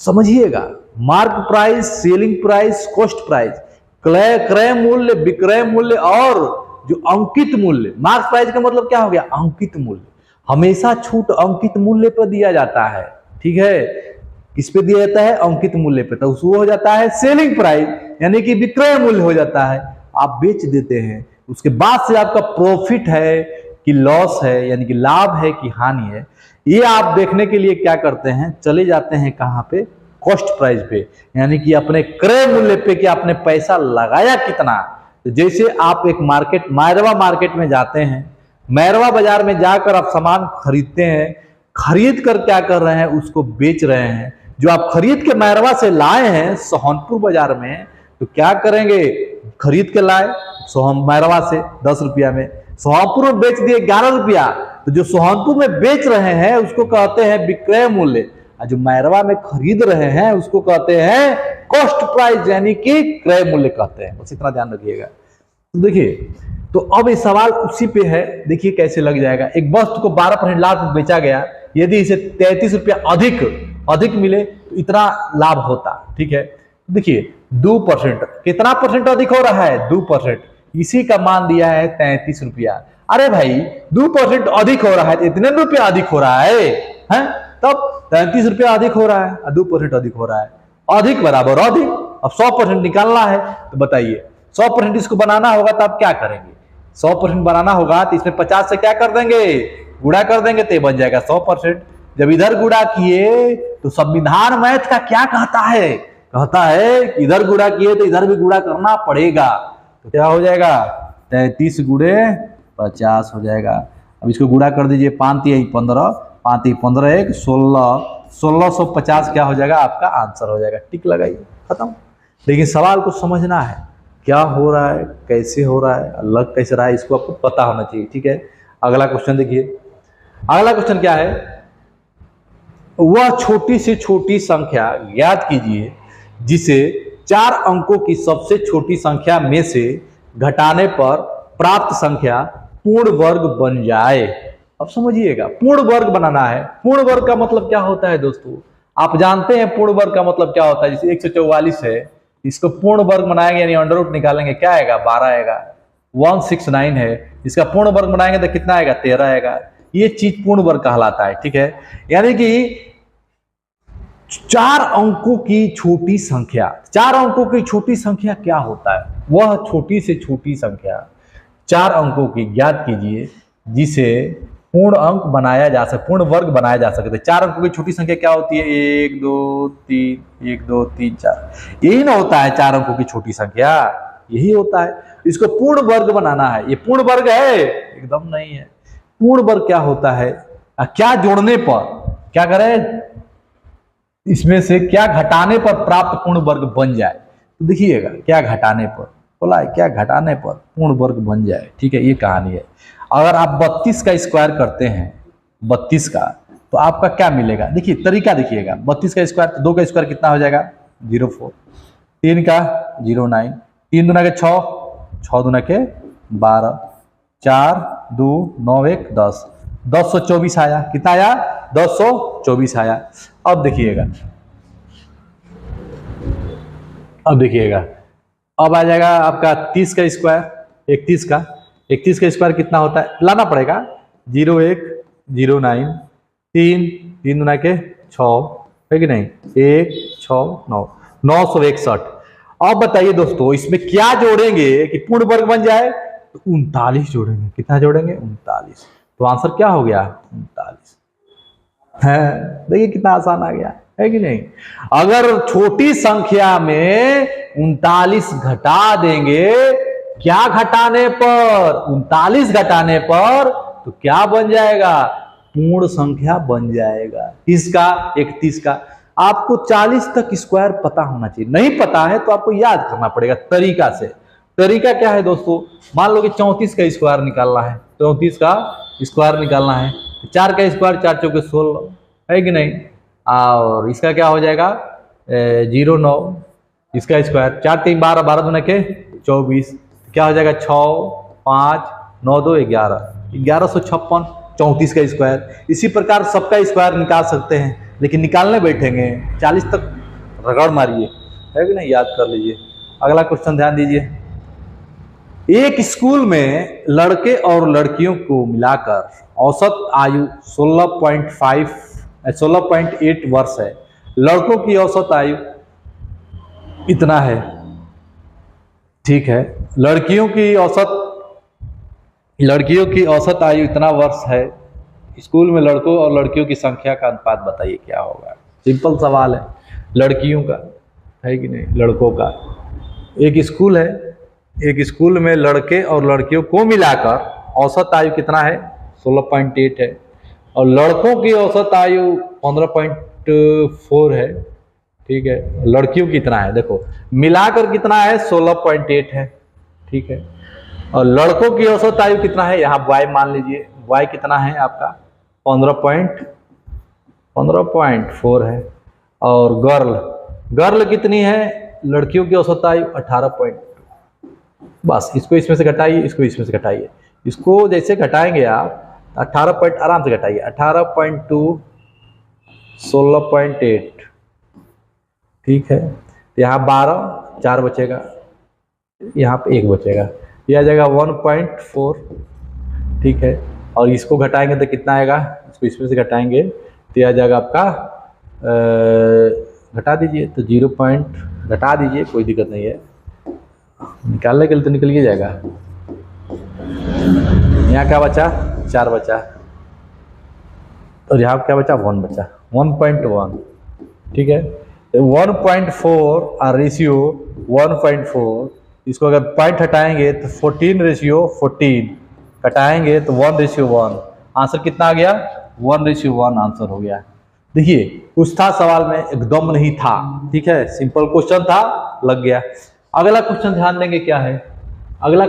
समझिएगा। Mark price, selling price, cost price, क्रय मूल्य, विक्रय मूल्य और जो अंकित मूल्य। मार्क प्राइस का मतलब क्या हो गया? अंकित मूल्य। हमेशा छूट अंकित मूल्य पर दिया जाता है, ठीक है। किस पे दिया जाता है? अंकित मूल्य पे। तो वो हो जाता है सेलिंग प्राइस, यानी कि विक्रय मूल्य हो जाता है। आप बेच देते हैं, उसके बाद से आपका प्रॉफिट है कि लॉस है, यानी कि लाभ है कि हानि है, ये आप देखने के लिए क्या करते हैं? चले जाते हैं कहां पे? कॉस्ट प्राइस पे, यानी कि अपने क्रय मूल्य पे कि आपने पैसा लगाया कितना। तो जैसे आप एक मार्केट, मैरवा मार्केट में जाते हैं, मैरवा बाजार में जाकर आप सामान खरीदते हैं, खरीद कर क्या कर रहे हैं? उसको बेच रहे हैं। जो आप खरीद के मैरवा से लाए हैं सोहनपुर बाजार में, तो क्या करेंगे? खरीद के लाए मैरवा से 10 रुपया में, सोहनपुर में बेच दिए 11 रुपया। तो जो सोहनपुर में बेच रहे हैं उसको कहते हैं विक्रय मूल्य, और जो मैरवा में खरीद रहे हैं उसको कहते हैं कॉस्ट प्राइस, यानी कि क्रय मूल्य कहते हैं। बस इतना ध्यान रखिएगा। तो देखिए, तो अब ये सवाल उसी पे है, देखिए कैसे लग जाएगा। एक वस्तु को 12% लाभ में बेचा गया, यदि इसे 33 रुपया अधिक मिले तो इतना लाभ होता, ठीक है। देखिए 2%, कितना परसेंट अधिक हो रहा है? 2%। इसी का मान दिया है 33 रुपया। अरे भाई 2% अधिक हो रहा है, इतने रुपया अधिक हो रहा है, हैं? तब 33 रुपया अधिक हो रहा है, 2% अधिक हो रहा है, अधिक बराबर अधिक। अब 100% निकालना है, तो बताइए 100% इसको बनाना होगा तो आप क्या करेंगे? 100% बनाना होगा तो इसमें 50 से क्या कर देंगे? गुणा कर देंगे, तो बन जाएगा 100%। जब इधर गुणा किए तो संविधान मैथ का क्या कहता है? कहता है कि इधर गुणा किए तो इधर भी गुणा करना पड़ेगा। तो क्या हो जाएगा? 33 गुणे 50 हो जाएगा। अब इसको गुणा कर दीजिए, 5 3 15, 5 3 15 1 16, 1650 क्या हो जाएगा? आपका आंसर हो जाएगा। टिक लगाइए, खत्म। लेकिन सवाल को समझना है, क्या हो रहा है, कैसे हो रहा है, लग कैसे रहा है, इसको आपको पता होना चाहिए, ठीक है। अगला क्वेश्चन देखिए, अगला क्वेश्चन क्या है? वह छोटी से छोटी संख्या ज्ञात कीजिए जिसे 4 अंकों की सबसे छोटी संख्या में से घटाने पर प्राप्त संख्या पूर्ण वर्ग बन जाए। अब समझिएगा, पूर्ण वर्ग बनाना है। पूर्ण वर्ग का मतलब क्या होता है दोस्तों? आप जानते हैं पूर्ण वर्ग का मतलब क्या होता है? जैसे 144 है, इसको पूर्ण वर्ग बनाएंगे यानी अंडर रूट निकालेंगे, क्या आएगा? 12 आएगा। 169 है, इसका पूर्ण वर्ग बनाएंगे तो कितना आएगा 13 आएगा। ये चीज पूर्ण वर्ग कहलाता है, ठीक है। यानी कि 4 अंकों की छोटी संख्या, 4 अंकों की छोटी संख्या क्या होता है? वह छोटी से छोटी संख्या 4 अंकों की ज्ञात कीजिए जिसे पूर्ण अंक बनाया जा सके, पूर्ण वर्ग बनाया जा सके। 4 अंकों की छोटी संख्या क्या होती है? 1 2 3, 1 2 3 4, यही ना होता है 4 अंकों की छोटी संख्या, यही होता है। इसको पूर्ण वर्ग बनाना है। ये पूर्ण वर्ग है? एकदम नहीं है। पूर्ण वर्ग क्या होता है? क्या जोड़ने पर, क्या करें, इसमें से क्या घटाने पर प्राप्त पूर्ण वर्ग बन जाए। तो देखिएगा, क्या घटाने पर बोला है, क्या घटाने पर पूर्ण वर्ग बन जाए, ठीक है, ये कहानी है। अगर आप 32 का स्क्वायर करते हैं, 32 का, तो आपका क्या मिलेगा? देखिए तरीका देखिएगा। 32 का स्क्वायर, तो 2 का स्क्वायर कितना हो जाएगा? 04, 3 का 09, 3 दूना के 6, 6 दूना के 12, 4 2 9 1 10, 1024 आया। कितना आया? 1024 आया। अब देखिएगा, अब आ जाएगा आपका 30 का स्क्वायर, 31 का। 31 का स्क्वायर कितना होता है? लाना पड़ेगा। 01 09, 3 दूना के 6, है कि नहीं, 1 6 9, 961। अब बताइए दोस्तों, इसमें क्या जोड़ेंगे कि पूर्ण वर्ग बन जाए? तो 39 जोड़ेंगे। कितना जोड़ेंगे? 39। तो आंसर क्या हो गया? 39 है। देखिए कितना आसान आ गया, है कि नहीं। अगर छोटी संख्या में 39 घटा देंगे, क्या घटाने पर? 39 घटाने पर, तो क्या बन जाएगा? पूर्ण संख्या बन जाएगा। किसका? 31 का। आपको 40 तक स्क्वायर पता होना चाहिए। नहीं पता है तो आपको याद करना पड़ेगा तरीका से। तरीका क्या है दोस्तों? मान लो कि 34 का स्क्वायर निकालना है, 34 का स्क्वायर निकालना है। 4 का स्क्वायर 4 चौके 16, है कि नहीं। और इसका क्या हो जाएगा? 09, इसका स्क्वायर 4 3 12, 12 दूना के 24, क्या हो जाएगा? 6 5 9 2 11, 1156। 34 का स्क्वायर। इसी प्रकार सबका स्क्वायर निकाल सकते हैं, लेकिन निकालने बैठेंगे 40 तक रगड़ मारिए, है कि नहीं, याद कर लीजिए। अगला क्वेश्चन ध्यान दीजिए। एक स्कूल में लड़के और लड़कियों को मिलाकर औसत आयु 16.8 वर्ष है। लड़कों की औसत आयु इतना है, ठीक है। लड़कियों की औसत आयु इतना वर्ष है। स्कूल में लड़कों और लड़कियों की संख्या का अनुपात बताइए क्या होगा। सिंपल सवाल है। लड़कियों का है कि नहीं, लड़कों का। एक स्कूल है, एक स्कूल में लड़के और लड़कियों को मिलाकर औसत आयु कितना है? 16.8 है। और लड़कों की औसत आयु 15.4 है, ठीक है। लड़कियों की कितना है? देखो मिलाकर कितना है? 16.8 है, ठीक है। और लड़कों की औसत आयु कितना है? यहाँ y मान लीजिए, y कितना है आपका? 15.4 है। और गर्ल कितनी है? लड़कियों की औसत आयु 18. बस इसको इसमें से घटाइए, इसको इसमें से घटाइए। इसको जैसे घटाएंगे आप 18 पॉइंट, आराम से घटाइए। 18.2 16.8, ठीक है। यहाँ 12, 4 बचेगा, यहाँ पे 1 बचेगा, यह आ जाएगा 1.4, ठीक है। और इसको घटाएंगे तो कितना आएगा? इसको इसमें से घटाएंगे तो यह आ जाएगा आपका, घटा दीजिए तो 0 पॉइंट घटा दीजिए, कोई दिक्कत नहीं है। निकालने के लिए तो निकल ही जाएगा। यहाँ क्या बचा? 4 बचा। और यहाँ क्या बचा? 1 बचा, 1.1, ठीक है। 1.4 और रेशियो 1.4, इसको अगर पॉइंट हटाएंगे तो 14:14, घटाएंगे तो 1:1। आंसर कितना आ गया? 1:1 आंसर हो गया। देखिए कुछ था सवाल में, एकदम नहीं था, ठीक है। सिंपल क्वेश्चन था, लग गया। अगला क्वेश्चन ध्यान देंगे क्या है। अगला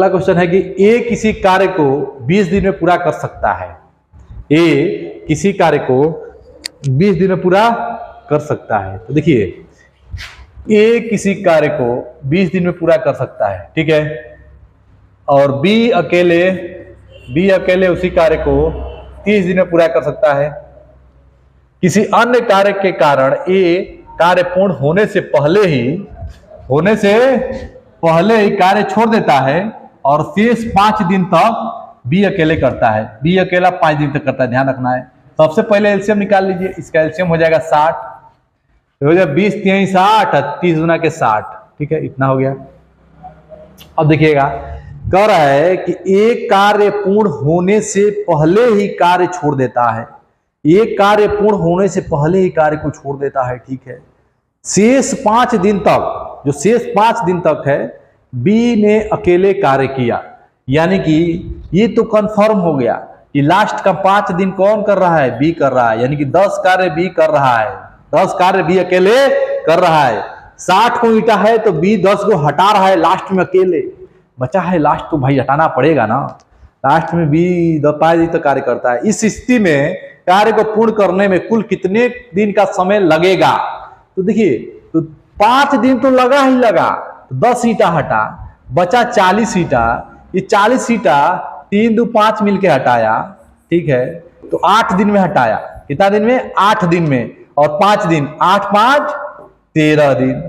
क्वेश्चन है कि ए किसी कार्य को 20 दिन में पूरा कर सकता है। ए किसी कार्य को 20 दिन में पूरा कर सकता है। तो देखिए ए किसी कार्य को 20 दिन में पूरा कर सकता है, ठीक है। और बी अकेले उसी कार्य को 30 दिन में पूरा कर सकता है। किसी अन्य कार्य के कारण ए कार्य पूर्ण होने से पहले ही कार्य छोड़ देता है और शेष 5 दिन तक बी अकेले करता है। बी अकेला 5 दिन तक करता है, ध्यान रखना है। सबसे पहले एलसीएम निकाल लीजिए, इसका एलसीएम हो जाएगा 60, हो जाएगा 20 3 60, 30 गुना के 60, ठीक है, इतना हो गया। अब देखिएगा कह रहा है कि एक कार्य पूर्ण होने से पहले ही कार्य छोड़ देता है, एक कार्य पूर्ण होने से पहले ही कार्य को छोड़ देता है, ठीक है। शेष 5 दिन तक, जो शेष 5 दिन तक है, बी ने अकेले कार्य किया, यानी कि ये तो कंफर्म हो गया कि लास्ट का 5 दिन कौन कर रहा है, बी कर रहा है, यानी कि 10 कार्य बी कर रहा है, 10 कार्य बी अकेले कर रहा है। 60 को ईटा है तो बी 10 को हटा रहा है लास्ट में अकेले, बचा है लास्ट तो भाई हटाना पड़ेगा ना, लास्ट में बी 5 दिन तक कार्य करता है। इस स्थिति में कार्य को पूर्ण करने में कुल कितने दिन का समय लगेगा, तो देखिए तो 5 दिन तो लगा ही लगा, तो 10 ईटा हटा, बचा 40 ईटा, ये 40 ईटा 3 2 5 मिलके हटाया, ठीक है, तो 8 दिन में हटाया। कितना दिन में, 8 दिन में, और 5 दिन, 8 5 13 दिन,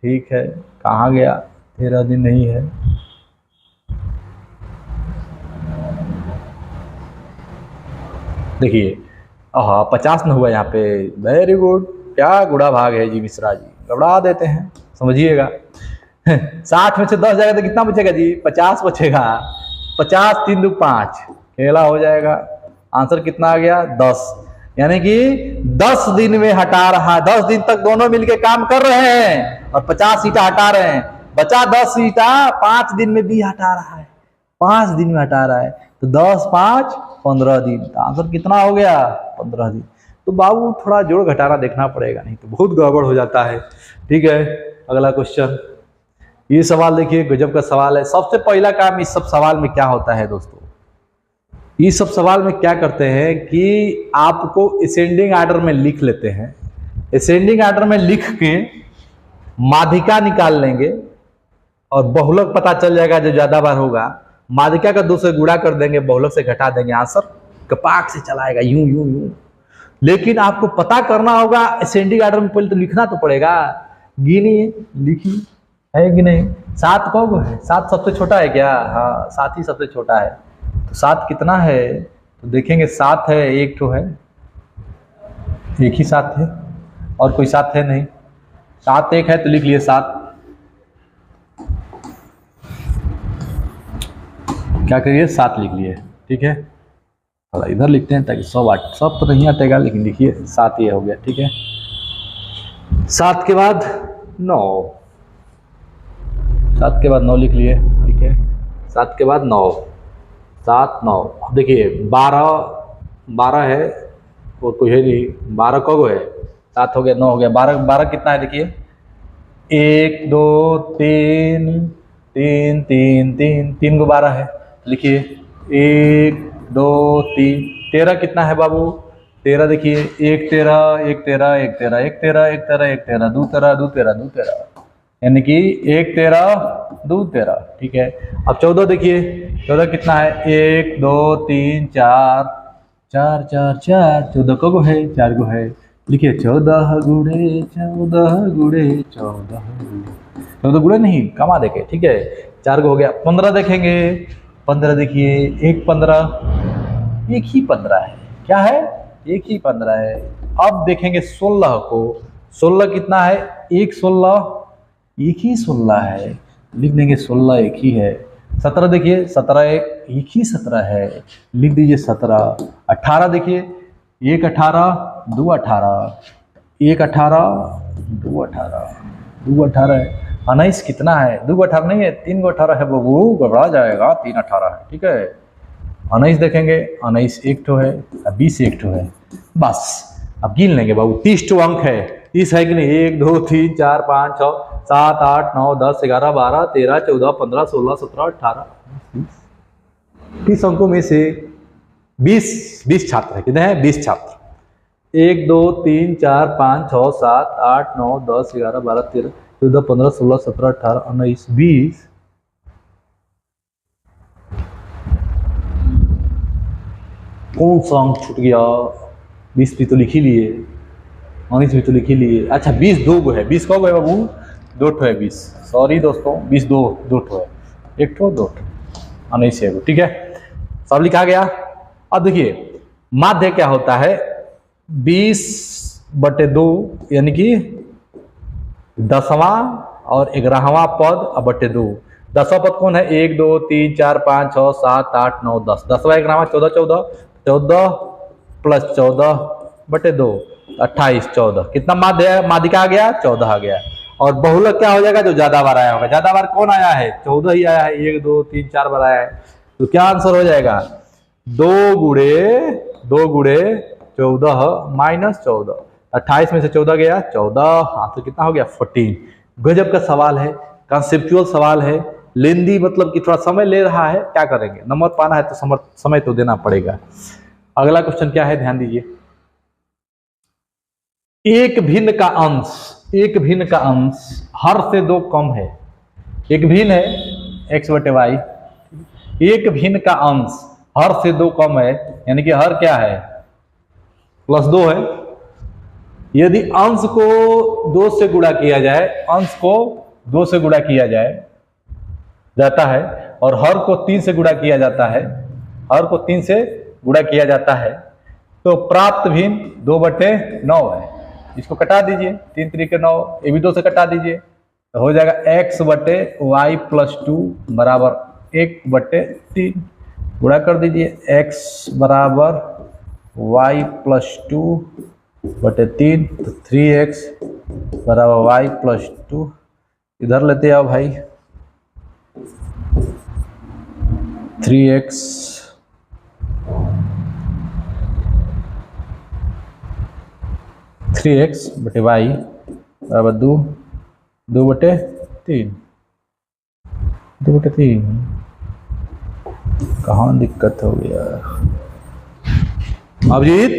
ठीक है। कहाँ गया, 13 दिन नहीं है, देखिए 50 न हुआ यहाँ पे, वेरी गुड, क्या गुड़ा भाग है जी मिश्रा जी, गड़बड़ा देते हैं, समझिएगा। 60 में से 10 जाएगा तो कितना बचेगा जी, 50 बचेगा, 50 3 2 5 खेला हो जाएगा, आंसर कितना आ गया 10, यानी कि 10 दिन में हटा रहा है, 10 दिन तक दोनों मिलके काम कर रहे हैं और 50 ईटा हटा रहे हैं, बचा 10 ईटा, 5 दिन में भी हटा रहा है, 5 दिन में हटा रहा है, तो 10 5 15 दिन, तो आंसर कितना हो गया 15 दिन। तो बाबू थोड़ा जोड़ घटाना देखना पड़ेगा, नहीं तो बहुत गड़बड़ हो जाता है, ठीक है। अगला क्वेश्चन, ये सवाल देखिए गजब का सवाल है। सबसे पहला काम इस सब सवाल में क्या होता है दोस्तों, इस सब सवाल में क्या करते हैं कि आपको असेंडिंग आर्डर में लिख लेते हैं, असेंडिंग आर्डर में लिख के माध्यिका निकाल लेंगे और बहुलक पता चल जाएगा, जो ज्यादा बार होगा माध्यिका का 2 से गुणा कर देंगे, बहुलक से घटा देंगे, आंसर कपाक से चलाएगा यूं यूं यूं। लेकिन आपको पता करना होगा असेंडिंग आर्डर में, पहले तो लिखना तो पड़ेगा, गिनिए लिखिए, है कि नहीं। 7 कौन है, 7 सबसे छोटा है क्या, हाँ 7 ही सबसे छोटा है, तो 7 कितना है, तो देखेंगे 7 है, एक तो है, एक ही 7 है, और कोई 7 है नहीं, 7 एक है तो लिख लिए 7। क्या करिए 7 लिख लिए, ठीक है, थोड़ा इधर लिखते हैं ताकि सब तो नहीं आतेगा, लेकिन लिखिए 7 ये हो गया, ठीक है। 7 के बाद 9, 7 के बाद 9 लिख लिए, ठीक है, 7 के बाद 9, 7 9, देखिए 12 है और कोई है नहीं, 12 कब है, 7 हो गया, 9 हो गया, 12 कितना है, देखिए 1 2 3 3 3 3 3 को 12 है, लिखिए 1 2 3, 13 कितना है बाबू, 13 देखिए 1 13 1 13 1 13 1 13 1 13 1 13 2 13 2 13 2 13, यानी कि 1 13 2 13, ठीक है। अब 14 देखिए, 14 कितना है, 1 2 3 4 4 4 4, 14 को है, 4 को है, लिखिए 14 गुणे 14 गुणे 14, 14 गुणे नहीं कमा देखे, ठीक है, 4 को हो गया। 15 देखेंगे, 15 देखिए 1 15, एक ही 15 है, क्या है, एक ही 15 है। अब देखेंगे 16 को, 16 कितना है, 1 16, एक ही 16 है, लिख देंगे 16 एक ही है। 17 देखिए 17 एक ही 17 है, लिख दीजिए 17। 18 देखिए 1 18 2 18, 1 18 2 18, 2 18 है। 19 कितना है, 2 18 नहीं है, 3 को 18 है, वो घबरा जाएगा, 3 18 है, ठीक है। 19 देखेंगे, 19 एक ठो है, 20 एक ठो है, बस अब गिन लेंगे बाबू, 30 टो अंक है, 30 है कि नहीं, 1 2 3 4 5 6 7 8 9 10 11 12 13 14 15 16 17 18 30 अंकों में से 20 छात्र है, कितने हैं, 20 छात्र, 1 2 3 4 5 6 7 8 9 10 11 12 13 14 15 16 17 18 19 20, कौन सा अंक छूट गया, 20 भी तो लिख ही लिए, 19 भी तो लिख ही लिए। अच्छा 20 2 गो है, 20 कब है बाबू, दो ठो है 20, सॉरी दोस्तों 20 दो ठो है, एक ठो दो ठो नहीं से, ठीक है, सब लिखा गया। अब देखिए माध्य क्या होता है, 20/2 यानी कि 10वां और 11वां पद और बटे 2। 10वां पद कौन है, 1 2 3 4 5 6 7 8 9 10, 10वां 11वां 14 14 14 प्लस 14/2 28 14, कितना माध्य है, माध्यिका आ गया 14 आ गया। और बहुलक क्या हो जाएगा, जो ज्यादा बार आया होगा, ज्यादा बार कौन आया है, 14 ही आया है, 1 2 3 4 बार आया है, तो क्या आंसर हो जाएगा, 2 गुणे 14 माइनस 14, 28 में से 14 गया 14, हाँ तो कितना हो गया 14। गजब का सवाल है, कॉन्सेप्चुअल सवाल है, लेंदी मतलब कि थोड़ा समय ले रहा है, क्या करेंगे, नंबर पाना है तो समय तो देना पड़ेगा। अगला क्वेश्चन क्या है, ध्यान दीजिए, एक भिन्न का अंश हर से 2 कम है, एक भिन्न है x/y, एक भिन्न का अंश हर से 2 कम है, यानी कि हर क्या है +2 है। यदि अंश को 2 से गुणा किया जाए, अंश को 2 से गुणा किया जाता है और हर को 3 से गुणा किया जाता है, हर को 3 से गुणा किया जाता है, तो प्राप्त भिन्न 2/9 है। इसको कटा दीजिए, 3 3 के 9, ये भी 2 से कटा दीजिए, तो हो जाएगा x/y + 2 बराबर 1/3, गुणा कर दीजिए, x बराबर y + 2/3, तो 3x बराबर y + 2, इधर लेते आओ भाई, 3x बटे y बराबर 2/3, कहाँ दिक्कत हो गया अभिजीत।